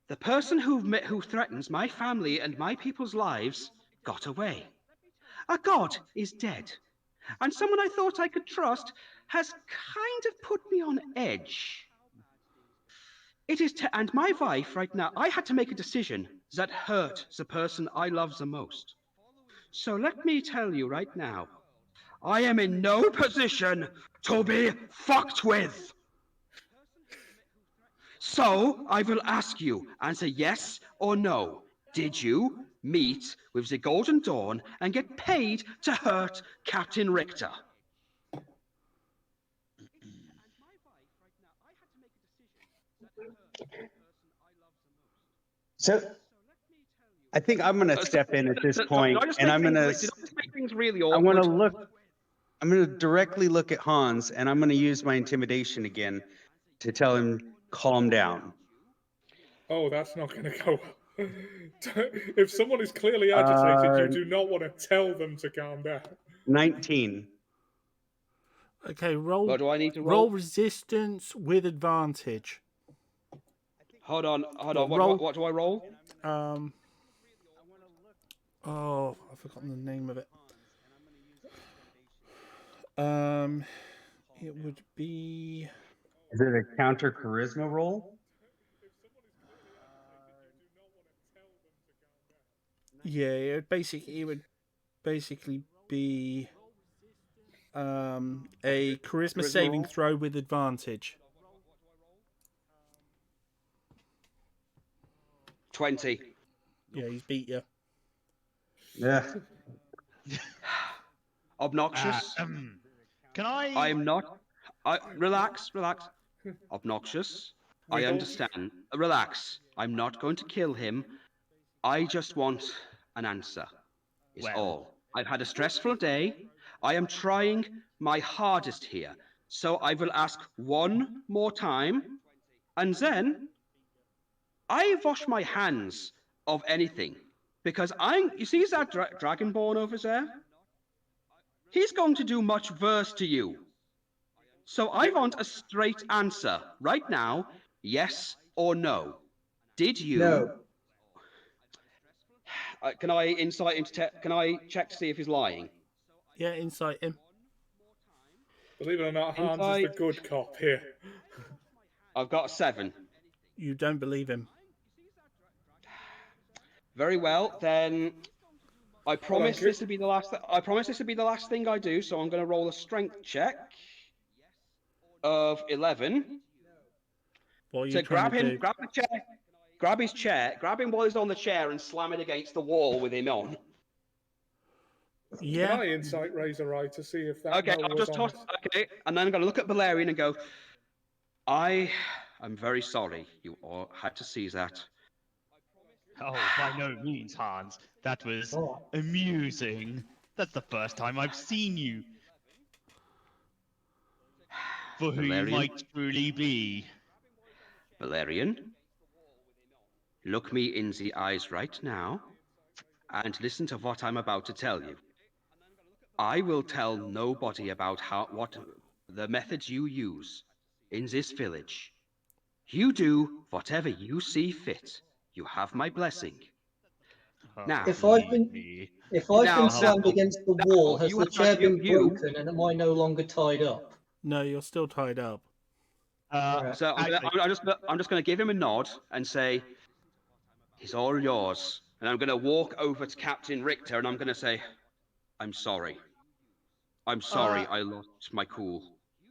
Speaker 4: the person who threatens my family and my people's lives got away. A god is dead, and someone I thought I could trust has kind of put me on edge. And my wife right now, I had to make a decision that hurt the person I love the most. So let me tell you right now, I am in no position to be fucked with. So I will ask you, answer yes or no. Did you meet with the Golden Dawn and get paid to hurt Captain Richter?
Speaker 5: So I think I'm going to step in at this point, and I'm going to.
Speaker 4: Did I just make things really
Speaker 5: I want to
Speaker 4: awkward?
Speaker 5: look. I'm going to directly look at Hans, and I'm going to use my intimidation again to tell him calm down.
Speaker 7: Oh, that's not going to go well. If someone is clearly agitated, you do not want to tell them to calm down.
Speaker 5: 19.
Speaker 2: Okay, roll.
Speaker 4: What do I need to
Speaker 2: roll
Speaker 4: roll?
Speaker 2: resistance with advantage.
Speaker 4: Hold on.
Speaker 2: Well,
Speaker 4: What do I roll?
Speaker 2: Oh, I've forgotten the name of it. It would be.
Speaker 5: Is it a counter charisma roll?
Speaker 2: Yeah, it would basically be a charisma
Speaker 4: Charisma
Speaker 2: saving
Speaker 4: roll?
Speaker 2: throw with advantage.
Speaker 4: 20.
Speaker 2: Yeah, he's beat you.
Speaker 5: Yeah.
Speaker 4: Obnoxious.
Speaker 1: Can I?
Speaker 4: I am not. Relax. Obnoxious. I
Speaker 7: Wiggle.
Speaker 4: understand. Relax. I'm not going to kill him. I just want an answer. Is
Speaker 1: Well.
Speaker 4: all. I've had a stressful day. I am trying my hardest here. So I will ask one more time, and then I wash my hands of anything. Because you see that dragonborn over there? He's going to do much worse to you. So I want a straight answer right now, yes or no. Did you?
Speaker 9: No.
Speaker 4: Can I insight into? Can I check to see if he's lying?
Speaker 2: Yeah, incite him.
Speaker 7: Believe it or not, Hans is the
Speaker 4: Insight.
Speaker 7: good cop here.
Speaker 4: I've got a 7.
Speaker 2: You don't believe him.
Speaker 4: Very well, then. I promise
Speaker 7: on,
Speaker 4: this would be the last. I promise this would be the last thing I do. So I'm going to roll a strength check of 11
Speaker 2: What are you
Speaker 4: to
Speaker 2: trying
Speaker 4: grab
Speaker 2: to
Speaker 4: him,
Speaker 2: do?
Speaker 4: grab the chair, grab his chair, grab him while he's on the chair, and slam it against the wall with him on.
Speaker 2: Yeah.
Speaker 7: Can I insight Razor Eye to see if that
Speaker 4: Okay,
Speaker 7: no
Speaker 4: I'll
Speaker 7: was
Speaker 4: just toss.
Speaker 7: honest?
Speaker 4: Okay, and then I'm going to look at Valerian and go. I am very sorry you all had to see that.
Speaker 1: Oh, by no means, Hans. That was
Speaker 9: Oh.
Speaker 1: amusing. That's the first time I've seen you. For who you
Speaker 4: Valerian?
Speaker 1: might truly be.
Speaker 4: Valerian, look me in the eyes right now and listen to what I'm about to tell you. I will tell nobody about what the methods you use in this village. You do whatever you see fit. You have my blessing.
Speaker 1: Oh,
Speaker 4: Now,
Speaker 9: If I've been
Speaker 1: me.
Speaker 9: if I've
Speaker 4: Now-
Speaker 9: been slammed
Speaker 4: now-
Speaker 9: against the wall, has
Speaker 4: you
Speaker 9: the
Speaker 4: have
Speaker 9: chair
Speaker 4: got- you-
Speaker 9: been
Speaker 4: you-
Speaker 9: broken and am I no longer tied up?
Speaker 2: No, you're still tied up.
Speaker 9: Right.
Speaker 4: So I'm
Speaker 1: Actually,
Speaker 4: just going to give him a nod and say, "He's all yours." And I'm going to walk over to Captain Richter and I'm going to say, "I'm sorry. I'm sorry. I lost my cool."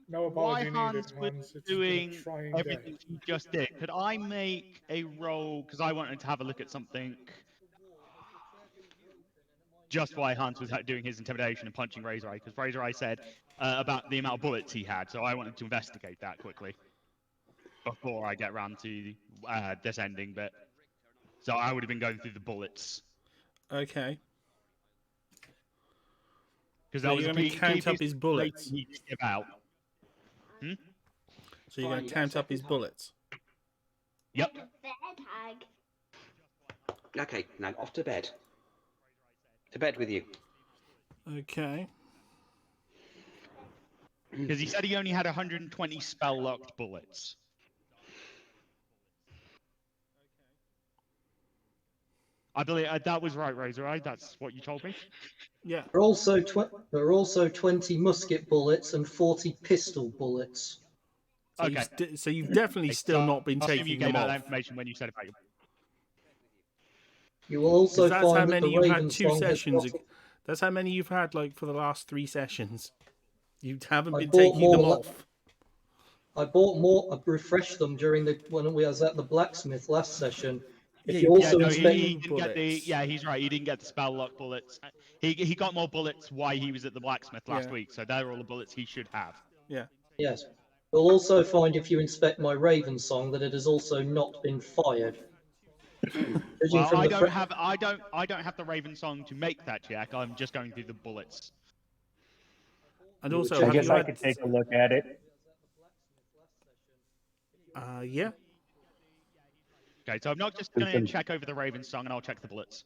Speaker 7: No
Speaker 1: why
Speaker 7: apology
Speaker 1: Hans
Speaker 7: needed,
Speaker 1: was
Speaker 7: Hans. It's been
Speaker 1: doing
Speaker 7: a trying day.
Speaker 1: everything he just did, could I make a roll? Because I wanted to have a look at something. Just why Hans was doing his intimidation and punching Razor Eye, because Razor Eye said about the amount of bullets he had, so I wanted to investigate that quickly before I get round to this ending bit. So I would have been going through the bullets.
Speaker 2: Okay.
Speaker 1: Because
Speaker 2: So
Speaker 1: that was
Speaker 2: you're
Speaker 1: a
Speaker 2: going to count up his bullets.
Speaker 1: he just gave out.
Speaker 2: So you're going to count up his bullets.
Speaker 1: Yep.
Speaker 4: Okay, now off to bed. To bed with you.
Speaker 2: Okay.
Speaker 1: Because he said he only had 120 spell-locked bullets. I believe that was right, Razor Eye. That's what you told me.
Speaker 2: Yeah.
Speaker 9: There are also 20 musket bullets and 40 pistol bullets.
Speaker 2: So
Speaker 1: Okay.
Speaker 2: so you've definitely still
Speaker 1: So
Speaker 2: not been
Speaker 1: I assume you
Speaker 2: taking
Speaker 1: gave
Speaker 2: them
Speaker 1: out
Speaker 2: off.
Speaker 1: that information when you said about your...
Speaker 9: You will also
Speaker 2: That's how
Speaker 9: find that
Speaker 2: many
Speaker 9: the
Speaker 2: you've
Speaker 9: Raven
Speaker 2: had 2
Speaker 9: Song has
Speaker 2: sessions.
Speaker 9: got-
Speaker 2: That's how many you've had like for the last 3 sessions. You haven't
Speaker 9: I
Speaker 2: been
Speaker 9: bought
Speaker 2: taking them
Speaker 9: more-
Speaker 2: off.
Speaker 9: I bought more. I refreshed them during when we was at the blacksmith last session. If
Speaker 2: Yeah,
Speaker 9: you
Speaker 2: you
Speaker 9: also
Speaker 1: no,
Speaker 9: inspect,
Speaker 1: he didn't get the...
Speaker 2: bullets.
Speaker 1: Yeah, he's right. He didn't get the spell-locked bullets. He got more bullets while he was at the blacksmith last
Speaker 2: Yeah.
Speaker 1: week, so they're all the bullets he should have.
Speaker 2: Yeah.
Speaker 9: yes, you'll also find if you inspect my Raven Song that it has also not been fired. Judging
Speaker 1: Well,
Speaker 9: from
Speaker 1: I
Speaker 9: the
Speaker 1: don't have the Raven Song to make that check. I'm just going through the bullets.
Speaker 2: And
Speaker 9: You
Speaker 2: also,
Speaker 9: would
Speaker 5: I
Speaker 2: have
Speaker 5: guess
Speaker 2: you
Speaker 5: I
Speaker 2: had...
Speaker 5: could take a look at it.
Speaker 2: Yeah.
Speaker 1: Okay, so I'm not just going to check over the Raven Song, and I'll check the bullets.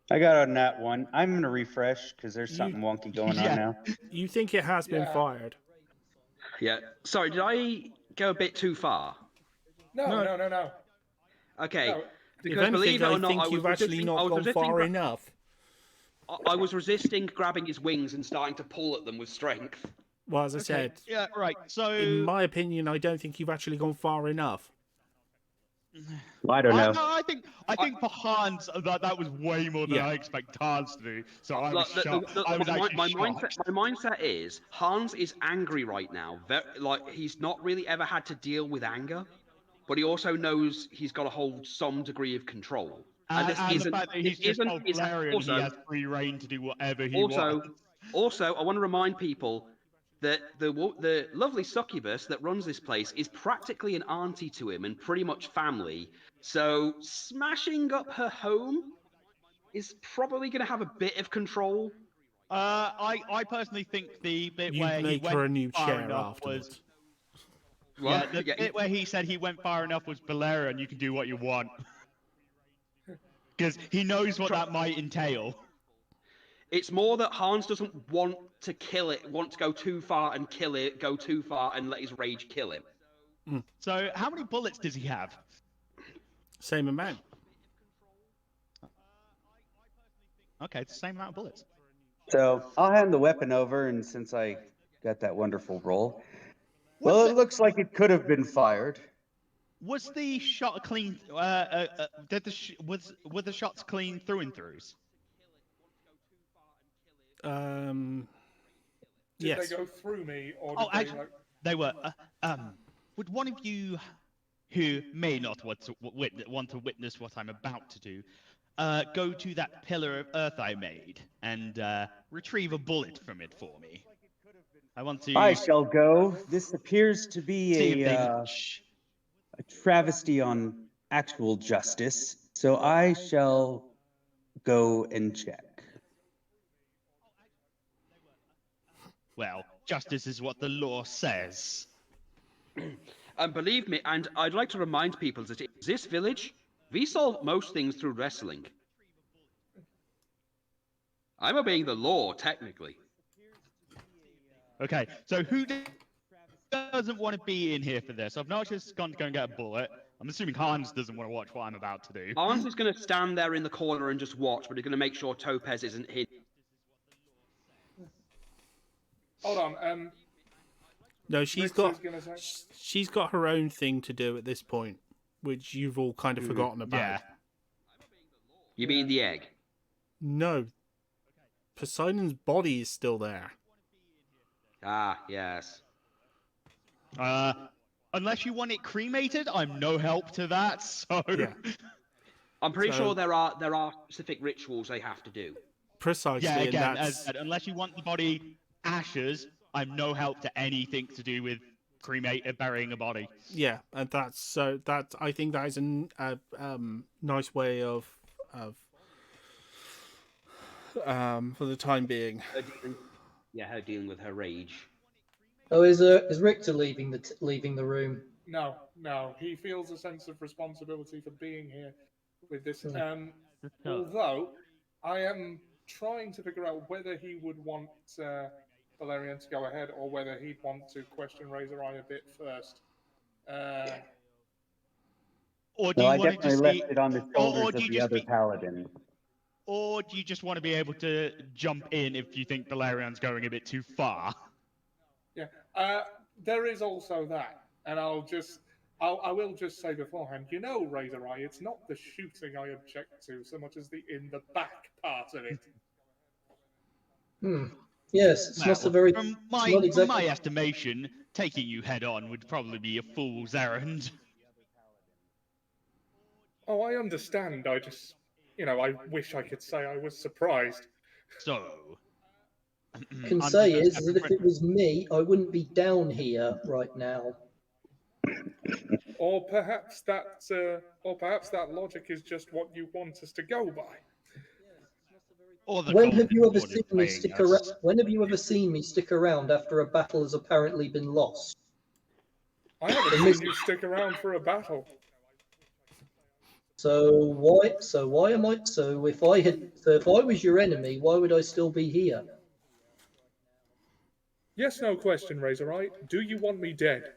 Speaker 5: I got on that one. I'm going to refresh because there's
Speaker 2: You-
Speaker 5: something wonky going
Speaker 1: Yeah.
Speaker 5: on now.
Speaker 2: You think it has been
Speaker 7: Yeah.
Speaker 2: fired?
Speaker 4: Yeah. Sorry, did I go a bit too far?
Speaker 7: No.
Speaker 4: Okay.
Speaker 7: No.
Speaker 2: If
Speaker 4: Because
Speaker 2: anything,
Speaker 4: believe it
Speaker 2: I
Speaker 4: or not,
Speaker 2: think
Speaker 4: I was
Speaker 2: you've actually
Speaker 4: resisting, I
Speaker 2: not
Speaker 4: was
Speaker 2: gone
Speaker 4: resisting
Speaker 2: far enough.
Speaker 4: I was resisting grabbing his wings and starting to pull at them with strength.
Speaker 2: Well, as I said,
Speaker 1: Yeah, right. So
Speaker 2: in my opinion, I don't think you've actually gone far enough.
Speaker 5: Well, I don't know.
Speaker 1: No, I think for Hans that was way more than
Speaker 2: Yeah.
Speaker 1: I expect Hans to do. So I was
Speaker 4: Look,
Speaker 1: shocked. I was actually shocked.
Speaker 4: my mindset is Hans is angry right now. Like he's not really ever had to deal with anger, but he also knows he's got to hold some degree of control.
Speaker 1: And
Speaker 4: this
Speaker 1: the
Speaker 4: isn't
Speaker 1: fact that he's
Speaker 4: this
Speaker 1: just
Speaker 4: isn't
Speaker 1: told
Speaker 4: his
Speaker 1: Valerian he has free reign to do whatever he wants.
Speaker 4: also I want to remind people that the lovely succubus that runs this place is practically an auntie to him and pretty much family. So smashing up her home is probably going to have a bit of control.
Speaker 1: I personally think the bit
Speaker 2: You'd
Speaker 1: where he
Speaker 2: make
Speaker 1: went
Speaker 2: her a new
Speaker 1: far
Speaker 2: chair
Speaker 1: enough
Speaker 2: afterwards.
Speaker 1: was the bit where he said he went far enough was Valerian. You can do what you want because he knows what that might entail.
Speaker 4: It's more that Hans doesn't want to kill it, want to go too far and kill it, go too far and let his rage kill him.
Speaker 1: So how many bullets does he have?
Speaker 2: Same amount.
Speaker 1: Okay, it's the same amount of bullets.
Speaker 5: So I'll hand the weapon over, and since I got that wonderful roll, well, it looks like it could have been fired.
Speaker 1: Was the shot clean? Were the shots clean through and throughs?
Speaker 7: Did
Speaker 2: Yes.
Speaker 7: they go through me, or
Speaker 1: Oh,
Speaker 7: did
Speaker 1: actually, they were. Would one of you, who may not want to witness what I'm about to do, go to that pillar of earth I made and retrieve a bullet from it for me? I want to.
Speaker 5: I shall go. This appears to be a travesty on actual justice, so I shall go and check.
Speaker 1: Well, justice is what the law says.
Speaker 4: And believe me, and I'd like to remind people that in this village, we solve most things through wrestling. I'm obeying the law, technically.
Speaker 1: Okay, so who doesn't want to be in here for this? I've not just gone to go and get a bullet. I'm assuming Hans doesn't want to watch what I'm about to do.
Speaker 4: Hans is going to stand there in the corner and just watch, but he's going to make sure Topaz isn't hidden.
Speaker 7: Hold on.
Speaker 2: No, she's got her own thing to do at this point, which you've all kind of forgotten about.
Speaker 1: Yeah.
Speaker 4: You mean the egg?
Speaker 2: No. Poseidon's body is still there.
Speaker 4: Ah, yes.
Speaker 1: Unless you want it cremated, I'm no help to that. So
Speaker 2: Yeah.
Speaker 4: I'm pretty sure there are specific rituals they have to do.
Speaker 2: Precisely.
Speaker 1: yeah, again,
Speaker 2: and that's...
Speaker 1: unless you want the body ashes, I'm no help to anything to do with burying a body.
Speaker 2: Yeah, and that's so that I think that is a nice way of for the time being.
Speaker 4: Her dealing with her rage.
Speaker 9: Oh, is Richter leaving the room?
Speaker 7: No, he feels a sense of responsibility for being here with this. Although I am trying to figure out whether he would want Valerian to go ahead or whether he'd want to question Razor Eye a bit first.
Speaker 1: Or do
Speaker 5: No,
Speaker 1: you
Speaker 5: I
Speaker 1: want
Speaker 5: definitely
Speaker 1: to just
Speaker 5: left it on the shoulders
Speaker 1: do
Speaker 5: of
Speaker 1: you
Speaker 5: the
Speaker 1: just
Speaker 5: other paladin.
Speaker 1: Or do you just want to be able to jump in if you think Valerian's going a bit too far?
Speaker 7: Yeah, there is also that, and I will just say beforehand, Razor Eye, it's not the shooting I object to so much as the in the back part of it.
Speaker 9: Yes, it's not a very.
Speaker 1: From my estimation, taking you head on would probably be a fool's errand.
Speaker 7: Oh, I understand. I just, I wish I could say I was surprised.
Speaker 1: So,
Speaker 9: Can say is that if it was me, I wouldn't be down here right now.
Speaker 7: Or perhaps that logic is just what you want us to go by.
Speaker 9: When have you ever seen me stick around? When have you ever seen me stick around after a battle has apparently been lost?
Speaker 7: I haven't seen you stick around for a battle.
Speaker 9: So why am I? So if I was your enemy, why would I still be here?
Speaker 7: Yes, no question, Razor Eye. Do you want me dead?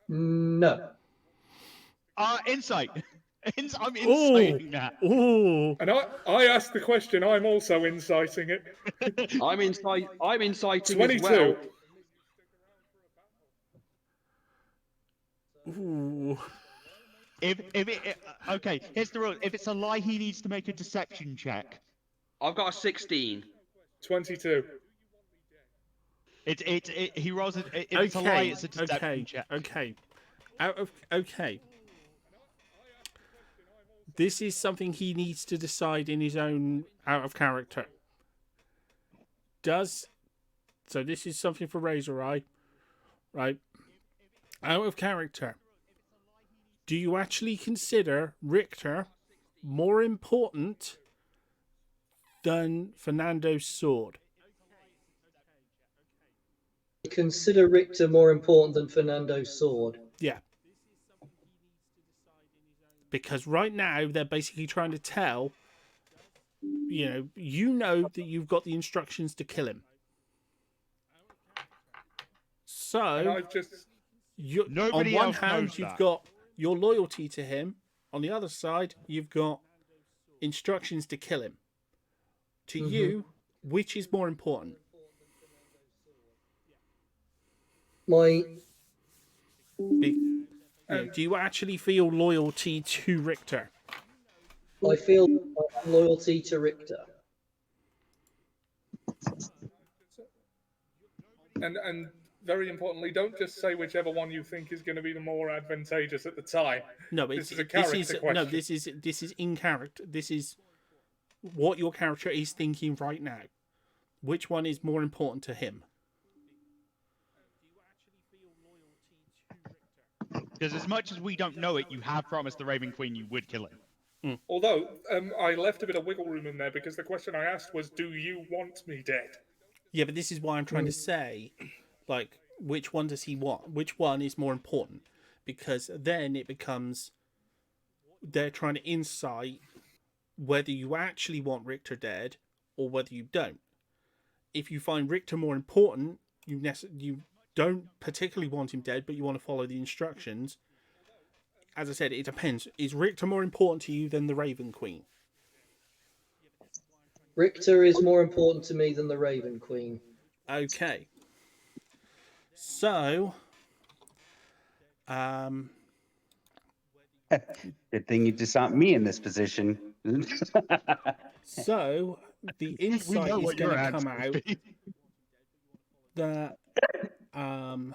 Speaker 9: No.
Speaker 1: Insight. I'm inciting that.
Speaker 2: Ooh.
Speaker 7: And I asked the question. I'm also inciting it.
Speaker 4: I'm inciting
Speaker 7: 22.
Speaker 4: as well.
Speaker 2: Ooh.
Speaker 1: Okay, here's the rule. If it's a lie, he needs to make a deception check.
Speaker 4: I've got a 16.
Speaker 7: 22.
Speaker 1: He rolls it. If it's a lie, it's a deception check.
Speaker 2: Okay. Okay. This is something he needs to decide in his own out of character. So this is something for Razor Eye, right? Out of character. Do you actually consider Richter more important than Fernando's sword?
Speaker 9: Consider Richter more important than Fernando's sword.
Speaker 2: Yeah. Because right now they're basically trying to tell, you know that you've got the instructions to kill him. So,
Speaker 7: I've just...
Speaker 1: Nobody
Speaker 2: on one
Speaker 1: else
Speaker 2: hand,
Speaker 1: knows
Speaker 2: you've
Speaker 1: that.
Speaker 2: got your loyalty to him. On the other side, you've got instructions to kill him. To you, which is more important? Do you actually feel loyalty to Richter?
Speaker 9: I feel loyalty to Richter.
Speaker 7: And very importantly, don't just say whichever one you think is going to be the more advantageous at the time.
Speaker 2: No,
Speaker 7: this is a character question.
Speaker 2: No, this is in character. This is what your character is thinking right now. Which one is more important to him?
Speaker 1: Because as much as we don't know it, you have promised the Raven Queen you would kill him.
Speaker 7: Although, I left a bit of wiggle room in there because the question I asked was, do you want me dead?
Speaker 2: Yeah, but this is why I'm trying to say, like, which one does he want? Which one is more important? Because then it becomes they're trying to insight whether you actually want Richter dead or whether you don't. If you find Richter more important, you don't particularly want him dead, but you want to follow the instructions. As I said, it depends. Is Richter more important to you than the Raven Queen?
Speaker 9: Richter is more important to me than the Raven Queen.
Speaker 2: Okay. So,
Speaker 5: good thing you just aren't me in this position.
Speaker 2: So the insight is going to come out that and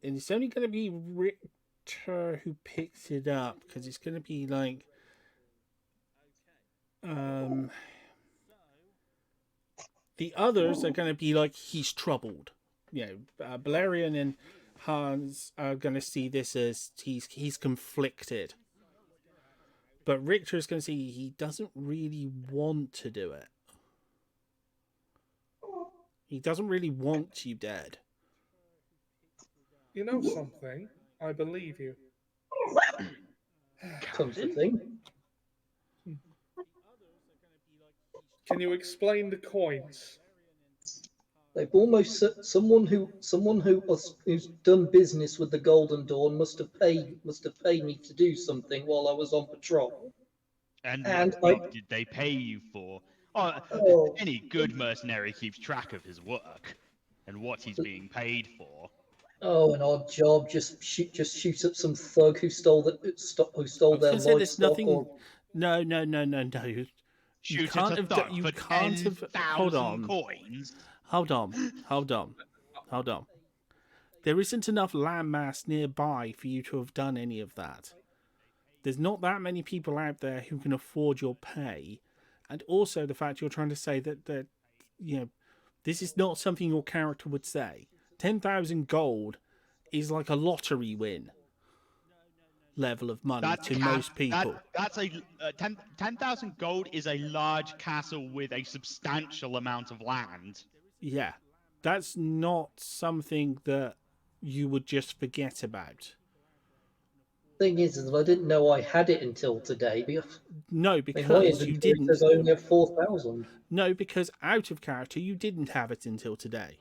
Speaker 2: it's only going to be Richter who picks it up, because it's going to be like the others are going to be like he's troubled. Balerion and Hans are going to see this as he's conflicted. But Richter's going to see he doesn't really want to do it. He doesn't really want you dead.
Speaker 7: You know something? I believe you.
Speaker 9: Something.
Speaker 7: Can you explain the coins?
Speaker 9: They've almost someone who's done business with the Golden Dawn must have paid me to do something while I was on patrol.
Speaker 1: And what did they pay you for? Any good mercenary keeps track of his work and what he's being paid for.
Speaker 9: Oh, an odd job. Just shoot up some thug who stole their livestock.
Speaker 2: No.
Speaker 1: Shoot at a thug for 10,000 coins.
Speaker 2: Hold on. There isn't enough landmass nearby for you to have done any of that. There's not that many people out there who can afford your pay. And also the fact you're trying to say that this is not something your character would say. 10,000 gold is like a lottery win level of money to most people.
Speaker 1: That's 10,000 gold is a large castle with a substantial amount of land.
Speaker 2: Yeah, that's not something that you would just forget about.
Speaker 9: Thing is that I didn't know I had it until today.
Speaker 2: No, because you didn't.
Speaker 9: There's only 4,000.
Speaker 2: No, because out of character, you didn't have it until today.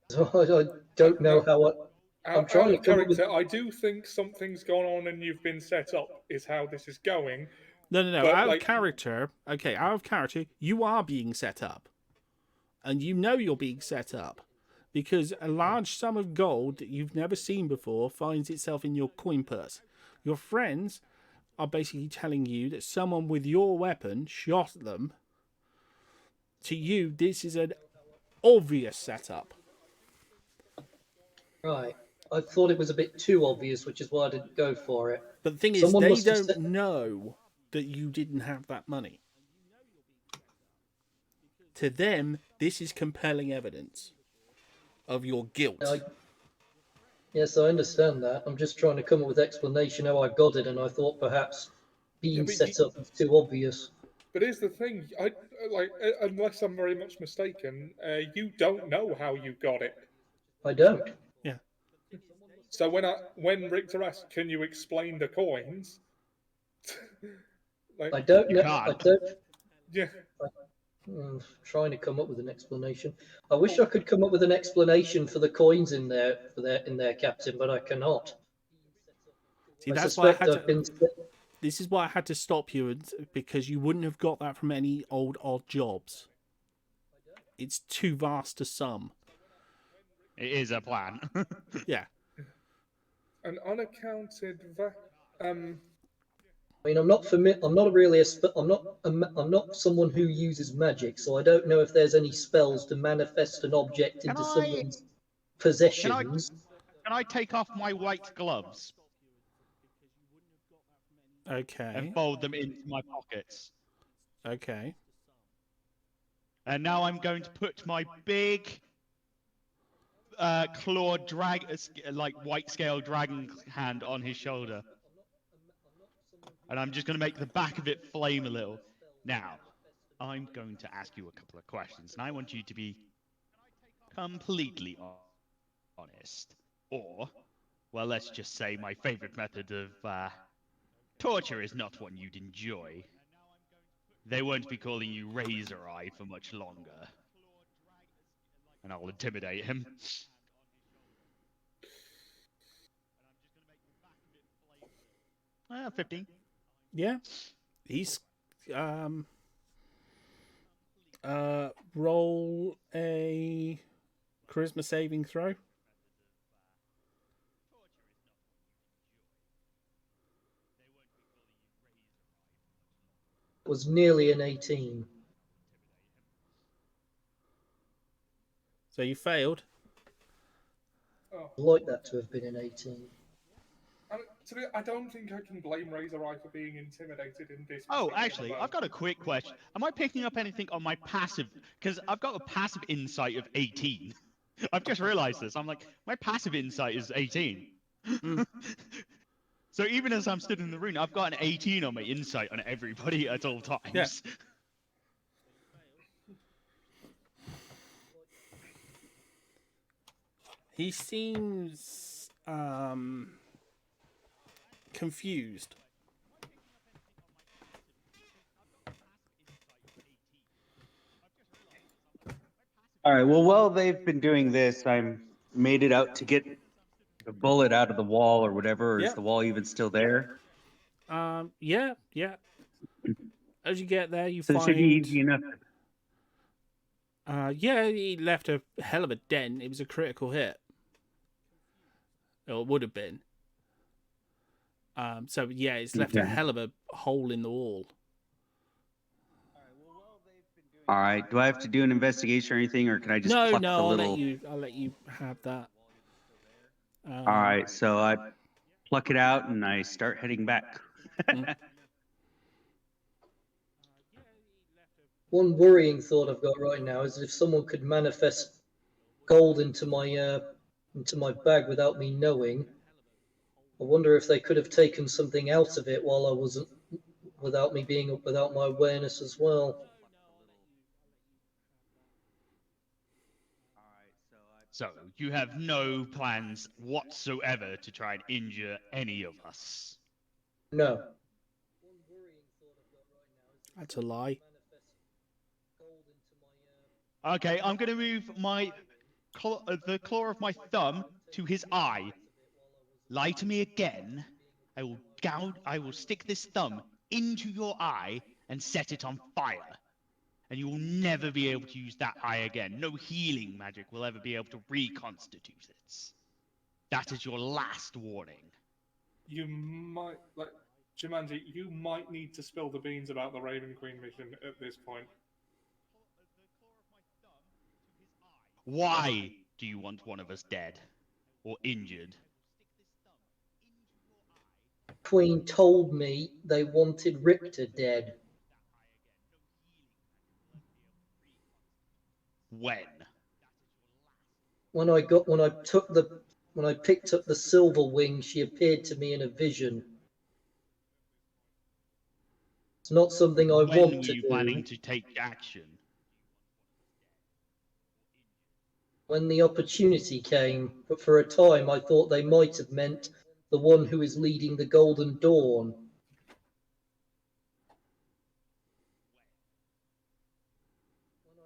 Speaker 9: So I don't know how I'm trying to
Speaker 7: character. I do think something's gone on and you've been set up. Is how this is going.
Speaker 2: No. Out of character. Out of character, you are being set up, and you know you're being set up. because a large sum of gold that you've never seen before finds itself in your coin purse. Your friends are basically telling you that someone with your weapon shot them. To you, this is an obvious setup.
Speaker 9: Right. I thought it was a bit too obvious, which is why I didn't go for it.
Speaker 2: But the thing is,
Speaker 9: Someone
Speaker 2: they
Speaker 9: must have
Speaker 2: don't
Speaker 9: said-
Speaker 2: know that you didn't have that money. To them, this is compelling evidence of your guilt.
Speaker 9: Yes, I understand that. I'm just trying to come up with explanation how I got it, and I thought perhaps being
Speaker 7: but
Speaker 9: set up was too obvious.
Speaker 7: But here's the thing: unless I'm very much mistaken, you don't know how you got it.
Speaker 9: I don't.
Speaker 2: Yeah.
Speaker 7: So when Richter asked, "Can you explain the coins?"
Speaker 9: I don't
Speaker 1: You
Speaker 9: know.
Speaker 1: can't.
Speaker 9: I don't.
Speaker 7: Yeah.
Speaker 9: I'm trying to come up with an explanation. I wish I could come up with an explanation for the coins in there, in there, Captain, but I cannot.
Speaker 2: See,
Speaker 9: I
Speaker 2: that's why I
Speaker 9: suspect
Speaker 2: had
Speaker 9: I've
Speaker 2: to.
Speaker 9: been.
Speaker 2: This is why I had to stop you, because you wouldn't have got that from any old odd jobs. It's too vast a sum.
Speaker 1: It is a plan.
Speaker 2: Yeah.
Speaker 7: An unaccounted
Speaker 9: I mean, I'm not familiar. I'm not really a. I'm not someone who uses magic, so I don't know if there's any spells to manifest an object
Speaker 1: Can
Speaker 9: into
Speaker 1: I-
Speaker 9: someone's possessions.
Speaker 1: Can I take off my white gloves
Speaker 2: Okay.
Speaker 1: and fold them into my pockets?
Speaker 2: Okay.
Speaker 1: And now I'm going to put my big clawed like white scale dragon hand on his shoulder. And I'm just going to make the back of it flame a little. Now, I'm going to ask you a couple of questions, and I want you to be completely honest. Or, well, let's just say my favorite method of torture is not one you'd enjoy. They won't be calling you Razor Eye for much longer. And I'll intimidate him. 15.
Speaker 2: Yeah. He's roll a charisma saving throw.
Speaker 9: Was nearly an 18.
Speaker 2: So you failed.
Speaker 9: I'd like that to have been an 18.
Speaker 7: I don't think I can blame Razor Eye for being intimidated in this.
Speaker 1: Oh, actually, I've got a quick question. Am I picking up anything on my passive? Because I've got a passive insight of 18. I've just realized this. I'm like, my passive insight is 18. So even as I'm stood in the room, I've got an 18 on my insight on everybody at all times.
Speaker 2: Yeah. He seems confused.
Speaker 5: All right. Well, while they've been doing this, I'm made it out to get the bullet out of the wall or whatever. Or
Speaker 2: Yeah.
Speaker 5: is the wall even still there?
Speaker 2: Yeah. As you get there, you
Speaker 5: So it
Speaker 2: find.
Speaker 5: should be easy enough.
Speaker 2: Yeah, he left a hell of a dent. It was a critical hit. Or it would have been. So yeah, it's left a hell of a hole in the wall.
Speaker 5: All right. Do I have to do an investigation or anything, or can I just pluck the
Speaker 2: I'll
Speaker 5: little?
Speaker 2: I'll let you have that.
Speaker 5: All right. So I pluck it out and I start heading back.
Speaker 9: One worrying thought I've got right now is if someone could manifest gold into my bag without me knowing, I wonder if they could have taken something out of it while I wasn't, without my awareness as well.
Speaker 1: So you have no plans whatsoever to try and injure any of us.
Speaker 9: No.
Speaker 2: That's a lie.
Speaker 1: Okay, I'm going to move the claw of my thumb to his eye. Lie to me again. I will stick this thumb into your eye and set it on fire. and you will never be able to use that eye again. No healing magic will ever be able to reconstitute it. That is your last warning.
Speaker 7: You might, like, Jumanji, you might need to spill the beans about the Raven Queen mission at this point.
Speaker 1: Why do you want one of us dead or injured?
Speaker 9: Queen told me they wanted Richter dead.
Speaker 1: When?
Speaker 9: When I picked up the silver wing, she appeared to me in a vision. It's not something I
Speaker 1: When
Speaker 9: want
Speaker 1: were
Speaker 9: to
Speaker 1: you
Speaker 9: do.
Speaker 1: planning to take action?
Speaker 9: When the opportunity came, but for a time I thought they might have meant the one who is leading the Golden Dawn.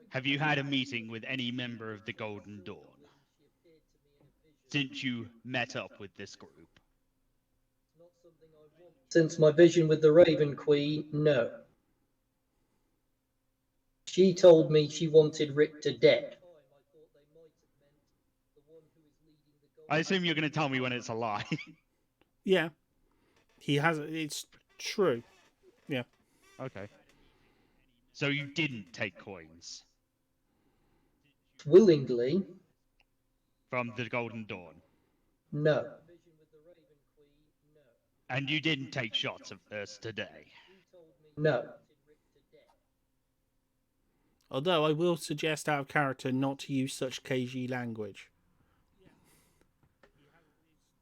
Speaker 1: Have you had a meeting with any member of the Golden Dawn since you met up with this group?
Speaker 9: Since my vision with the Raven Queen, no. She told me she wanted Richter dead.
Speaker 1: I assume you're going to tell me when it's a lie.
Speaker 2: Yeah. He has. It's true. Yeah.
Speaker 1: Okay. So you didn't take coins
Speaker 9: Willingly,
Speaker 1: from the Golden Dawn,
Speaker 9: no.
Speaker 1: and you didn't take shots of us today.
Speaker 9: No.
Speaker 2: Although I will suggest out of character not to use such cagey language.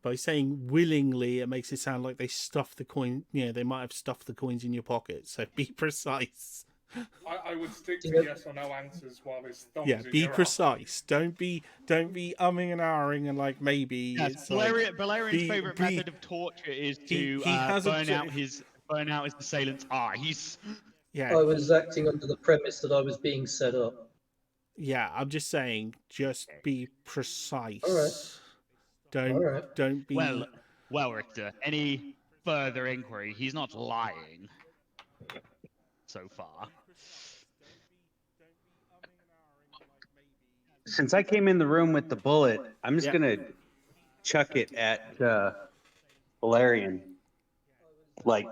Speaker 2: By saying willingly, it makes it sound like they stuffed the coin. You know, they might have stuffed the coins in your pocket. So be precise.
Speaker 7: I would stick to yes or no answers while this thumbs
Speaker 2: Yeah,
Speaker 7: in
Speaker 2: be
Speaker 7: your eye.
Speaker 2: precise. Don't be umming and ahhing and like maybe.
Speaker 1: Yes,
Speaker 2: It's like,
Speaker 1: Valerian's favorite method of torture is to
Speaker 2: he has
Speaker 1: burn out his assailant's eyes.
Speaker 2: Yeah,
Speaker 9: I was acting under the premise that I was being set up.
Speaker 2: yeah. I'm just saying, just be precise.
Speaker 9: All right.
Speaker 2: Don't be.
Speaker 1: Well, Richter. Any further inquiry? He's not lying. So far.
Speaker 5: Since I came in the room with the bullet, I'm just gonna chuck it at Valerian, like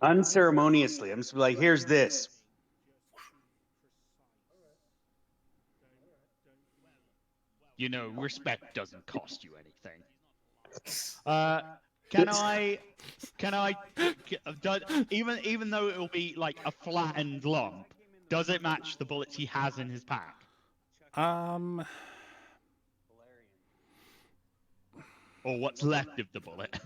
Speaker 5: unceremoniously. I'm just like, here's this.
Speaker 1: You know, respect doesn't cost you anything. Even though it will be like a flattened lump, does it match the bullets he has in his pack? Or what's left of the bullet?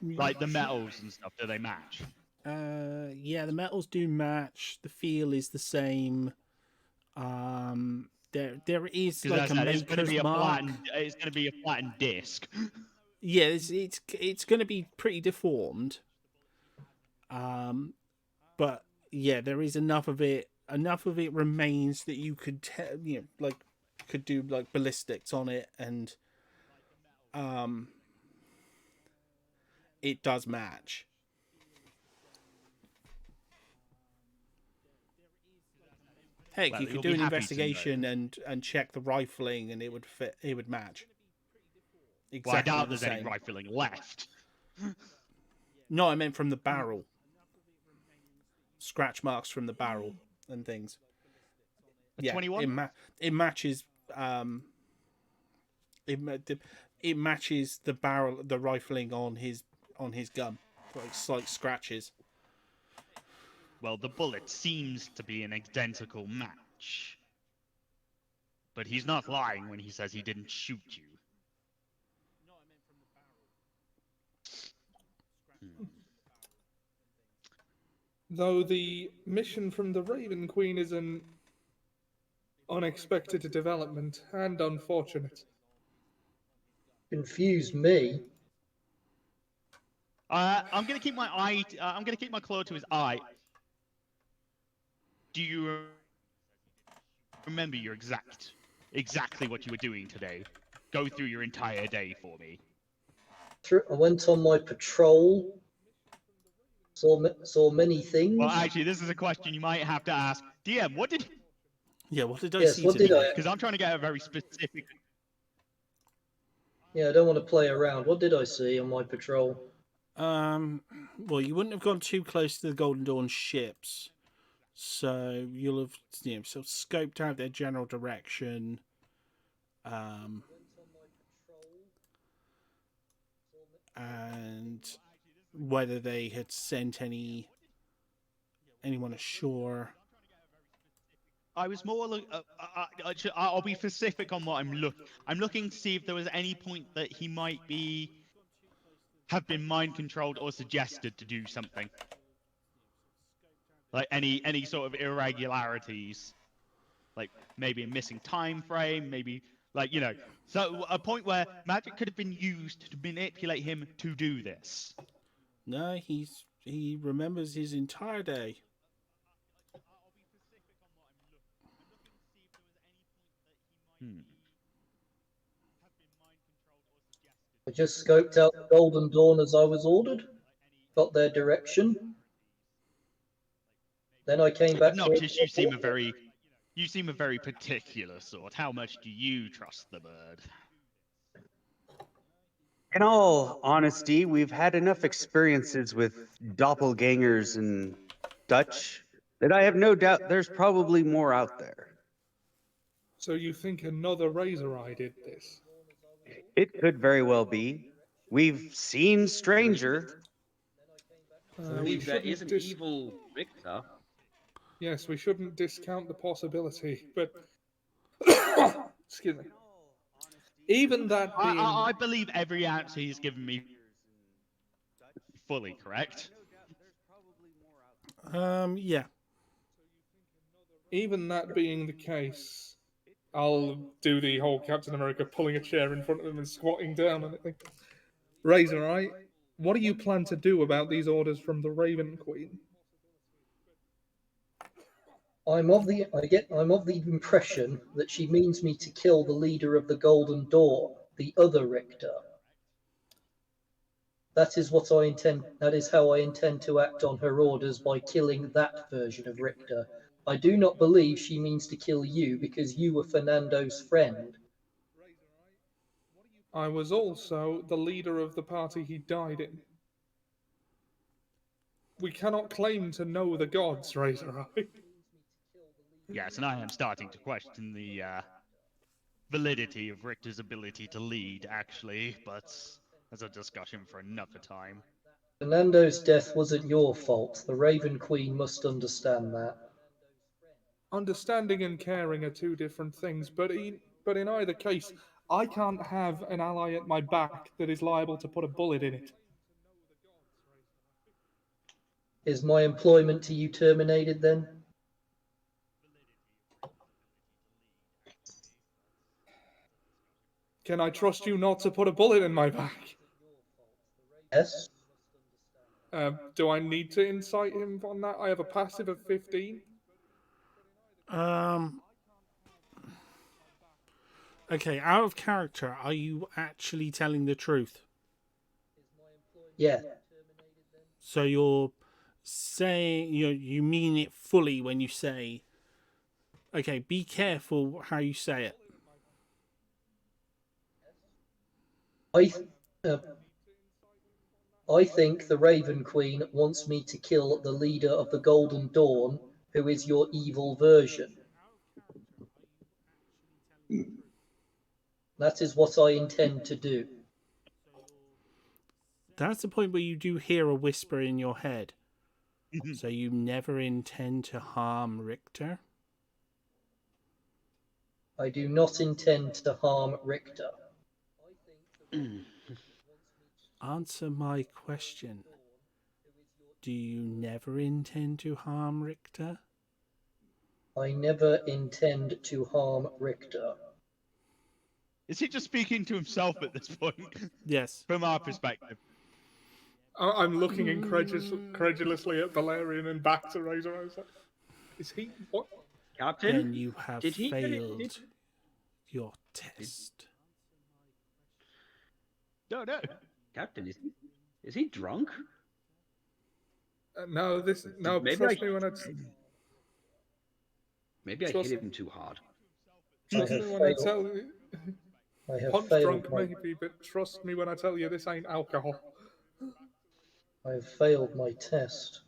Speaker 1: Like the metals and stuff, do they match?
Speaker 2: Yeah, the metals do match. The feel is the same. There is like a maker's mark.
Speaker 1: It's going to be a flattened disc.
Speaker 2: Yeah, it's going to be pretty deformed. But yeah, there is enough of it. Enough of it remains that you could could do like ballistics on it, and it does match. Heck,
Speaker 1: Well,
Speaker 2: you could
Speaker 1: you'll
Speaker 2: do
Speaker 1: be
Speaker 2: an
Speaker 1: happy to
Speaker 2: investigation and check the rifling, and it would fit. It would match. Exactly
Speaker 1: Well, I doubt
Speaker 2: the
Speaker 1: there's any
Speaker 2: same.
Speaker 1: rifling left.
Speaker 2: No, I meant from the barrel. Scratch marks from the barrel and things.
Speaker 1: A 21?
Speaker 2: It matches. It matches the barrel, the rifling on his gun, like slight scratches.
Speaker 1: Well, the bullet seems to be an identical match. But he's not lying when he says he didn't shoot you.
Speaker 7: Though the mission from the Raven Queen is an unexpected development and unfortunate.
Speaker 9: Confused me.
Speaker 1: I'm gonna keep my eye. I'm gonna keep my claw to his eye. Do you remember your exactly what you were doing today? Go through your entire day for me.
Speaker 9: I went on my patrol. Saw many things.
Speaker 1: Well, actually, this is a question you might have to ask DM. What did?
Speaker 2: Yeah, what did I
Speaker 9: Yes,
Speaker 2: see
Speaker 9: what did
Speaker 2: today?
Speaker 9: I?
Speaker 1: Because I'm trying to get a very specific.
Speaker 9: Yeah, I don't want to play around. What did I see on my patrol?
Speaker 2: Well, you wouldn't have gone too close to the Golden Dawn ships, so you'll have sort of scoped out their general direction. And whether they had sent anyone ashore.
Speaker 1: I was more. I'll be specific on what I'm looking. I'm looking to see if there was any point that he might have been mind controlled or suggested to do something. Like any sort of irregularities, like maybe a missing time frame, maybe so a point where magic could have been used to manipulate him to do this.
Speaker 2: No, he remembers his entire day.
Speaker 9: I just scoped out the Golden Dawn as I was ordered, got their direction. Then I came back.
Speaker 1: But Noctis, you seem a very particular sort. How much do you trust the bird?
Speaker 5: In all honesty, we've had enough experiences with doppelgangers and such that I have no doubt there's probably more out there.
Speaker 7: So you think another Razor Eye did this?
Speaker 5: It could very well be. We've seen Stranger.
Speaker 4: I
Speaker 7: We
Speaker 4: believe there
Speaker 7: shouldn't
Speaker 4: is an evil Richter.
Speaker 7: Yes, we shouldn't discount the possibility, but excuse me. Even that being,
Speaker 1: I believe every answer he's given me fully correct.
Speaker 2: Yeah.
Speaker 7: even that being the case, I'll do the whole Captain America pulling a chair in front of him and squatting down on it. Razor Eye, what do you plan to do about these orders from the Raven Queen?
Speaker 9: I'm of the impression that she means me to kill the leader of the Golden Dawn, the other Richter. That is what I intend. That is how I intend to act on her orders, by killing that version of Richter. I do not believe she means to kill you because you were Fernando's friend.
Speaker 7: I was also the leader of the party he died in. We cannot claim to know the gods, Razor Eye.
Speaker 1: Yes, and I am starting to question the validity of Richter's ability to lead, actually, but that's a discussion for another time.
Speaker 9: Fernando's death wasn't your fault. The Raven Queen must understand that.
Speaker 7: Understanding and caring are two different things, but in either case, I can't have an ally at my back that is liable to put a bullet in it.
Speaker 9: Is my employment to you terminated then?
Speaker 7: Can I trust you not to put a bullet in my back?
Speaker 9: Yes.
Speaker 7: Do I need to incite him on that? I have a passive of 15.
Speaker 2: Okay, out of character, are you actually telling the truth?
Speaker 9: Yeah.
Speaker 2: So you're saying you mean it fully when you say, okay, be careful how you say it.
Speaker 9: I think the Raven Queen wants me to kill the leader of the Golden Dawn, who is your evil version. That is what I intend to do.
Speaker 2: That's the point where you do hear a whisper in your head. So you never intend to harm Richter?
Speaker 9: I do not intend to harm Richter.
Speaker 2: Answer my question. Do you never intend to harm Richter?
Speaker 9: I never intend to harm Richter.
Speaker 1: Is he just speaking to himself at this point?
Speaker 2: Yes.
Speaker 1: From our perspective.
Speaker 7: I'm looking incredulously at Valerian and back to Razor Eye. Is he what?
Speaker 4: Captain?
Speaker 2: Then you have
Speaker 4: did he
Speaker 2: failed your test.
Speaker 1: No.
Speaker 4: Captain, is he drunk?
Speaker 7: No,
Speaker 4: Maybe
Speaker 7: trust me when it's
Speaker 4: Maybe I
Speaker 7: Trust-
Speaker 4: hit him too hard.
Speaker 7: trust
Speaker 9: have
Speaker 7: me when I
Speaker 9: failed.
Speaker 7: tell you.
Speaker 9: I have
Speaker 7: Punch
Speaker 9: failed
Speaker 7: drunk
Speaker 9: my,
Speaker 7: maybe, but trust me when I tell you this ain't alcohol.
Speaker 9: I have failed my test.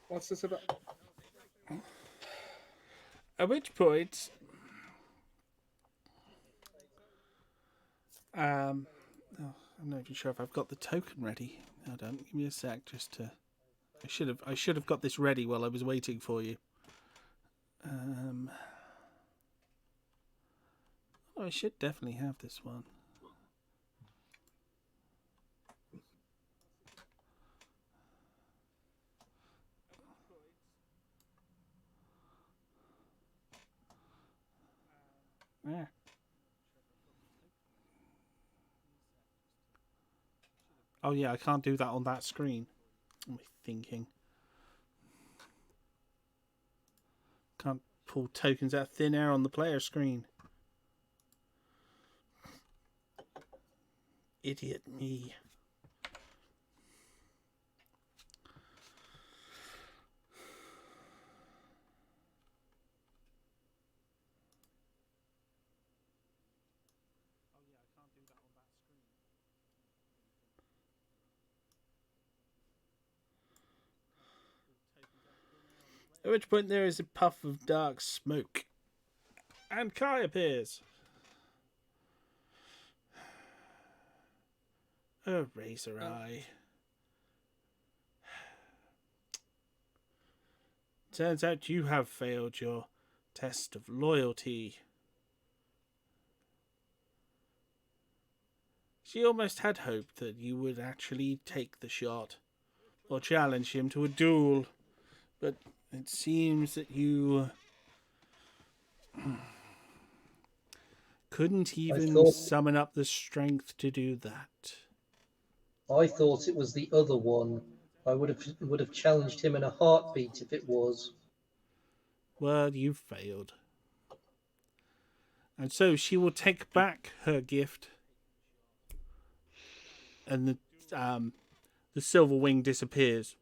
Speaker 7: What's this about?
Speaker 2: At which point, oh, I'm not even sure if I've got the token ready. Hold on, give me a sec, just to. I should have got this ready while I was waiting for you. Oh, I should definitely have this one. Yeah. Oh yeah, I can't do that on that screen. What am I thinking? Can't pull tokens out of thin air on the player screen. Idiot me. At which point there is a puff of dark smoke. And Kai appears. A razor eye. Turns out you have failed your test of loyalty. She almost had hoped that you would actually take the shot or challenge him to a duel, but it seems that you couldn't even summon up the strength to do that.
Speaker 9: I thought it was the other one. I would have challenged him in a heartbeat if it was.
Speaker 2: Well, you failed. And so she will take back her gift, and the silver wing disappears.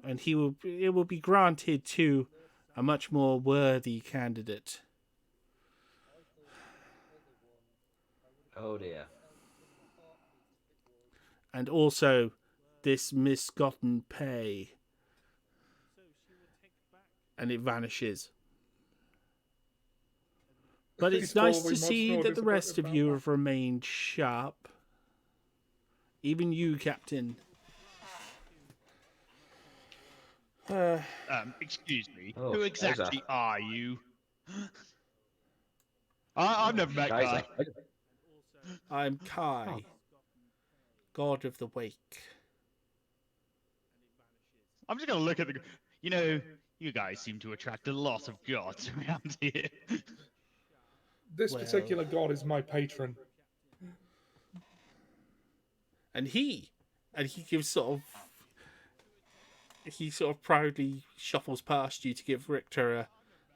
Speaker 2: And it will be granted to a much more worthy candidate.
Speaker 4: Oh dear.
Speaker 2: And also this misgotten pay. And it vanishes. But it's nice to see that the rest of you have remained sharp. Even you, Captain.
Speaker 1: Excuse me.
Speaker 4: Oh,
Speaker 1: Who exactly are you? I've never met Kai.
Speaker 2: I'm Kai, God of the Wake.
Speaker 1: I'm just gonna look at the. You know, you guys seem to attract a lot of gods around here.
Speaker 7: This particular god is my patron.
Speaker 2: And he gives he sort of proudly shuffles past you to give Richter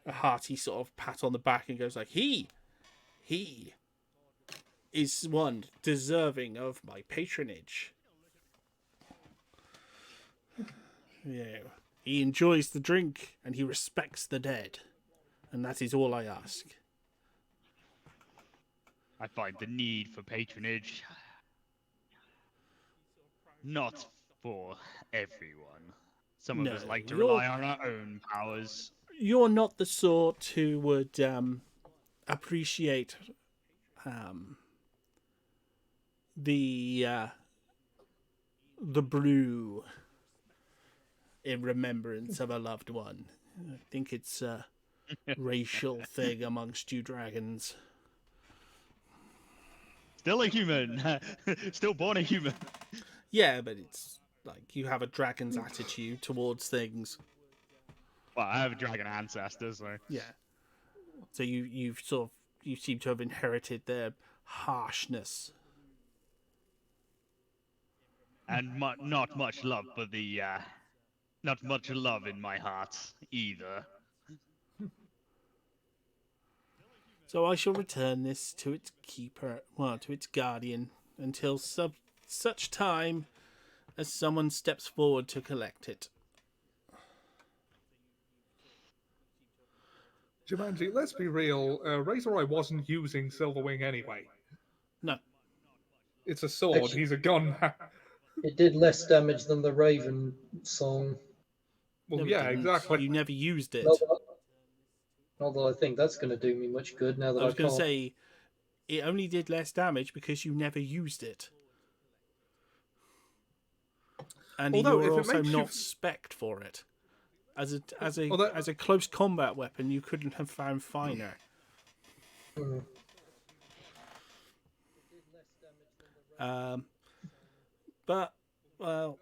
Speaker 2: a hearty sort of pat on the back and goes like, he is one deserving of my patronage. Yeah. He enjoys the drink and he respects the dead. And that is all I ask.
Speaker 1: I find the need for patronage not for everyone. Some of us like to rely on our own powers.
Speaker 2: You're not the sort who would appreciate the brew in remembrance of a loved one. I think it's a racial thing amongst you dragons.
Speaker 1: Still a human. Still born a human.
Speaker 2: Yeah, but it's like you have a dragon's attitude towards things.
Speaker 1: Well, I have a dragon ancestor, so...
Speaker 2: Yeah. So you seem to have inherited their harshness.
Speaker 1: And not much love for the Not much love in my heart, either.
Speaker 2: So I shall return this to its keeper, well, to its guardian, until such time as someone steps forward to collect it.
Speaker 7: Jumanji, let's be real. Razor Eye wasn't using Silverwing anyway.
Speaker 2: No.
Speaker 7: It's a sword.
Speaker 9: Actually-
Speaker 7: He's a gun.
Speaker 9: It did less damage than the Raven song.
Speaker 7: Well,
Speaker 2: No, it
Speaker 7: yeah,
Speaker 2: didn't.
Speaker 7: exactly.
Speaker 2: You never used it.
Speaker 9: Although I think that's going to do me much good now that
Speaker 2: I was going
Speaker 9: can't.
Speaker 2: to say, it only did less damage because you never used it. And
Speaker 7: Although,
Speaker 2: you were
Speaker 7: if it
Speaker 2: also
Speaker 7: makes you
Speaker 2: not spec'd for it. As
Speaker 7: Although-
Speaker 2: a close combat weapon, you couldn't have found finer.
Speaker 9: Hmm.
Speaker 2: But, well,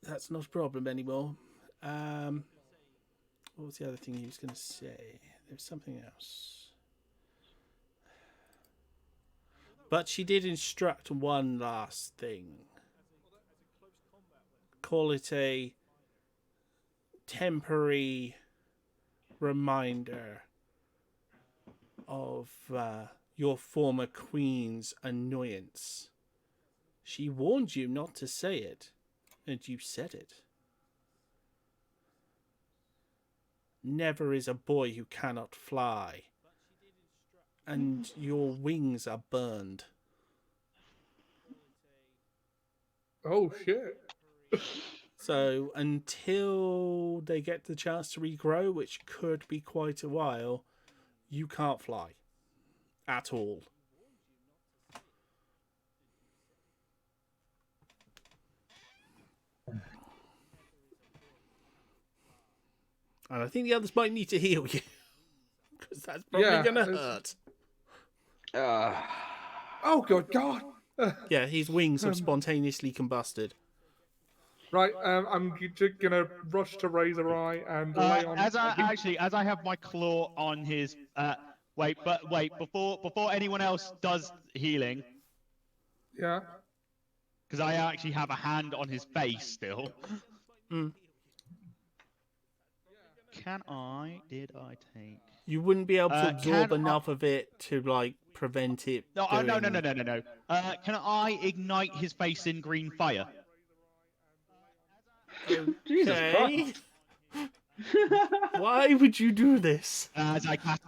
Speaker 2: that's not a problem anymore. What was the other thing he was going to say? There was something else. But she did instruct one last thing. Call it a temporary reminder of your former queen's annoyance. She warned you not to say it, and you said it. Never is a boy who cannot fly, and your wings are burned.
Speaker 7: Oh, shit.
Speaker 2: So until they get the chance to regrow, which could be quite a while, you can't fly at all. And I think the others might need to heal you, because that's probably
Speaker 7: Yeah,
Speaker 2: going to
Speaker 7: it's-
Speaker 2: hurt.
Speaker 7: Oh, good God.
Speaker 2: Yeah, his wings have spontaneously combusted.
Speaker 7: Right, I'm just gonna rush to Razor Eye and lay on.
Speaker 1: As I have my claw on his wait before anyone else does healing,
Speaker 7: Yeah.
Speaker 1: because I actually have a hand on his face still.
Speaker 2: Mm.
Speaker 1: Can I? Did I take?
Speaker 2: You wouldn't be able to absorb
Speaker 1: can
Speaker 2: enough of it to like prevent it.
Speaker 1: No,
Speaker 2: doing...
Speaker 1: no. Can I ignite his face in green fire?
Speaker 5: Jesus
Speaker 2: Okay.
Speaker 5: Christ.
Speaker 2: Why would you do this?
Speaker 1: As I cast,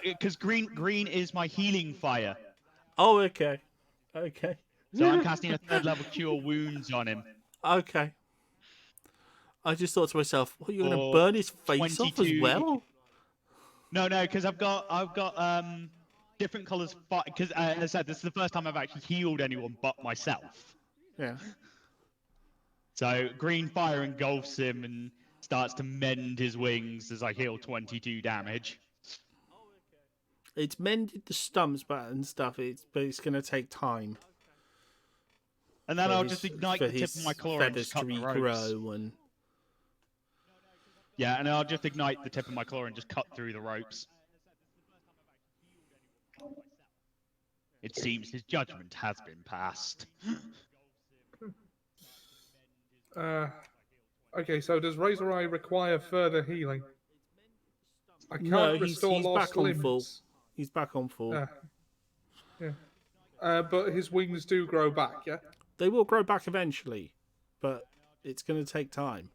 Speaker 1: because green is my healing fire.
Speaker 2: Oh, okay. Okay.
Speaker 1: So I'm casting a 3rd level cure wounds on him.
Speaker 2: Okay. I just thought to myself, what, you're going to
Speaker 1: For
Speaker 2: burn his face off as
Speaker 1: 22
Speaker 2: well?
Speaker 1: No, because I've got different colors. Because as I said, this is the first time I've actually healed anyone but myself.
Speaker 2: Yeah.
Speaker 1: So green fire engulfs him and starts to mend his wings as I heal 22 damage.
Speaker 2: It's mended the stumps and stuff, but it's going to take time.
Speaker 1: And then
Speaker 2: for
Speaker 1: I'll
Speaker 2: his-
Speaker 1: just ignite
Speaker 2: for
Speaker 1: the tip
Speaker 2: his
Speaker 1: of my claw and
Speaker 2: feathers
Speaker 1: just
Speaker 2: to
Speaker 1: cut the ropes.
Speaker 2: regrow and...
Speaker 1: Yeah, and I'll just ignite the tip of my claw and just cut through the ropes. It seems his judgment has been passed.
Speaker 7: Okay, so does Razor Eye require further healing? I can't
Speaker 2: No, he's
Speaker 7: restore lost
Speaker 2: back on
Speaker 7: limbs.
Speaker 2: full. He's back on full.
Speaker 7: Yeah. But his wings do grow back, yeah?
Speaker 2: They will grow back eventually, but it's going to take time.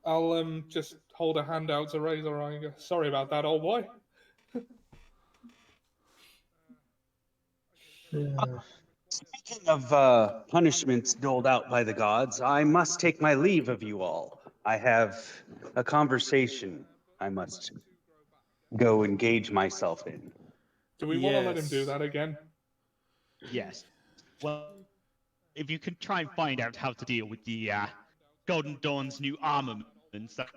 Speaker 7: I'll just hold a hand out to Razor Eye and go, sorry about that, old boy.
Speaker 5: Speaking of punishments doled out by the gods, I must take my leave of you all. I have a conversation I must go engage myself in.
Speaker 7: Do we want to let him do
Speaker 2: Yes.
Speaker 7: that again?
Speaker 1: Yes. Well, if you could try and find out how to deal with the Golden Dawn's new armament and stuff,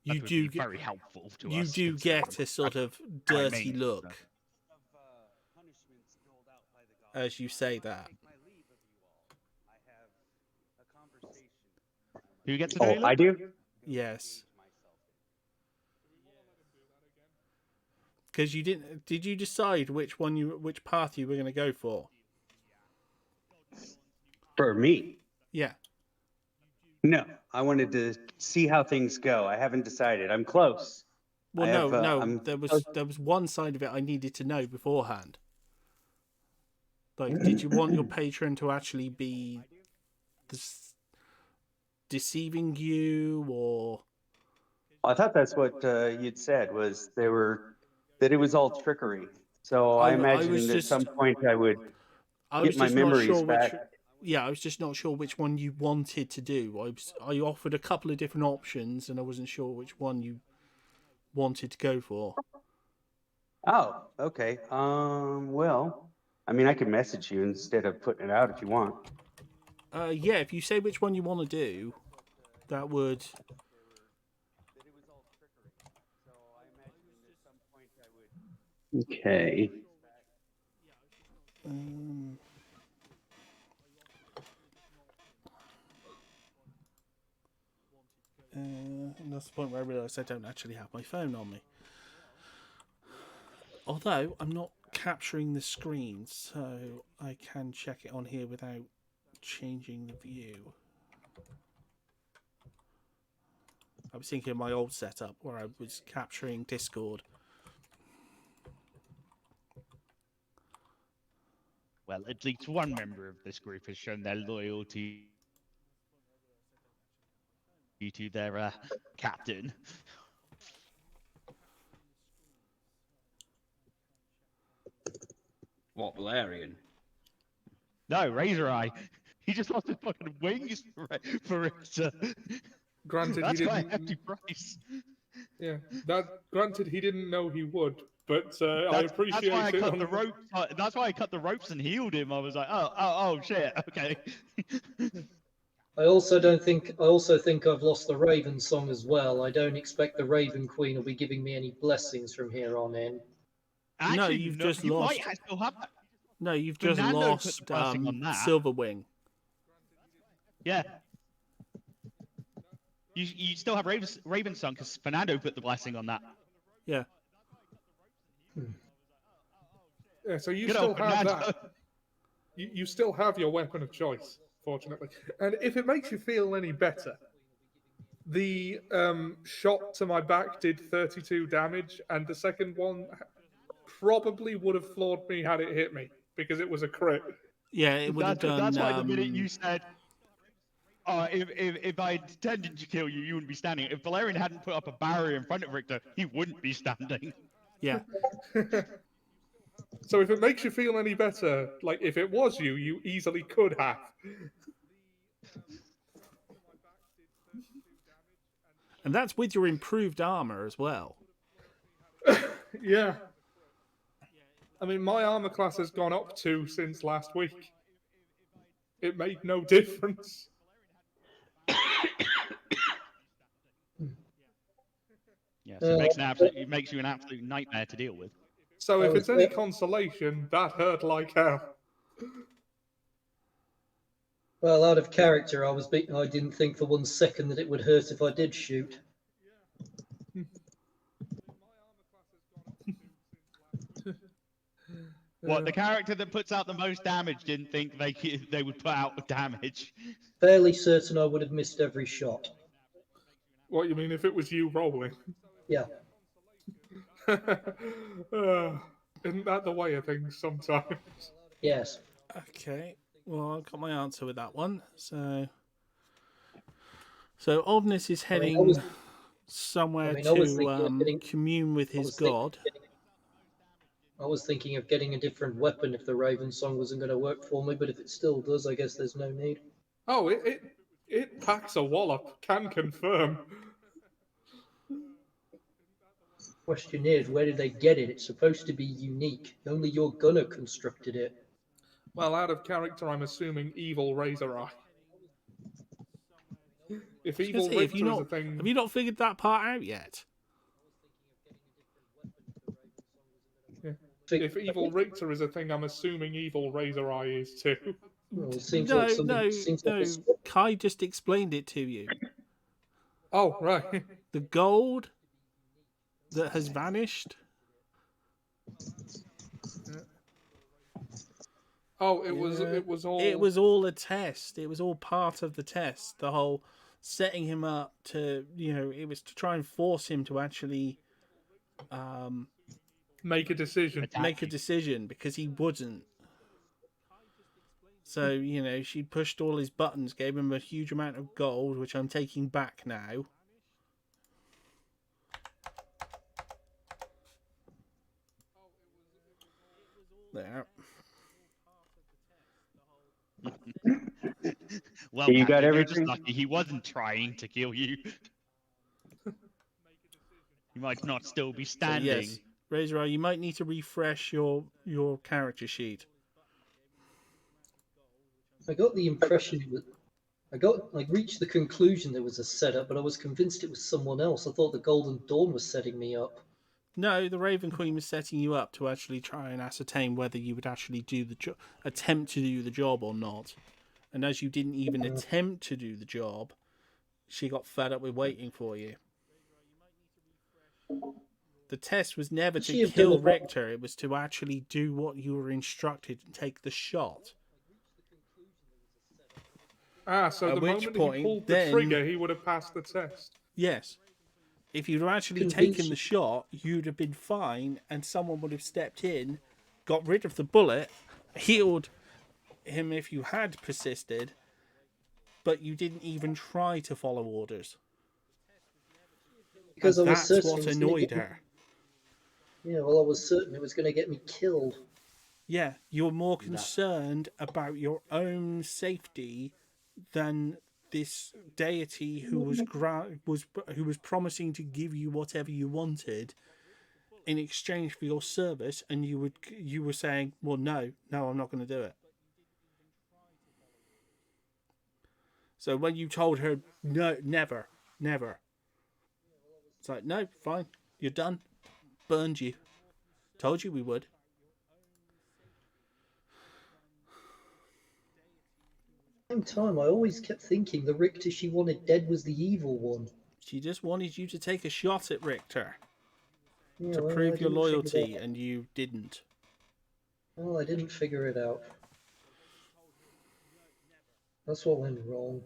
Speaker 2: You
Speaker 1: that would
Speaker 2: do
Speaker 1: be
Speaker 2: get
Speaker 1: very helpful to
Speaker 2: you
Speaker 1: us.
Speaker 2: do
Speaker 1: considering
Speaker 2: get a sort of
Speaker 1: I
Speaker 2: dirty
Speaker 1: mean,
Speaker 2: look as you say that.
Speaker 1: Who gets a
Speaker 5: Oh,
Speaker 1: dirty
Speaker 5: I
Speaker 1: look?
Speaker 5: do?
Speaker 2: Yes. Because you didn't. Did you decide which path you were going to go for?
Speaker 5: For me?
Speaker 2: Yeah.
Speaker 5: No, I wanted to see how things go. I haven't decided. I'm close.
Speaker 2: Well,
Speaker 5: I have,
Speaker 2: no.
Speaker 5: I'm
Speaker 2: There
Speaker 5: close.
Speaker 2: was one side of it I needed to know beforehand. Like, did you want your patron to actually be deceiving you, or?
Speaker 5: I thought that's what you'd said was that it was all trickery. So I
Speaker 2: I was
Speaker 5: imagined at
Speaker 2: just
Speaker 5: some point I would get my
Speaker 2: not
Speaker 5: memories
Speaker 2: sure which.
Speaker 5: back.
Speaker 2: Yeah, I was just not sure which one you wanted to do. I offered a couple of different options, and I wasn't sure which one you wanted to go for.
Speaker 5: Oh, okay. Well, I mean, I could message you instead of putting it out if you want.
Speaker 2: Yeah, if you say which one you want to do, that would.
Speaker 5: Okay.
Speaker 2: And that's the point where I realised I don't actually have my phone on me. Although I'm not capturing the screen, so I can check it on here without changing the view. I was thinking of my old setup where I was capturing Discord.
Speaker 1: Well, at least one member of this group has shown their loyalty to their captain.
Speaker 4: What, Valerian?
Speaker 1: No, Razor Eye. He just lost his fucking wings for it.
Speaker 7: Granted,
Speaker 1: That's
Speaker 7: he
Speaker 1: quite a
Speaker 7: didn't.
Speaker 1: hefty price.
Speaker 7: Yeah, that. Granted, he didn't know he would, but I appreciate
Speaker 1: that's why I
Speaker 7: it.
Speaker 1: cut the rope. That's why I cut the ropes and healed him. I was like, oh, shit. Okay.
Speaker 9: I also think I've lost the Raven song as well. I don't expect the Raven Queen will be giving me any blessings from here on in.
Speaker 1: Actually,
Speaker 2: No, you've just
Speaker 1: you
Speaker 2: lost.
Speaker 1: might still have that.
Speaker 2: No, you've just
Speaker 1: Fernando put the
Speaker 2: lost
Speaker 1: blessing on that.
Speaker 2: Silverwing.
Speaker 1: Yeah. You still have Raven song because Fernando put the blessing on that.
Speaker 2: Yeah.
Speaker 7: Yeah, so you
Speaker 1: Good
Speaker 7: still
Speaker 1: old
Speaker 7: have
Speaker 1: Fernando.
Speaker 7: that. You still have your weapon of choice, fortunately. And if it makes you feel any better, the shot to my back did 32 damage, and the second one probably would have floored me had it hit me because it was a crit.
Speaker 2: Yeah, it would have done.
Speaker 1: That's why the minute you said, if I intended to kill you, you wouldn't be standing. If Valerian hadn't put up a barrier in front of Richter, he wouldn't be standing.
Speaker 2: Yeah.
Speaker 7: So if it makes you feel any better, like if it was you, you easily could have.
Speaker 2: And that's with your improved armor as well.
Speaker 7: Yeah. I mean, my armor class has gone up 2 since last week. It made no difference.
Speaker 1: Yeah, so it makes you an absolute nightmare to deal with.
Speaker 7: So if it's any consolation, that hurt like hell.
Speaker 9: Well, out of character, I didn't think for 1 second that it would hurt if I did shoot.
Speaker 1: What, the character that puts out the most damage didn't think they would put out damage?
Speaker 9: Fairly certain I would have missed every shot.
Speaker 7: What, you mean if it was you rolling?
Speaker 9: Yeah.
Speaker 7: Isn't that the way of things sometimes?
Speaker 9: Yes.
Speaker 2: Okay. Well, I got my answer with that one. So Oldness is heading somewhere to commune with his god.
Speaker 9: I was thinking of getting a different weapon if the Raven song wasn't going to work for me, but if it still does, I guess there's no need.
Speaker 7: Oh, it packs a wallop. Can confirm.
Speaker 9: Question is, where did they get it? It's supposed to be unique. Only your gunner constructed it.
Speaker 7: Well, out of character, I'm assuming evil Razor Eye. If evil Richter is a thing...
Speaker 2: Have you not figured that part out yet?
Speaker 7: Yeah. If evil Richter is a thing, I'm assuming evil Razor Eye is too.
Speaker 9: Well, it seems
Speaker 2: No. Kai just explained it to you.
Speaker 7: Oh, right.
Speaker 2: The gold that has vanished.
Speaker 7: Oh, it was all
Speaker 2: a test. It was all part of the test. The whole setting him up to, it was to try and force him to actually
Speaker 7: make a decision.
Speaker 2: Make a decision because he wouldn't. So, she pushed all his buttons, gave him a huge amount of gold, which I'm taking back now. There.
Speaker 1: Well,
Speaker 5: You got
Speaker 1: Captain, you're just
Speaker 5: everything?
Speaker 1: lucky he wasn't trying to kill you. You might not still be
Speaker 2: So,
Speaker 1: standing.
Speaker 2: yes, Razor, you might need to refresh your character sheet.
Speaker 9: I got the impression it was. I reached the conclusion there was a setup, but I was convinced it was someone else. I thought the Golden Dawn was setting me up.
Speaker 2: No, the Raven Queen was setting you up to actually try and ascertain whether you would actually do the attempt to do the job or not. And as you didn't even attempt to do the job, she got fed up with waiting for you. The test was never to kill Richter, it was to actually do what you were instructed and take the shot.
Speaker 7: So the moment he pulled the trigger, he would have passed the test.
Speaker 2: Yes. If you'd actually taken the shot, you'd have been fine, and someone would have stepped in, got rid of the bullet, healed him if you had persisted, but you didn't even try to follow orders.
Speaker 9: Because
Speaker 2: and
Speaker 9: I was
Speaker 2: that's
Speaker 9: certain
Speaker 2: what annoyed her.
Speaker 9: Yeah, well, I was certain it was going to get me killed.
Speaker 2: Yeah, you're more concerned about your own safety than this deity who was promising to give you whatever you wanted in exchange for your service, and you were saying, well, no, I'm not going to do it. So when you told her no, never, it's like, no, fine, you're done, burned you, told you we would.
Speaker 9: At the same time, I always kept thinking the Richter she wanted dead was the evil one.
Speaker 2: She just wanted you to take a shot at Richter
Speaker 9: Yeah,
Speaker 2: to prove your loyalty, and you didn't.
Speaker 9: Well, I didn't figure it out. That's what went wrong.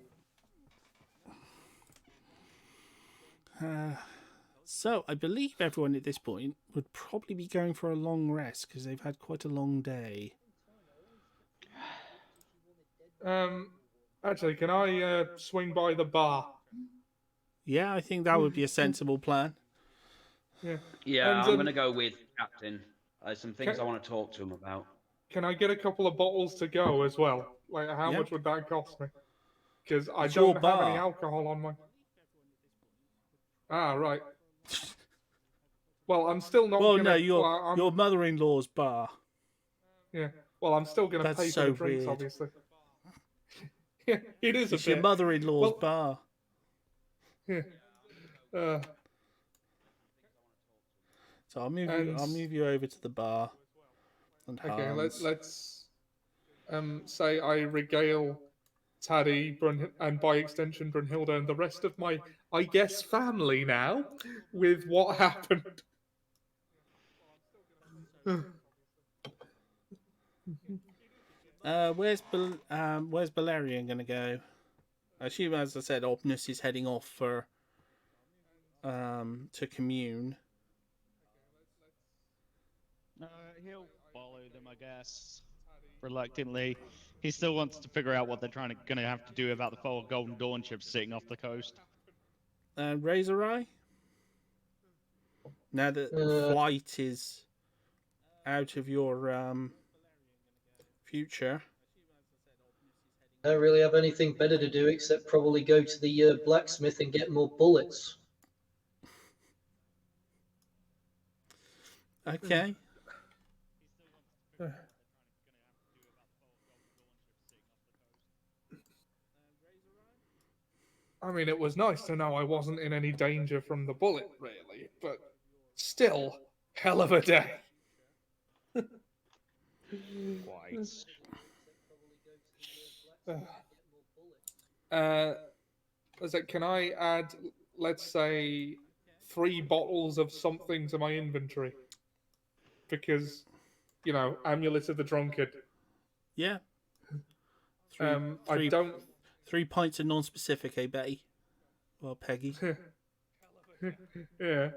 Speaker 2: So, I believe everyone at this point would probably be going for a long rest because they've had quite a long day.
Speaker 7: Actually, can I swing by the bar?
Speaker 2: Yeah, I think that would be a sensible plan.
Speaker 4: Yeah, I'm going to go with Captain. There's some things I want to talk to him about.
Speaker 7: Can I get a couple of bottles to go as well? Like, how much would that cost me? Because I
Speaker 2: It's
Speaker 7: don't
Speaker 2: your
Speaker 7: have
Speaker 2: bar.
Speaker 7: any alcohol on my... Ah, right. Well, I'm still not
Speaker 2: Well,
Speaker 7: gonna...
Speaker 2: no, your mother-in-law's bar.
Speaker 7: Yeah, well, I'm still going to pay for the drinks, obviously. Yeah, it is
Speaker 2: It's
Speaker 7: a bit.
Speaker 2: your mother-in-law's bar.
Speaker 7: Yeah.
Speaker 2: So I'll move you over to the bar. And
Speaker 7: okay,
Speaker 2: Hans.
Speaker 7: let's say I regale Taddy, and by extension Brunhilde and the rest of my, I guess, family now with what happened.
Speaker 2: Where's Balerion gonna go? I assume, as I said, Obnus is heading off for to commune.
Speaker 1: He'll follow them, I guess, reluctantly. He still wants to figure out what they're going to have to do about the 4 Golden Dawn ships sitting off the coast.
Speaker 2: Razor Eye? Now that flight is out of your future.
Speaker 9: I don't really have anything better to do except probably go to the blacksmith and get more bullets.
Speaker 2: Okay.
Speaker 7: I mean, it was nice to know I wasn't in any danger from the bullet, really, but still, hell of a day. Can I add, let's say, 3 bottles of something to my inventory? Because, Amulet of the Drunkard.
Speaker 2: Yeah.
Speaker 7: I don't.
Speaker 2: 3 pints of non-specific, eh, Betty? Well, Peggy.
Speaker 7: Yeah.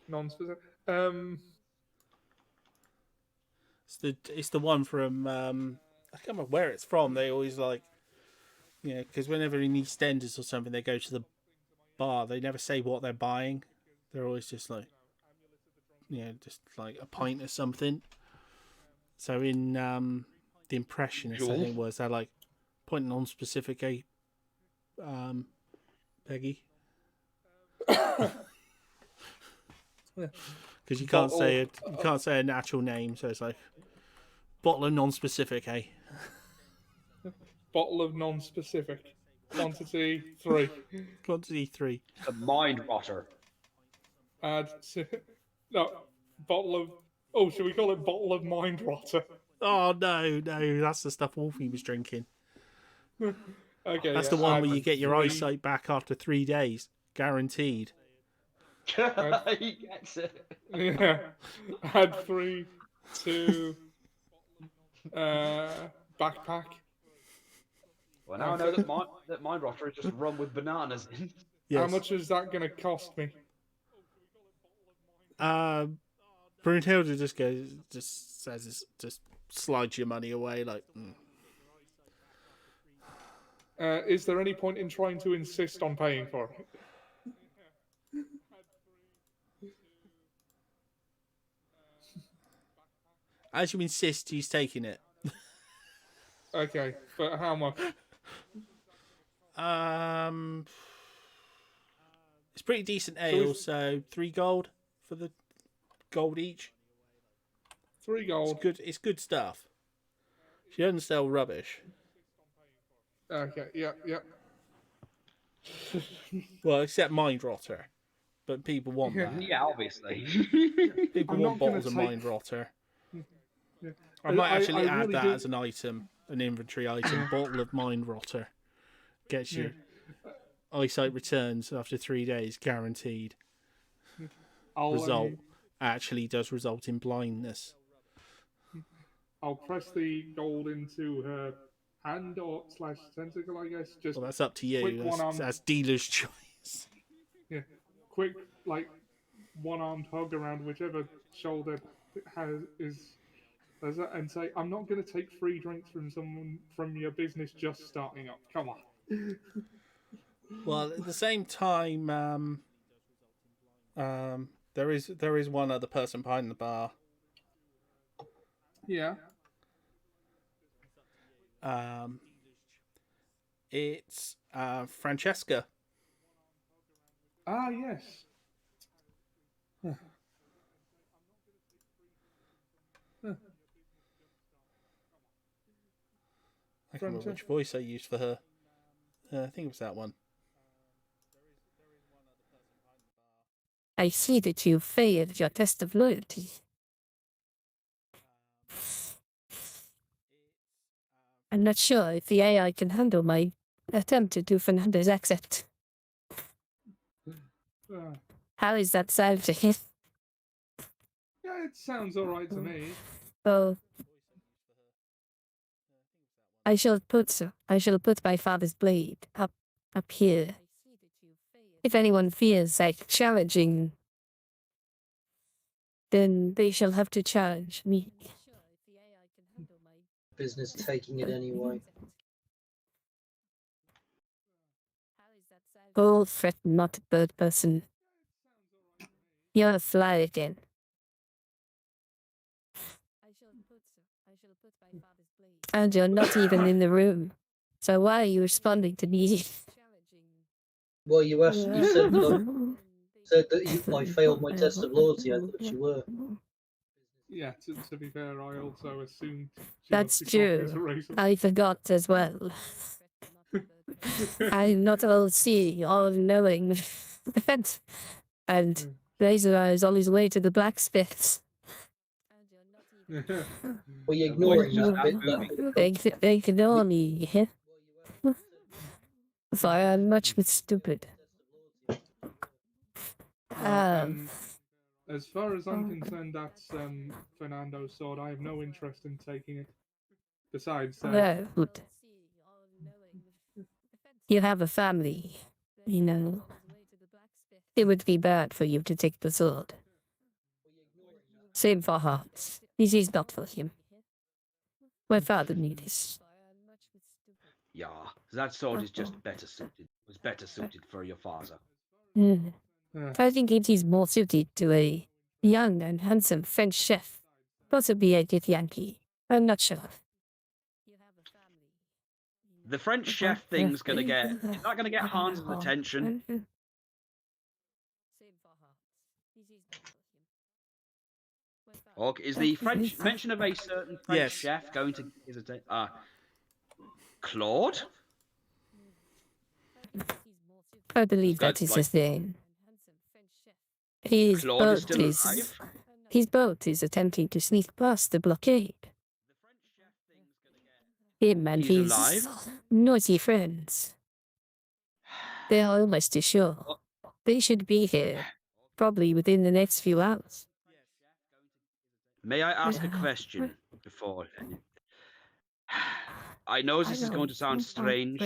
Speaker 7: Non-specific.
Speaker 2: It's the one from I can't remember where it's from. They always like, because whenever in EastEnders or something they go to the bar, they never say what they're buying. They're always just like, just like a pint or something. So in the Impressionist, I think was that like point non-specific, eh, Peggy? Because you can't say a natural name, so it's like bottle of non-specific, eh?
Speaker 7: Bottle of non-specific. Quantity 3.
Speaker 2: Quantity 3.
Speaker 4: The mind rotter.
Speaker 7: Add to... No, bottle of... Oh, should we call it bottle of mind rotter?
Speaker 2: Oh, no, that's the stuff Wolfie was drinking.
Speaker 7: Okay,
Speaker 2: That's the one where you get your eyesight back after 3 days. Guaranteed.
Speaker 4: He gets it.
Speaker 7: Yeah. Add 3 to... backpack.
Speaker 4: Well, now I know that mind rotter is just rum with bananas in.
Speaker 2: Yes.
Speaker 7: How much is that going to cost me?
Speaker 2: Brunhilde just says, just slides your money away, like...
Speaker 7: Is there any point in trying to insist on paying for it?
Speaker 2: As you insist, he's taking it.
Speaker 7: Okay, but how much?
Speaker 2: It's pretty decent ale, so 3 gold for the gold each.
Speaker 7: 3 gold.
Speaker 2: It's good stuff. She doesn't sell rubbish.
Speaker 7: Okay, yeah.
Speaker 2: Well, except Mind Rotter. But people want that.
Speaker 4: Yeah, obviously.
Speaker 2: People want bottles of Mind Rotter.
Speaker 7: Yeah.
Speaker 2: I might actually add
Speaker 7: really
Speaker 2: that
Speaker 7: do...
Speaker 2: as an item, an inventory item. Bottle of Mind Rotter. Gets you eyesight returns after 3 days, guaranteed. Result actually does result in blindness.
Speaker 7: I'll press the gold into her hand or / tentacle, I guess. Just
Speaker 2: well, that's up to you. That's dealer's choice.
Speaker 7: Yeah, quick one-armed hug around whichever shoulder and say, "I'm not going to take free drinks from someone from your business just starting up. Come on."
Speaker 2: Well, at the same time, there is one other person behind the bar.
Speaker 7: Yeah.
Speaker 2: It's Francesca.
Speaker 7: Ah, yes.
Speaker 2: I can't remember which voice I used for her. I think it was that one.
Speaker 8: I see that you failed your test of loyalty. I'm not sure if the AI can handle my attempt to do Fernando's accent. How is that sounding?
Speaker 7: Yeah, it sounds alright to me.
Speaker 8: Oh. I shall put my father's blade up here. If anyone fears like challenging, then they shall have to challenge me.
Speaker 9: Business taking it anyway.
Speaker 8: Go threaten not a bird person. You're a fly again. And you're not even in the room. So why are you responding to me?
Speaker 9: Well, you said that I failed my test of loyalty. I thought you were.
Speaker 7: Yeah, to be fair, I also assumed...
Speaker 8: That's true. I forgot as well. I'm not all-seeing, all-knowing. And Razor Eyes on his way to the blacksmiths.
Speaker 9: Well, you're ignoring that bit.
Speaker 8: They ignore me. So I'm much stupid.
Speaker 7: As far as I'm concerned, that's Fernando's sword. I have no interest in taking it.
Speaker 3: Besides,
Speaker 8: Good. You have a family, you know. It would be bad for you to take the sword. Same for Hans. This is not for him. My father knew this.
Speaker 4: Yeah, that sword is just better suited. Was better suited for your father.
Speaker 8: Mm. I think it is more suited to a young and handsome French chef. Possibly a good Yankee. I'm not sure.
Speaker 4: The French chef thing's gonna get. Is that gonna get Hans's attention? Okay, is the French mention of a certain French
Speaker 2: Yes.
Speaker 4: chef going to get his attention? Claude?
Speaker 8: I believe
Speaker 4: Good,
Speaker 8: that is
Speaker 4: like-
Speaker 8: his name. His
Speaker 4: Claude is
Speaker 8: boat
Speaker 4: still
Speaker 8: is
Speaker 4: alive?
Speaker 8: his boat is attempting to sneak past the blockade. Him and
Speaker 4: He's
Speaker 8: his
Speaker 4: alive?
Speaker 8: noisy friends. They are almost ashore. They should be here, probably within the next few hours.
Speaker 4: May I ask a question before? I know this is going to sound strange,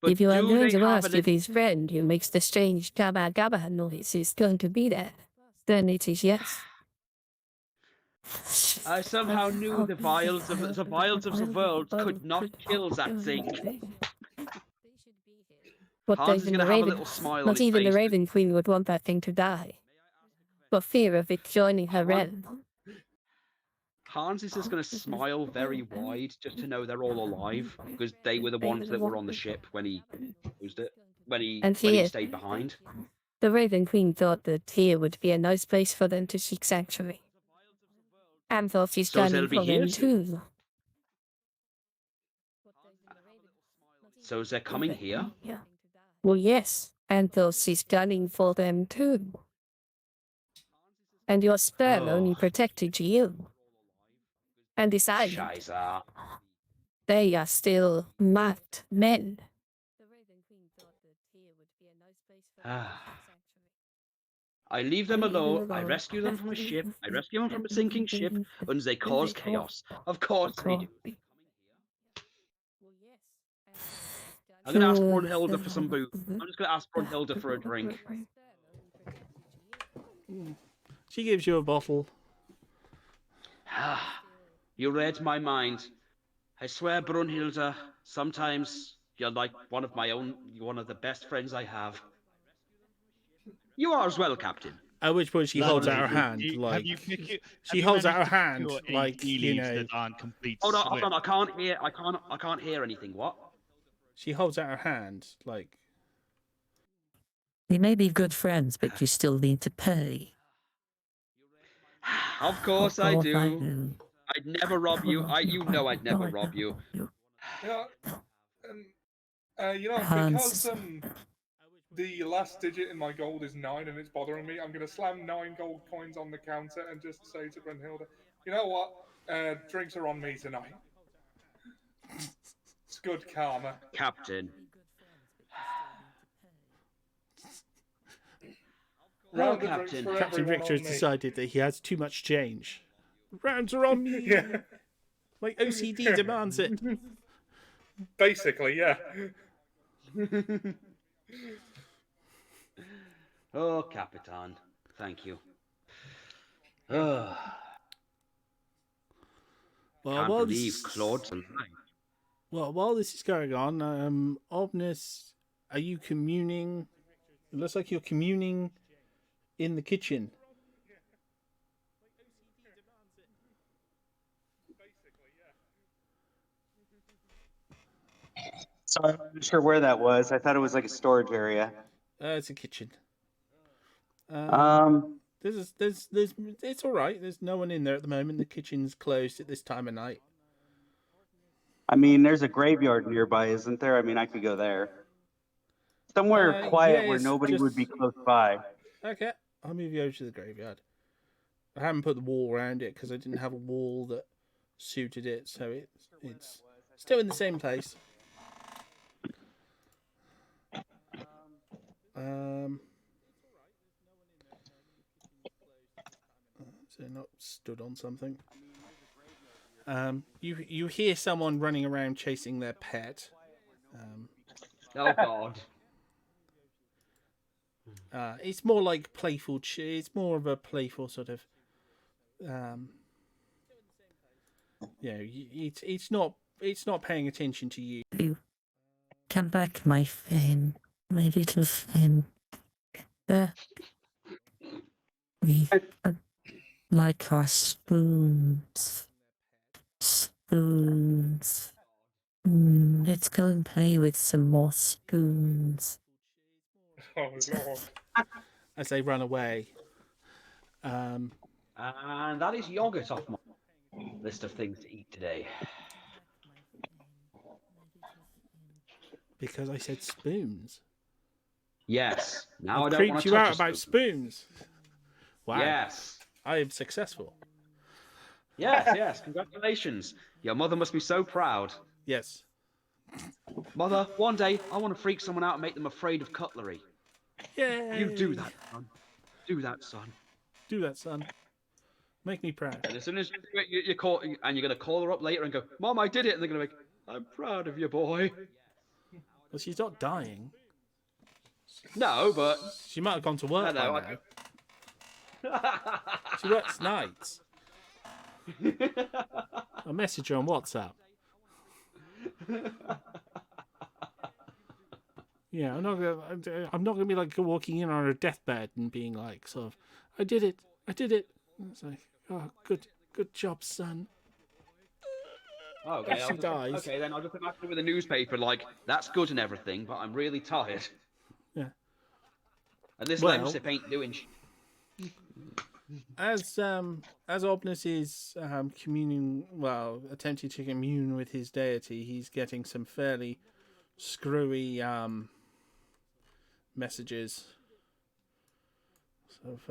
Speaker 4: but
Speaker 8: If you are
Speaker 4: do
Speaker 8: going
Speaker 4: they
Speaker 8: to
Speaker 4: have
Speaker 8: ask
Speaker 4: an?
Speaker 8: if his friend who makes the strange gabba gabba noise is going to be there, then it is yes.
Speaker 4: I somehow knew the vials of the world could not kill that thing.
Speaker 8: But
Speaker 4: Hans is
Speaker 8: even
Speaker 4: gonna
Speaker 8: the
Speaker 4: have a
Speaker 8: Raven,
Speaker 4: little smile on
Speaker 8: not
Speaker 4: his
Speaker 8: even the
Speaker 4: face.
Speaker 8: Raven Queen would want that thing to die, for fear of it joining her realm.
Speaker 4: Hans is just going to smile very wide just to know they're all alive because they were the ones that were on the ship when he used it when
Speaker 8: And
Speaker 4: he
Speaker 8: here,
Speaker 4: stayed behind.
Speaker 8: the Raven Queen thought that here would be a nice place for them to seek sanctuary. Anthos is
Speaker 4: So they'll
Speaker 8: gunning
Speaker 4: be
Speaker 8: for
Speaker 4: here
Speaker 8: them too.
Speaker 4: So they're coming here.
Speaker 8: Well, yes, Anthos is gunning for them too. And your sperm only protected you. And this island,
Speaker 4: Scheiße.
Speaker 8: they are still marked men.
Speaker 4: I leave them alone. I rescue them from a ship. I rescue them from a sinking ship, and they cause chaos. Of course they do. I'm gonna ask Brunhilde for some booze. I'm just gonna ask Brunhilde for a drink.
Speaker 2: She gives you a bottle.
Speaker 4: You read my mind. I swear, Brunhilde, sometimes you're like one of the best friends I have. You are as well, Captain.
Speaker 2: At which point she holds out her hand, like she holds out her hand, like you know.
Speaker 1: that aren't complete.
Speaker 4: Hold on, I can't hear anything. What?
Speaker 2: She holds out her hand, like.
Speaker 8: We may be good friends, but you still need to pay.
Speaker 4: Of course I do. I'd never rob you. You know I'd never rob you.
Speaker 7: Yeah, because the last digit in my gold is 9 and it's bothering me, I'm going to slam 9 gold coins on the counter and just say to Brunhilde, you know what? Drinks are on me tonight. It's good karma.
Speaker 4: Captain.
Speaker 7: Round
Speaker 2: Captain Victor has decided that he has too much change. Rounds are on me.
Speaker 7: Yeah.
Speaker 2: My OCD demands it.
Speaker 7: Basically, yeah.
Speaker 4: Oh, Capitan. Thank you.
Speaker 2: Well,
Speaker 4: Can't believe Claude's alive.
Speaker 2: Well, while this is going on, Obnus, are you communing? It looks like you're communing in the kitchen.
Speaker 5: Sorry, I'm not sure where that was. I thought it was like a storage area.
Speaker 2: It's a kitchen.
Speaker 5: Um,
Speaker 2: there's, it's all right. There's no one in there at the moment. The kitchen's closed at this time of night.
Speaker 5: I mean, there's a graveyard nearby, isn't there? I mean, I could go there. Somewhere quiet where nobody would be close by.
Speaker 2: Okay, I'll move you over to the graveyard. I haven't put the wall around it because I didn't have a wall that suited it, so it's still in the same place. So not stood on something. You hear someone running around chasing their pet.
Speaker 4: Oh God.
Speaker 2: It's more like playful. It's more of a playful sort of. It's not paying attention to you.
Speaker 8: You come back, my friend, my little friend. We like our spoons. Spoons. Let's go and play with some more spoons.
Speaker 7: Oh Lord.
Speaker 2: As they run away.
Speaker 4: And that is yogurt off my list of things to eat today.
Speaker 2: Because I said spoons.
Speaker 4: Yes. Now
Speaker 2: I've
Speaker 4: I don't
Speaker 2: creeped
Speaker 4: want to
Speaker 2: you
Speaker 4: touch
Speaker 2: out
Speaker 4: a
Speaker 2: about
Speaker 4: spoon.
Speaker 2: spoons. Wow.
Speaker 4: Yes.
Speaker 2: I am successful.
Speaker 4: Yes. Congratulations. Your mother must be so proud.
Speaker 2: Yes.
Speaker 4: Mother, one day I want to freak someone out and make them afraid of cutlery.
Speaker 2: Yay!
Speaker 4: You do that, son. Do that, son.
Speaker 2: Do that, son. Make me proud.
Speaker 4: And as soon as you call, and you're going to call her up later and go, Mom, I did it. And they're going to be like, I'm proud of you, boy.
Speaker 2: Well, she's not dying.
Speaker 4: No, but...
Speaker 2: She might have gone to work
Speaker 4: Hello,
Speaker 2: by now. She works nights. I'll message her on WhatsApp. Yeah, I'm not gonna be like walking in on her deathbed and being like, sort of, I did it. And it's like, oh, good job, son.
Speaker 4: Okay,
Speaker 2: She dies.
Speaker 4: Okay, then I'll just imagine with a newspaper like, that's good and everything, but I'm really tired.
Speaker 2: Yeah.
Speaker 4: And this
Speaker 2: Well,
Speaker 4: lemsip ain't doing
Speaker 2: As Obnus is communing, attempting to commune with his deity, he's getting some fairly screwy messages. Of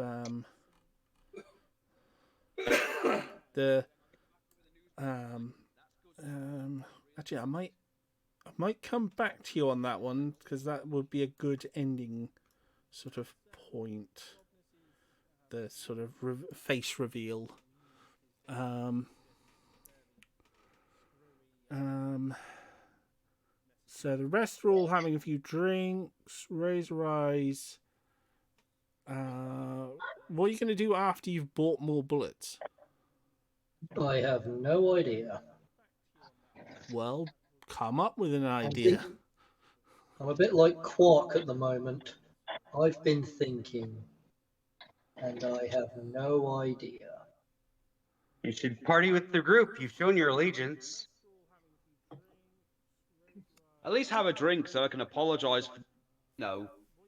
Speaker 2: actually, I might come back to you on that one because that would be a good ending sort of point. The sort of face reveal. So the rest are all having a few drinks. Razor Eyes. What are you going to do after you've bought more bullets?
Speaker 9: I have no idea.
Speaker 2: Well, come up with an idea.
Speaker 9: I'm a bit like Quark at the moment. I've been thinking, and I have no idea.
Speaker 5: You should party with the group. You've shown your allegiance.
Speaker 4: At least have a drink so I can apologise for,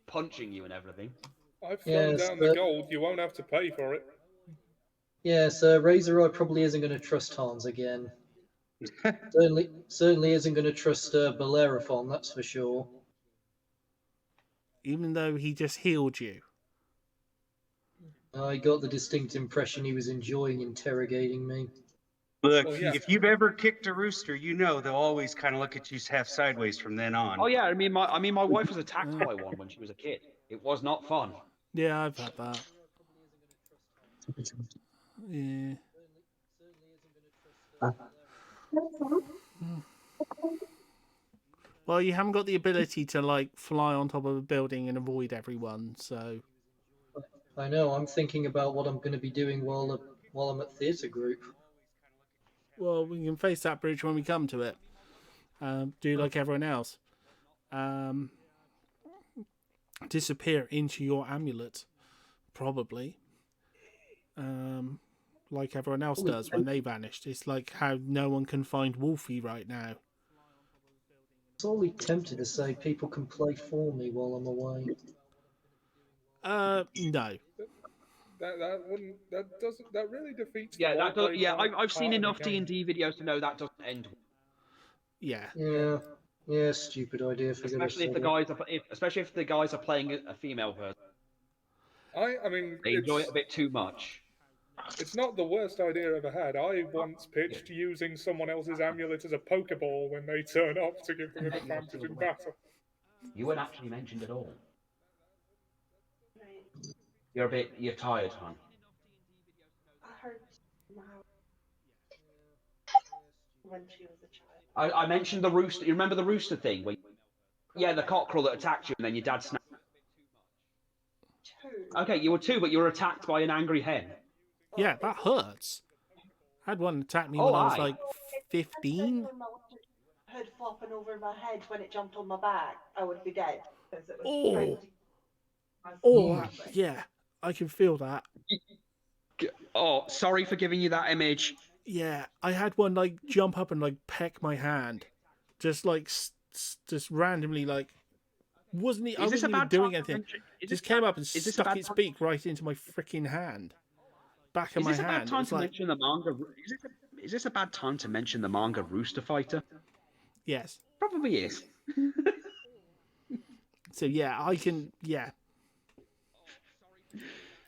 Speaker 4: punching you and everything.
Speaker 7: I've thrown down the gold. You won't have to pay for it.
Speaker 9: Yes, Razor Eye probably isn't going to trust Hans again. certainly isn't going to trust Bellerophon, that's for sure.
Speaker 2: Even though he just healed you.
Speaker 9: I got the distinct impression he was enjoying interrogating me.
Speaker 5: Look,
Speaker 7: Well, yeah.
Speaker 5: if you've ever kicked a rooster, you know they'll always kind of look at you half sideways from then on.
Speaker 4: Oh yeah, my wife was attacked by one when she was a kid. It was not fun.
Speaker 2: Yeah, I've had that. Yeah. Well, you haven't got the ability to like fly on top of a building and avoid everyone, so.
Speaker 9: I know. I'm thinking about what I'm going to be doing while I'm at theatre group.
Speaker 2: Well, we can face that bridge when we come to it. Do like everyone else. Disappear into your amulet, probably. Like everyone else does when they vanished. It's like how no one can find Wolfie right now.
Speaker 9: I'm sorely tempted to say people can play for me while I'm away.
Speaker 2: No.
Speaker 7: That really defeats.
Speaker 4: Yeah,
Speaker 7: the
Speaker 4: that does.
Speaker 7: whole
Speaker 4: Yeah,
Speaker 7: part
Speaker 4: I've seen
Speaker 7: of the
Speaker 4: enough
Speaker 7: game.
Speaker 4: D&D videos to know that doesn't end.
Speaker 2: Yeah.
Speaker 9: Yeah, stupid idea for
Speaker 4: Especially if the guys are playing a female person.
Speaker 7: I mean,
Speaker 4: They enjoy it a bit too much.
Speaker 7: It's not the worst idea I've ever had. I once pitched using someone else's amulet as a Pokeball when they turn up to give them an advantage in battle.
Speaker 4: You weren't actually mentioned at all. You're tired, hon.
Speaker 10: when she was a child.
Speaker 4: I mentioned the rooster. You remember the rooster thing? Yeah, the cockerel that attacked you, and then your dad snapped.
Speaker 10: 2.
Speaker 4: Okay, you were 2, but you were attacked by an angry hen.
Speaker 2: Yeah, that hurts. I had one attack me
Speaker 4: Oh,
Speaker 2: when I was
Speaker 4: aye.
Speaker 2: like 15.
Speaker 10: When my hood flopping over my head when it jumped on my back, I would be dead because it was
Speaker 2: Oh.
Speaker 10: pretty.
Speaker 2: Oh, yeah, I can feel that.
Speaker 4: Oh, sorry for giving you that image.
Speaker 2: Yeah, I had one like jump up and like peck my hand, just like just randomly like wasn't he? I wasn't even doing anything. Just came up and stuck its beak right into my freaking hand, back of my hand.
Speaker 4: Is this a bad time to
Speaker 2: like,
Speaker 4: mention the manga? Is this a bad time to mention the manga Rooster Fighter?
Speaker 2: Yes,
Speaker 4: probably is.
Speaker 2: So yeah, I can. Yeah,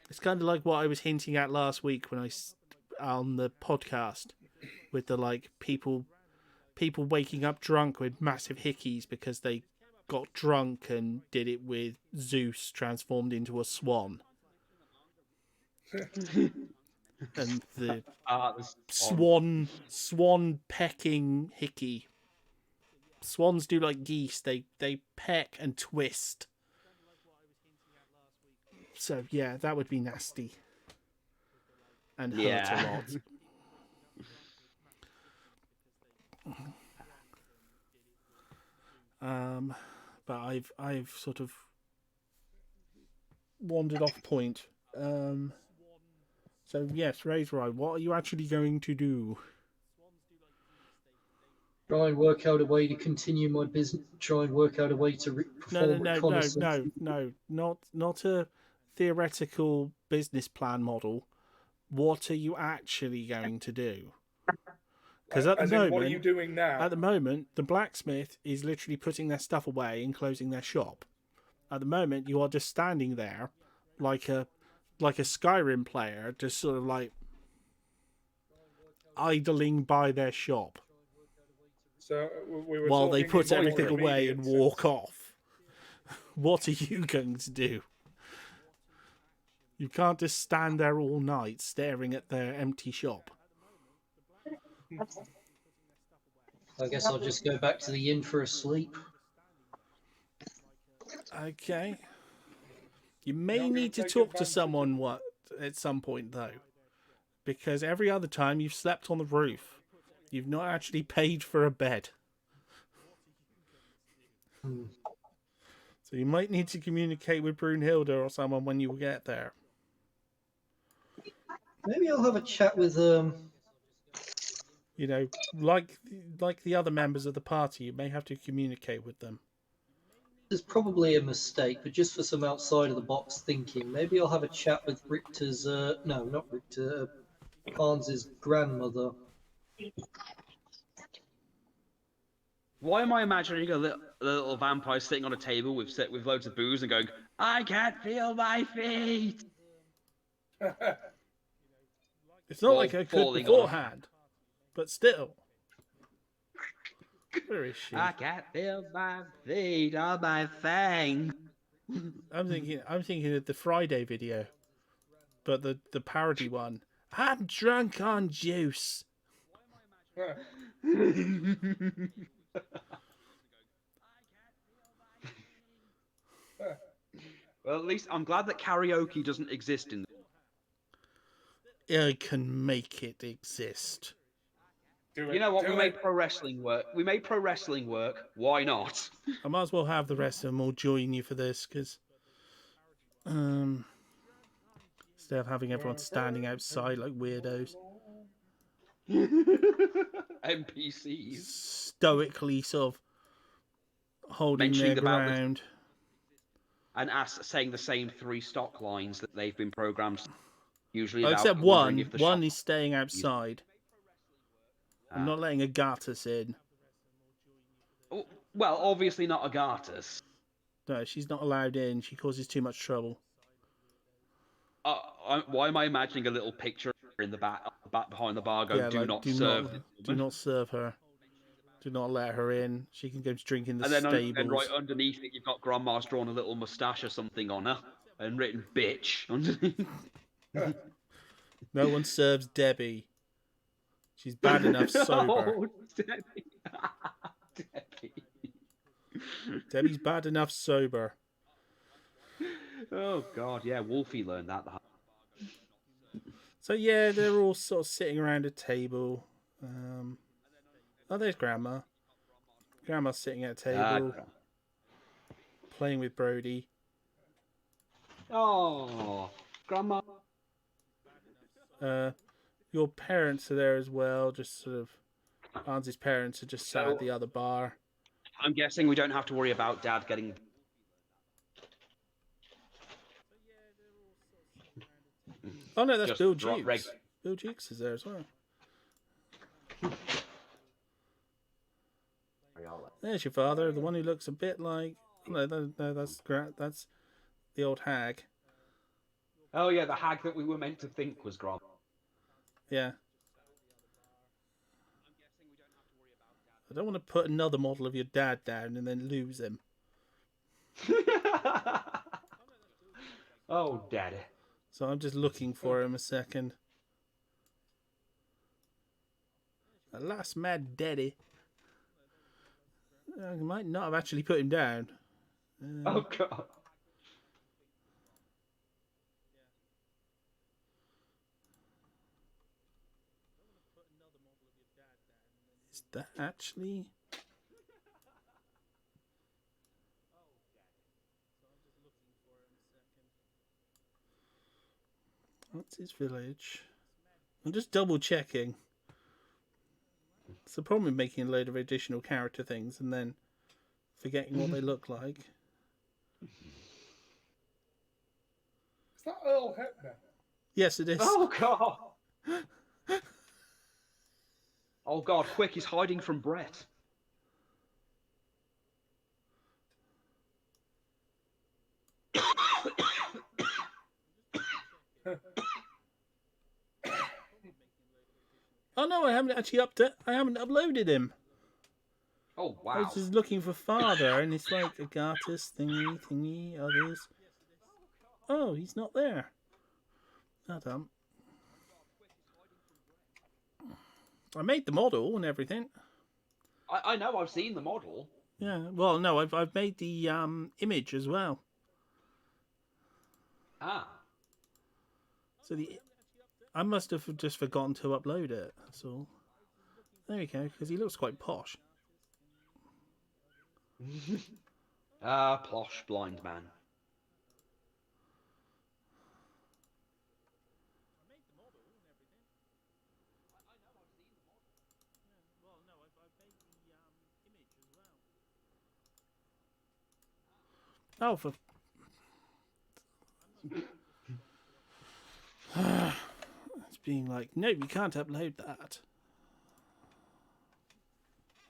Speaker 2: it's kind of like what I was hinting at last week when on the podcast with the like people waking up drunk with massive hickeys because they got drunk and did it with Zeus transformed into a swan. And the swan pecking hickey. Swans do like geese, they peck and twist. So yeah, that would be nasty. And hurt a lot. But I've sort of wandered off point. So yes, Razor, what are you actually going to do?
Speaker 9: Try and work out a way to continue my business. Try and work out a way to perform reconnaissance.
Speaker 2: No, not a theoretical business plan model. What are you actually going to do? Because at the moment,
Speaker 7: what are you doing now?
Speaker 2: At the moment, the blacksmith is literally putting their stuff away and closing their shop. At the moment, you are just standing there, like a Skyrim player, just sort of like idling by their shop.
Speaker 7: So we were
Speaker 2: while they put
Speaker 7: talking
Speaker 2: everything away and walk off. What are you going to do? You can't just stand there all night staring at their empty shop.
Speaker 9: I guess I'll just go back to the inn for a sleep.
Speaker 2: Okay. You may need to talk to someone at some point, though. Because every other time you've slept on the roof. You've not actually paid for a bed. So you might need to communicate with Brunhilde or someone when you get there.
Speaker 9: Maybe I'll have a chat with
Speaker 2: You know, like the other members of the party, you may have to communicate with them.
Speaker 9: There's probably a mistake, but just for some outside of the box thinking, maybe I'll have a chat with Richter's no, not Richter, Hans's grandmother.
Speaker 4: Why am I imagining a little vampire sitting on a table with loads of booze and going, "I can't feel my feet"?
Speaker 2: It's not like I could beforehand, but still. Where is she?
Speaker 4: I can't feel my feet on my fang.
Speaker 2: I'm thinking of the Friday video, but the parody one. I'm drunk on juice.
Speaker 4: Well, at least I'm glad that karaoke doesn't exist in.
Speaker 2: I can make it exist.
Speaker 4: You know what? We made pro wrestling work. Why not?
Speaker 2: I might as well have the rest of them all join you for this, because instead of having everyone standing outside like weirdos.
Speaker 4: NPCs.
Speaker 2: Stoically sort of holding their ground.
Speaker 4: And saying the same 3 stock lines that they've been programmed. Usually,
Speaker 2: except one is staying outside. I'm not letting Agatus in.
Speaker 4: Well, obviously not Agatus.
Speaker 2: No, she's not allowed in. She causes too much trouble.
Speaker 4: Why am I imagining a little picture in the back behind the bar going, do not serve her. Do not let her in. She can go drink in the stables. And right underneath it, you've got Grandma's drawn a little moustache or something on her and written "bitch" underneath.
Speaker 2: No one serves Debbie. She's bad enough sober.
Speaker 4: Oh, Debbie. Debbie.
Speaker 2: Debbie's bad enough sober.
Speaker 4: Oh God, yeah, Wolfie learned that.
Speaker 2: So yeah, they're all sort of sitting around a table. Oh, there's Grandma. Grandma's sitting at a table, playing with Brody.
Speaker 4: Oh, Grandma.
Speaker 2: Your parents are there as well. Just sort of, Hans's parents are just sat at the other bar.
Speaker 4: I'm guessing we don't have to worry about Dad getting.
Speaker 2: Oh no, that's
Speaker 4: Just
Speaker 2: Bill
Speaker 4: drop
Speaker 2: Jukes. Bill Jukes is there as well. There's your father, the one who looks a bit like. No, that's the old hag.
Speaker 4: Oh yeah, the hag that we were meant to think was Grandma.
Speaker 2: Yeah. I don't want to put another model of your dad down and then lose him.
Speaker 4: Oh, Daddy.
Speaker 2: So I'm just looking for him a second. Alas, mad daddy. I might not have actually put him down.
Speaker 4: Oh God.
Speaker 2: Is that actually? What's his village? I'm just double checking. It's the problem with making a load of additional character things and then forgetting what they look like.
Speaker 7: Is that Earl Hebner?
Speaker 2: Yes, it is.
Speaker 4: Oh God. Oh God, quick, he's hiding from Brett.
Speaker 2: Oh no, I haven't actually I haven't uploaded him.
Speaker 4: Oh wow.
Speaker 2: I was just looking for father, and it's like Agatus, thingy, others. Oh, he's not there. Hold on. I made the model and everything.
Speaker 4: I know, I've seen the model.
Speaker 2: Yeah, well, no, I've made the image as well.
Speaker 4: Ah.
Speaker 2: So I must have just forgotten to upload it. That's all. There we go, because he looks quite posh.
Speaker 4: Plosh blind man.
Speaker 2: Oh, for it's being like, no, you can't upload that.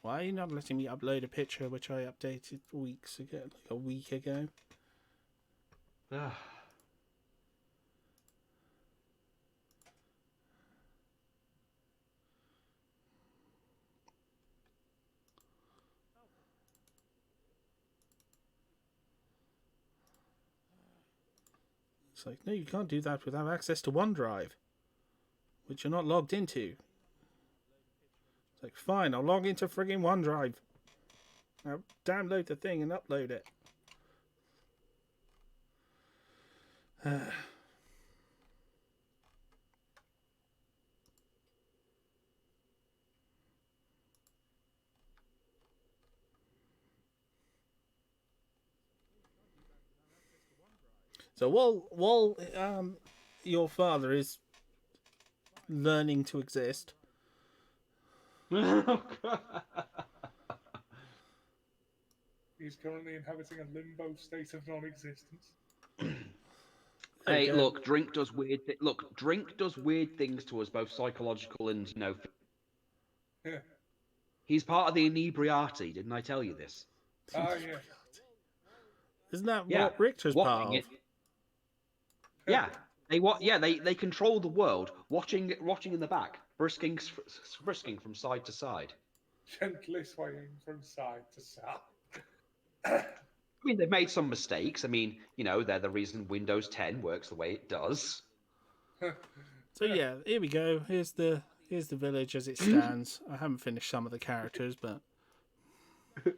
Speaker 2: Why are you not letting me upload a picture which I updated weeks ago, like a week ago? It's like, no, you can't do that without access to OneDrive, which you're not logged into. It's like, fine, I'll log into frigging OneDrive. Now download the thing and upload it. So while your father is learning to exist,
Speaker 7: He's currently inhabiting a limbo state of non-existence.
Speaker 4: Hey, look, drink does weird. Drink does weird things to us, both psychological and
Speaker 7: Yeah.
Speaker 4: He's part of the inebriati. Didn't I tell you this?
Speaker 7: Ah, yeah.
Speaker 2: Isn't that what Richter's part of?
Speaker 4: Yeah, they control the world, watching in the back, frisking from side to side.
Speaker 7: Gently swaying from side to side.
Speaker 4: I mean, they've made some mistakes. I mean, they're the reason Windows 10 works the way it does.
Speaker 2: So yeah, here we go. Here's here's the village as it stands. I haven't finished some of the characters, but I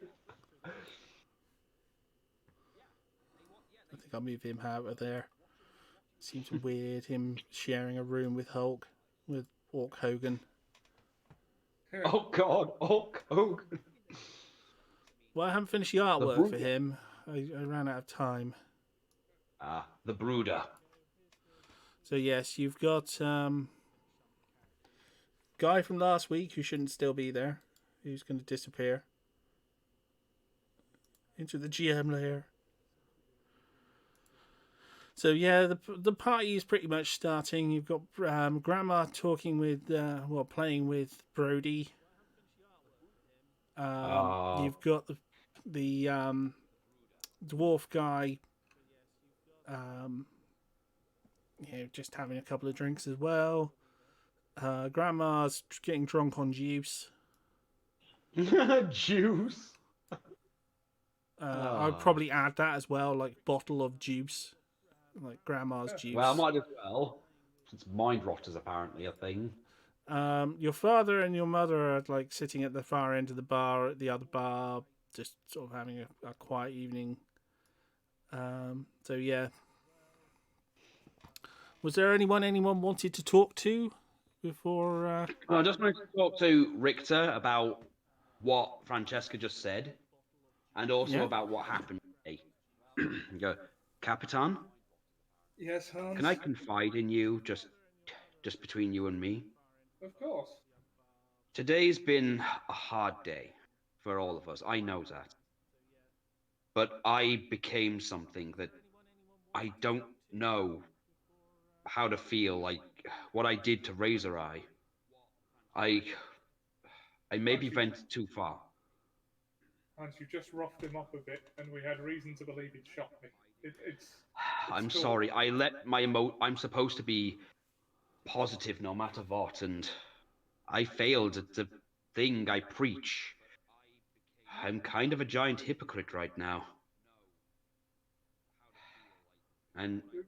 Speaker 2: think I'll move him out of there. Seems weird him sharing a room with Hulk, with Hulk Hogan.
Speaker 4: Oh God, Hulk Hogan.
Speaker 2: Well, I haven't finished the artwork for him. I ran out of time.
Speaker 4: The Brooder.
Speaker 2: So yes, you've got guy from last week who shouldn't still be there, who's going to disappear into the GM layer. So yeah, the party is pretty much starting. You've got Grandma talking with, playing with Brody. You've got the dwarf guy, just having a couple of drinks as well. Grandma's getting drunk on juice.
Speaker 4: Juice.
Speaker 2: I'd probably add that as well, like bottle of juice, like Grandma's juice.
Speaker 4: Well, I might as well, since mind rot is apparently a thing.
Speaker 2: Your father and your mother are like sitting at the far end of the bar, at the other bar, just sort of having a quiet evening. So yeah. Was there anyone wanted to talk to before?
Speaker 4: I just wanted to talk to Richter about what Francesca just said, and also about what happened today. Go, Capitan.
Speaker 7: Yes, Hans.
Speaker 4: Can I confide in you, just between you and me?
Speaker 7: Of course.
Speaker 4: Today's been a hard day for all of us. I know that. But I became something that I don't know how to feel, like what I did to Razor Eye. I maybe went too far.
Speaker 7: Hans, you just roughed him up a bit, and we had reason to believe he'd shot me.
Speaker 4: I'm sorry. I let I'm supposed to be positive no matter what, and I failed at the thing I preach. I'm kind of a giant hypocrite right now. And
Speaker 7: if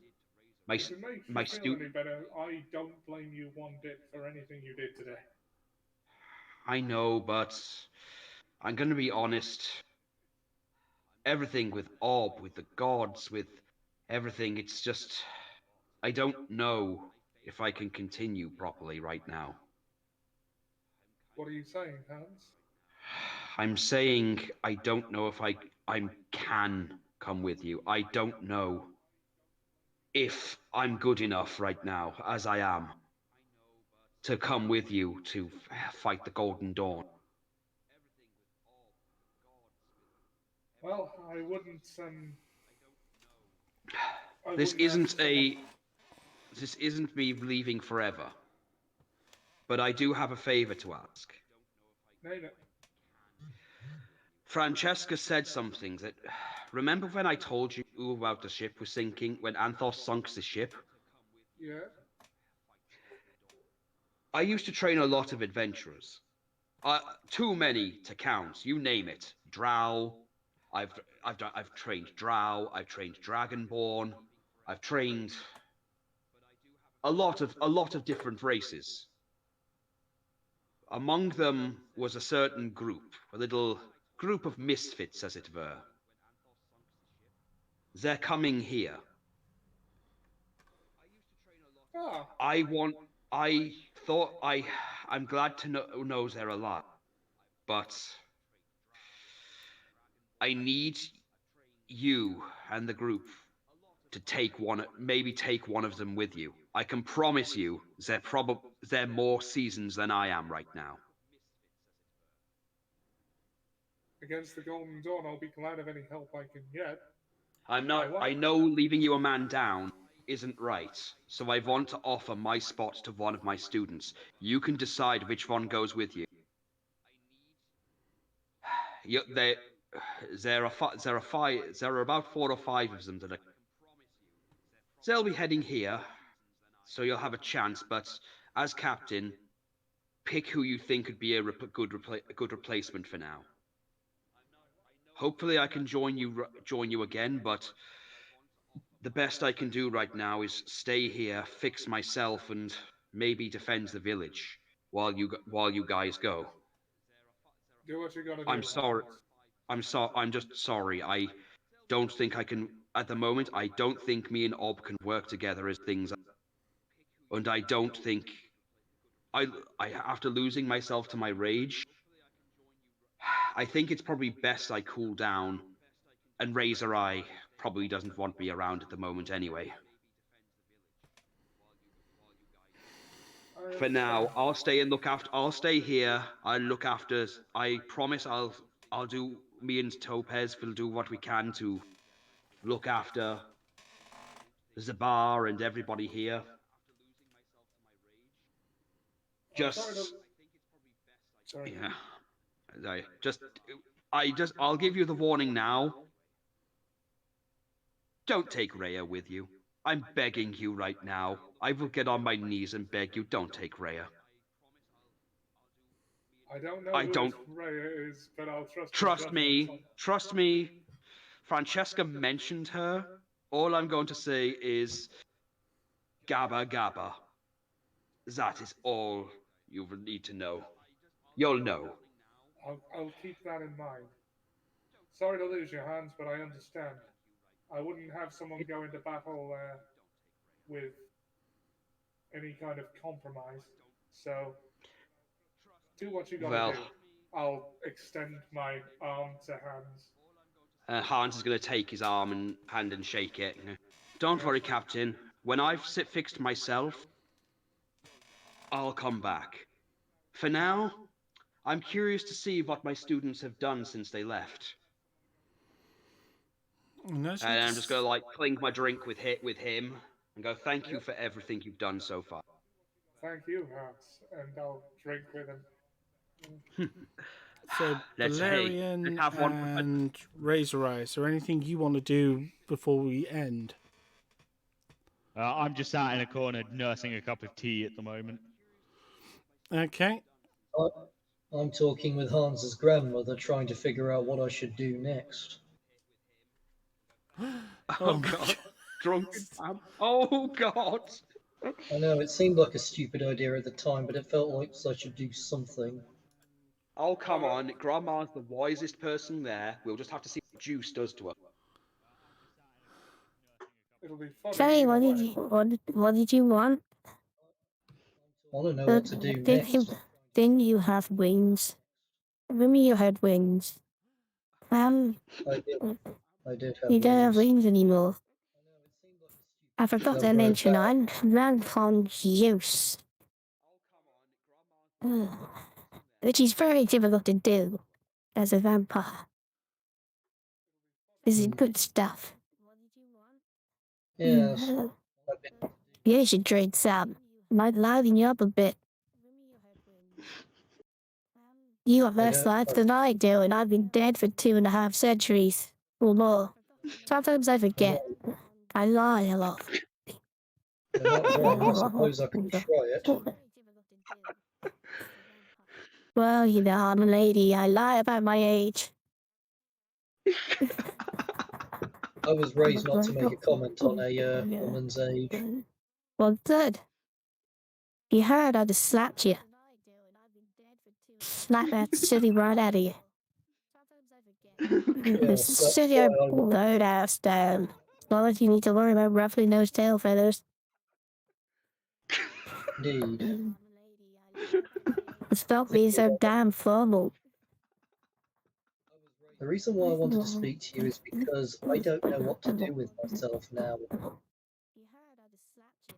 Speaker 7: it makes you feel any better, I don't blame you one bit for anything you did today.
Speaker 4: I know, but I'm gonna be honest. Everything with Orb, with the gods, with everything, it's just... I don't know if I can continue properly right now.
Speaker 7: What are you saying, Hans?
Speaker 4: I'm saying I don't know if I can come with you. I don't know if I'm good enough right now, as I am, to come with you to fight the Golden Dawn.
Speaker 7: Well, I wouldn't.
Speaker 4: This isn't me leaving forever. But I do have a favor to ask.
Speaker 7: Name it.
Speaker 4: Francesca said something that... Remember when I told you about the ship was sinking, when Anthos sunk the ship?
Speaker 7: Yeah.
Speaker 4: I used to train a lot of adventurers. Too many to count. You name it. Drow. I've trained Drow. I've trained Dragonborn. I've trained a lot of different races. Among them was a certain group, a little group of misfits, as it were. They're coming here.
Speaker 7: Ah.
Speaker 4: I'm glad to know they're alive, but I need you and the group to maybe take one of them with you. I can promise you they're more seasoned than I am right now.
Speaker 7: Against the Golden Dawn, I'll be glad of any help I can get.
Speaker 4: I know leaving you a man down isn't right, so I want to offer my spot to one of my students. You can decide which one goes with you. There are about 4 or 5 of them they'll be heading here, so you'll have a chance, but as captain, pick who you think could be a good replacement for now. Hopefully I can join you again, but the best I can do right now is stay here, fix myself, and maybe defend the village. while you guys go.
Speaker 7: Do what you gotta do.
Speaker 4: I'm sorry. I'm just sorry. I don't think I can at the moment. I don't think me and Ob can work together as things, and I don't think I after losing myself to my rage, I think it's probably best I cool down. And Razor Eye probably doesn't want me around at the moment anyway. For now, I'll stay and look after. I'll stay here. I'll look after. I promise. I'll do. Me and Topaz will do what we can to look after Zabar and everybody here. Just
Speaker 7: Sorry.
Speaker 4: yeah. I'll give you the warning now. Don't take Rhea with you. I'm begging you right now. I will get on my knees and beg you, don't take Rhea.
Speaker 7: I don't know
Speaker 4: I
Speaker 7: who
Speaker 4: don't-
Speaker 7: this Rhea is, but I'll trust your
Speaker 4: Trust
Speaker 7: judgment
Speaker 4: me.
Speaker 7: on-
Speaker 4: Trust me. Francesca mentioned her. All I'm going to say is Gabba Gabba. That is all you will need to know. You'll know.
Speaker 7: I'll keep that in mind. Sorry to lose your hands, but I understand. I wouldn't have someone go into battle with any kind of compromise. So, do what you gotta
Speaker 4: Well,
Speaker 7: do. I'll extend my arm to Hans.
Speaker 4: Hans is going to take his arm and hand and shake it. Don't worry, Captain. When I've fixed myself, I'll come back. For now, I'm curious to see what my students have done since they left.
Speaker 2: And as you
Speaker 4: And I'm just going to like clink my drink with him and go, thank you for everything you've done so far.
Speaker 7: Thank you, Hans, and I'll drink with him.
Speaker 2: So,
Speaker 4: Let's
Speaker 2: Valerian
Speaker 4: have one.
Speaker 2: and Razor Eye, is there anything you want to do before we end?
Speaker 1: I'm just sat in a corner nursing a cup of tea at the moment.
Speaker 2: Okay.
Speaker 9: I'm talking with Hans's grandmother, trying to figure out what I should do next.
Speaker 4: Oh God, drunken. Oh God.
Speaker 9: I know, it seemed like a stupid idea at the time, but it felt like I should do something.
Speaker 4: Oh come on, Grandma's the wisest person there. We'll just have to see what Juice does to her.
Speaker 7: It'll be funny.
Speaker 8: Sorry,
Speaker 7: either
Speaker 8: what
Speaker 7: way.
Speaker 8: what did you want?
Speaker 9: I want to know what to do next.
Speaker 8: Didn't you have wings? Remember you had wings.
Speaker 9: I did have
Speaker 8: You don't have
Speaker 9: wings.
Speaker 8: wings anymore. I forgot
Speaker 9: They'll
Speaker 8: to
Speaker 9: grow
Speaker 8: mention
Speaker 9: back.
Speaker 8: I'm Rampon Use. Which is very difficult to do as a vampire. This is good stuff.
Speaker 9: Yes.
Speaker 8: You should drink some. Might liven you up a bit. You have less life than I do, and I've been dead for 2.5 centuries or more. Sometimes I forget. I lie a lot.
Speaker 9: You're not wrong. I suppose I could try it.
Speaker 8: Well, you know, I'm a lady. I lie about my age.
Speaker 9: I was raised not to make a comment on a woman's age.
Speaker 8: Well, good. You heard I just slapped you. Slap that silly right out of you.
Speaker 9: Yes, that's
Speaker 8: Sit
Speaker 9: why
Speaker 8: your
Speaker 9: I want.
Speaker 8: load ass down. As long as you need to worry about roughly nosed tail feathers.
Speaker 9: Indeed.
Speaker 8: Stop being so damn formal.
Speaker 9: The reason why I wanted to speak to you is because I don't know what to do with myself now.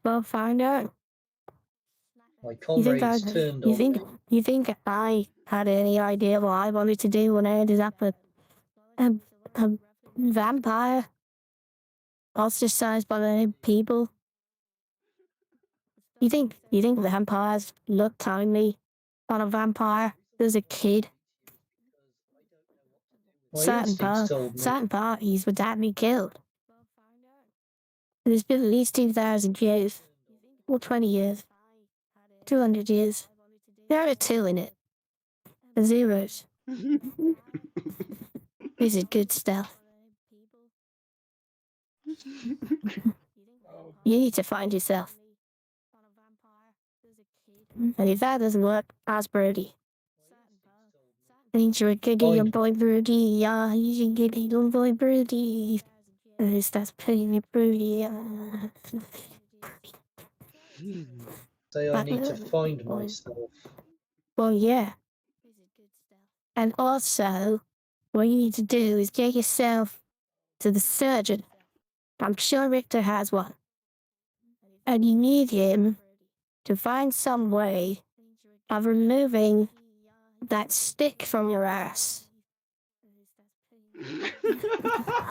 Speaker 8: Well, find out.
Speaker 9: My
Speaker 8: You think
Speaker 9: comrades turned on me.
Speaker 8: you think I had any idea what I wanted to do when I ended up a vampire? Ostracized by the people? You think vampires look kindly on a vampire as a kid?
Speaker 9: My instincts told me.
Speaker 8: Certain parties would have me killed. It's been at least 2,000 years. Or 20 years. 200 years. There are 2 in it. The zeros. This is good stuff. You need to find yourself. And if that doesn't work, ask Birdie. Ain't you a giggy young boy Birdie? Yeah, he's a giggy young boy Birdie. That's pretty Birdie.
Speaker 9: Say I need to find myself.
Speaker 8: Well, yeah. And also, what you need to do is get yourself to the surgeon. I'm sure Richter has one. And you need him to find some way of removing that stick from your ass.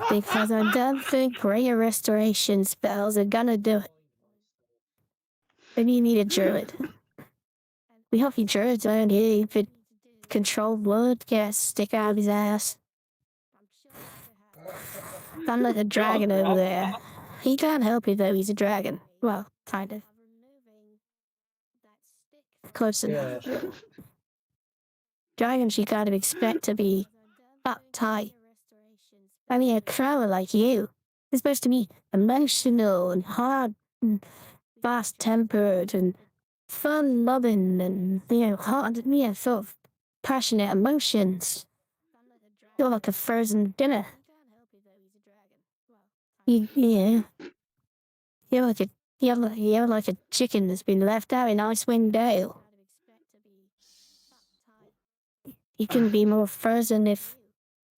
Speaker 8: Because I don't think prayer restoration spells are gonna do it. Maybe you need a druid. We hope you druids around here who could control blood, get a stick out of his ass. Unlike a dragon over there. He can't help it though, he's a dragon. Well, kind of. Close enough.
Speaker 9: Yeah.
Speaker 8: Dragons you kind of expect to be uptight. I mean, a crawler like you is supposed to be emotional and hard and fast-tempered and fun-loving and, hard, sort of passionate emotions. You're like a frozen dinner. Yeah. You're like a chicken that's been left out in Icewind Dale. You couldn't be more frozen if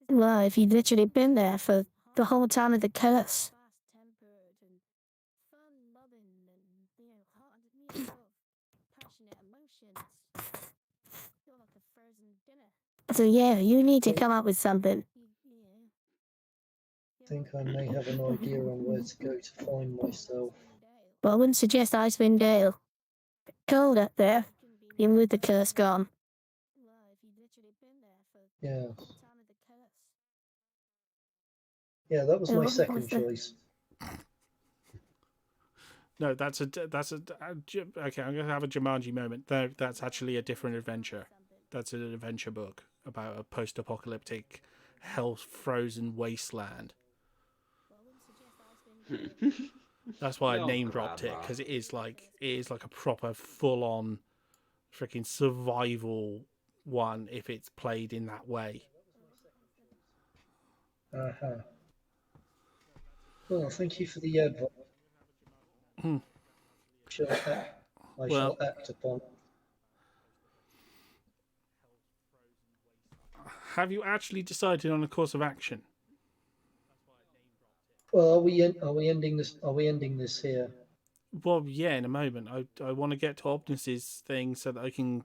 Speaker 8: you'd literally been there for the whole time of the curse. So yeah, you need to come up with something.
Speaker 9: I think I may have an idea on where to go to find myself.
Speaker 8: Well, I wouldn't suggest Icewind Dale. Cold up there, even with the curse gone.
Speaker 9: Yeah. Yeah, that was my second choice.
Speaker 2: No, that's a okay. I'm gonna have a Jumanji moment. That's actually a different adventure. That's an adventure book about a post-apocalyptic, hell-frozen wasteland. That's why I name dropped it, because it is like a proper full-on, freaking survival one if it's played in that way.
Speaker 9: Uh-huh. Well, thank you for the advice. I shall act upon.
Speaker 2: Have you actually decided on a course of action?
Speaker 9: Well, are we ending this? Are we ending this here?
Speaker 2: Well, yeah, in a moment. I want to get to Obnus's thing so that I can,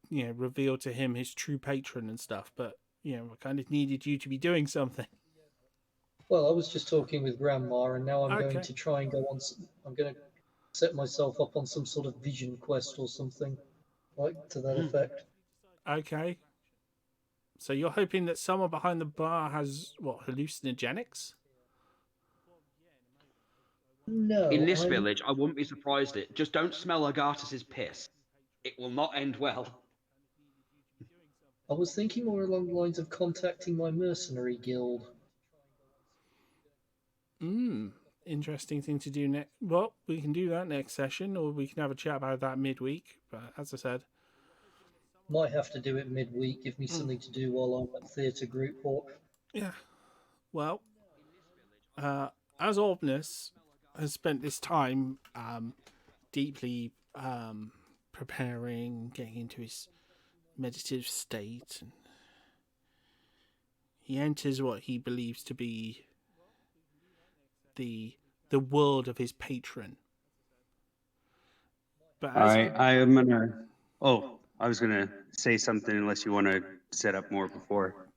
Speaker 2: reveal to him his true patron and stuff. But I kind of needed you to be doing something.
Speaker 9: Well, I was just talking with Grandma, and now I'm going to try and go on. I'm going to set myself up on some sort of vision quest or something, like to that effect.
Speaker 2: Okay. So you're hoping that someone behind the bar has hallucinogenics?
Speaker 9: No.
Speaker 4: In this village, I wouldn't be surprised it. Just don't smell Agarthas's piss. It will not end well.
Speaker 9: I was thinking more along the lines of contacting my mercenary guild.
Speaker 2: Interesting thing to do next. Well, we can do that next session, or we can have a chat about that midweek. But as I said,
Speaker 9: might have to do it midweek. Give me something to do while I'm at theatre group walk.
Speaker 2: Yeah. Well, as Obnus has spent this time deeply preparing, getting into his meditative state, and he enters what he believes to be the world of his patron. But
Speaker 5: I am gonna. Oh, I was gonna say something unless you want to set up more before.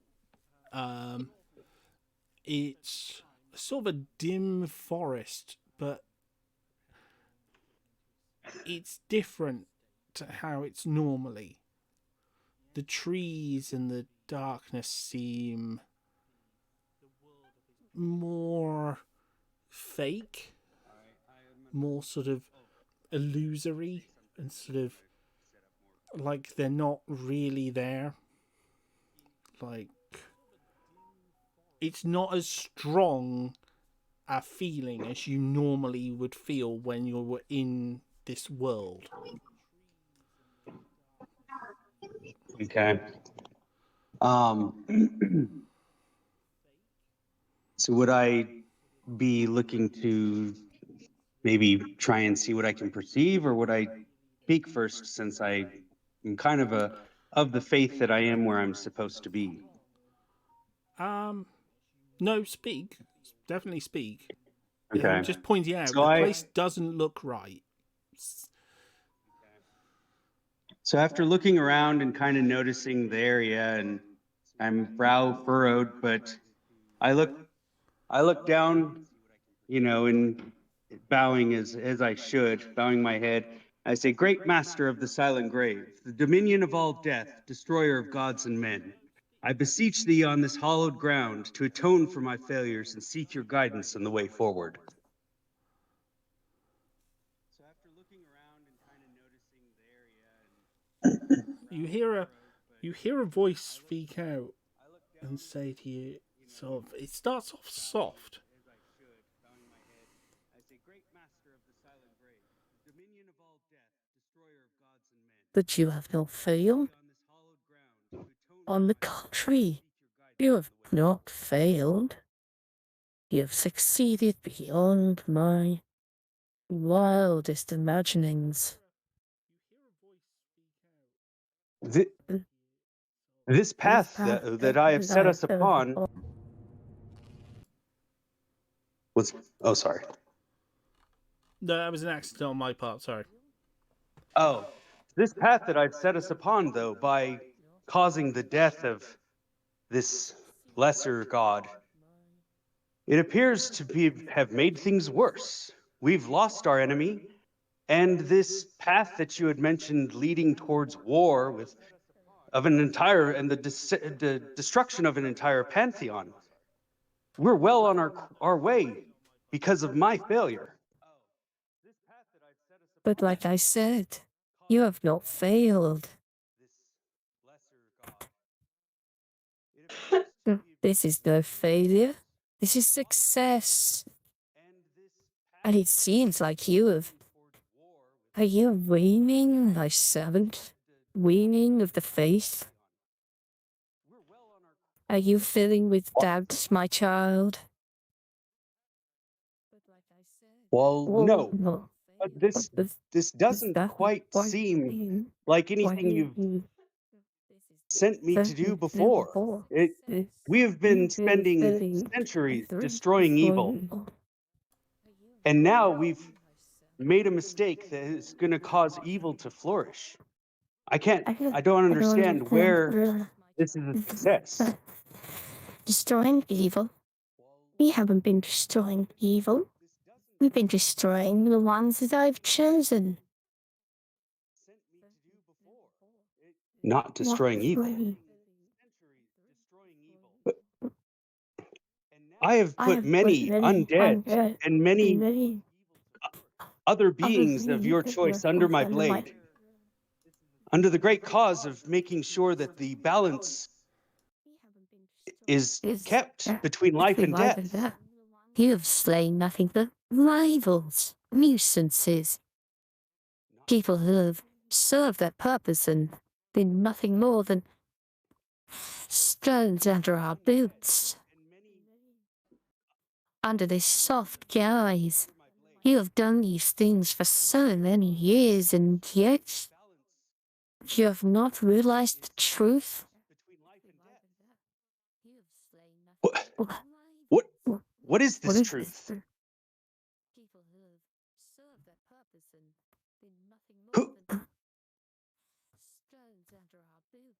Speaker 2: It's sort of a dim forest, but it's different to how it's normally. The trees and the darkness seem more fake, more sort of illusory, and sort of like they're not really there. Like, it's not as strong a feeling as you normally would feel when you were in this world.
Speaker 5: Okay. So would I be looking to maybe try and see what I can perceive, or would I speak first, since I am kind of of the faith that I am where I'm supposed to be?
Speaker 2: No, speak. Definitely speak.
Speaker 5: Okay.
Speaker 2: Just pointing out,
Speaker 5: So
Speaker 2: the place doesn't look right.
Speaker 5: So after looking around and kind of noticing the area, and I'm brow furrowed, but I look down, and bowing as I should, bowing my head. I say, "Great master of the silent grave, the dominion of all death, destroyer of gods and men, I beseech thee on this hallowed ground to atone for my failures and seek your guidance on the way forward." So after looking around and kind of noticing the area,
Speaker 2: You hear a voice speak out and say to you, sort of, it starts off soft.
Speaker 8: But you have not failed. On the contrary, you have not failed. You have succeeded beyond my wildest imaginings.
Speaker 5: This path that I have set us upon was... Oh, sorry.
Speaker 2: No, that was an accident on my part, sorry.
Speaker 5: Oh, this path that I've set us upon, though, by causing the death of this lesser god, it appears to have made things worse. We've lost our enemy, and this path that you had mentioned leading towards war the destruction of an entire pantheon. We're well on our way because of my failure.
Speaker 8: But like I said, you have not failed. This is no failure. This is success. And it seems like you have... Are you weaning, my servant? Weaning of the faith? Are you filling with doubts, my child?
Speaker 5: Well, no. But this doesn't quite seem like anything you've sent me to do before. We have been spending centuries destroying evil, and now we've made a mistake that is going to cause evil to flourish. I don't understand where this is a success.
Speaker 8: Destroying evil? We haven't been destroying evil. We've been destroying the ones that I've chosen.
Speaker 5: Not destroying evil. I have put many undead and many other beings of your choice under my blade, under the great cause of making sure that the balance is kept between life and death.
Speaker 8: You have slain nothing but rivals, nuisances, people who have served their purpose and been nothing more than stones under our boots. Under this soft guise, you have done these things for so many years, and yet you have not realized the truth.
Speaker 5: What is this truth?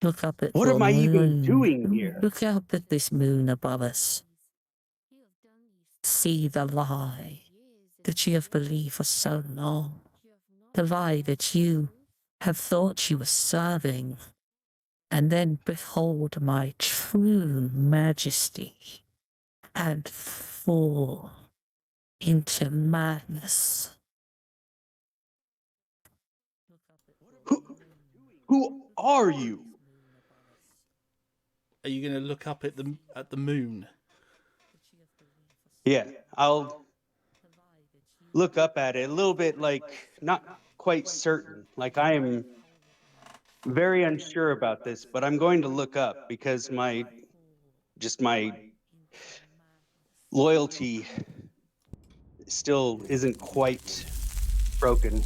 Speaker 8: Look up at
Speaker 5: what
Speaker 8: the
Speaker 5: am I even
Speaker 8: moon.
Speaker 5: doing here?
Speaker 8: Look up at this moon above us. See the lie that you have believed for so long. The lie that you have thought you were serving. And then behold my true majesty and fall into madness.
Speaker 5: Who are you?
Speaker 2: Are you going to look up at the moon?
Speaker 5: Yeah, I'll look up at it a little bit, like not quite certain. Like I am very unsure about this, but I'm going to look up because my loyalty still isn't quite broken.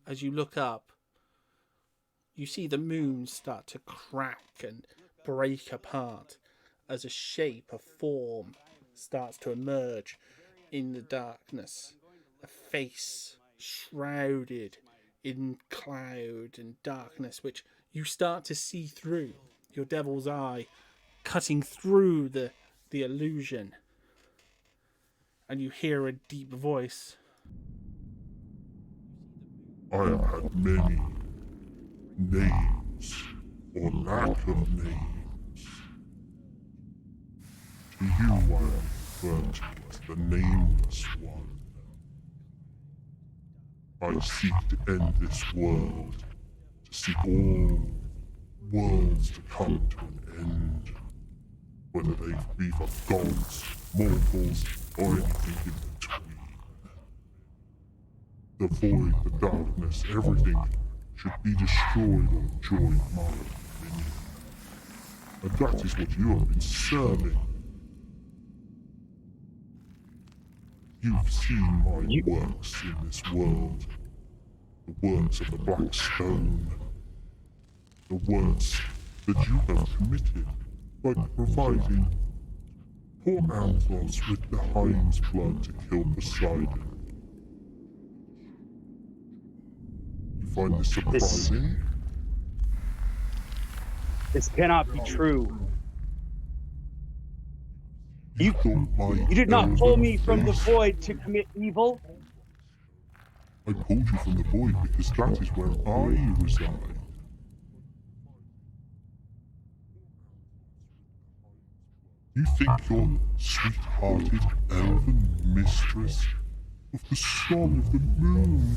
Speaker 2: As you look up, you see the moon start to crack and break apart as a shape, a form starts to emerge in the darkness. A face shrouded in cloud and darkness, which you start to see through. Your devil's eye cutting through the illusion. And you hear a deep voice.
Speaker 11: I have had many names or lack of names. To you I am referred to as the Nameless One. I seek to end this world, to seek all worlds to come to an end, whether they be for gods, mortals, or anything in between. The void, the darkness, everything should be destroyed or join my dominion. And that is what you have been serving. You've seen my works in this world. The works of the Black Stone. The works that you have committed by providing poor Anthos with the hind's blood to kill Poseidon. You find this surprising?
Speaker 5: This cannot be true. You did not pull me from the void to commit evil.
Speaker 11: I pulled you from the void because that is where I reside. You think your sweet-hearted elven mistress of the sun of the moon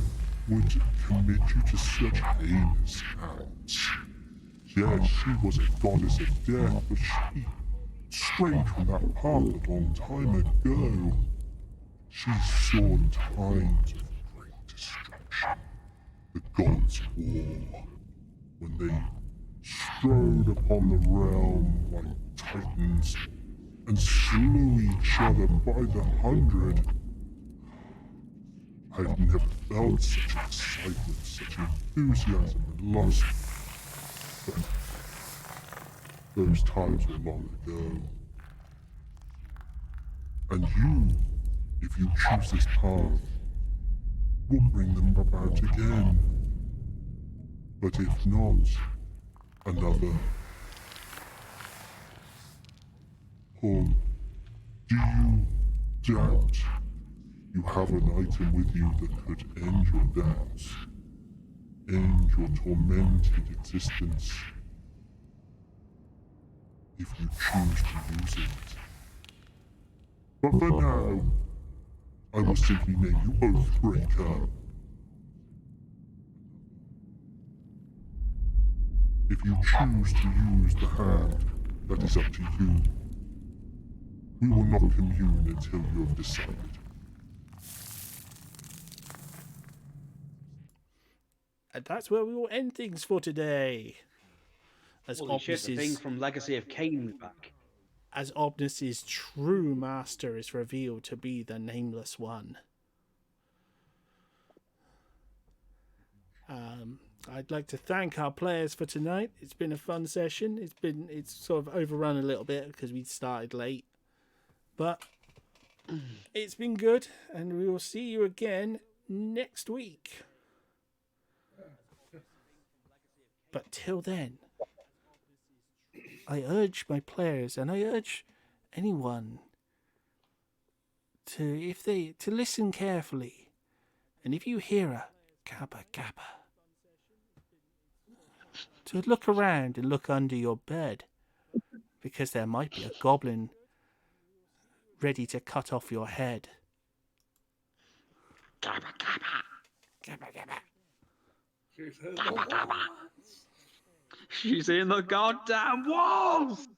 Speaker 11: would commit you to such heinous acts? Yes, she was a goddess of death, but she strayed from that path a long time ago. She saw times of great destruction, the gods' war, when they strode upon the realm like titans and slew each other by the hundred. I've never felt such excitement, such enthusiasm and lust. But those times were long ago. And you, if you choose this path, will bring them about again. But if not, another. Paul, do you doubt you have an item with you that could end your doubts, end your tormented existence, if you choose to use it? But for now, I will simply name you Oathbreaker. If you choose to use the hand, that is up to you. We will not commune until you have decided.
Speaker 2: And that's where we will end things for today. As
Speaker 4: Holy shit, the thing from Legacy of Cain back.
Speaker 2: As Obnus's true master is revealed to be the Nameless One. I'd like to thank our players for tonight. It's been a fun session. It's sort of overrun a little bit because we started late. But it's been good, and we will see you again next week. But till then, I urge my players, and I urge anyone to listen carefully. And if you hear a kappa kappa, to look around and look under your bed, because there might be a goblin ready to cut off your head.
Speaker 1: Kappa, kappa.
Speaker 2: Kappa kappa.
Speaker 4: She's in the goddamn walls!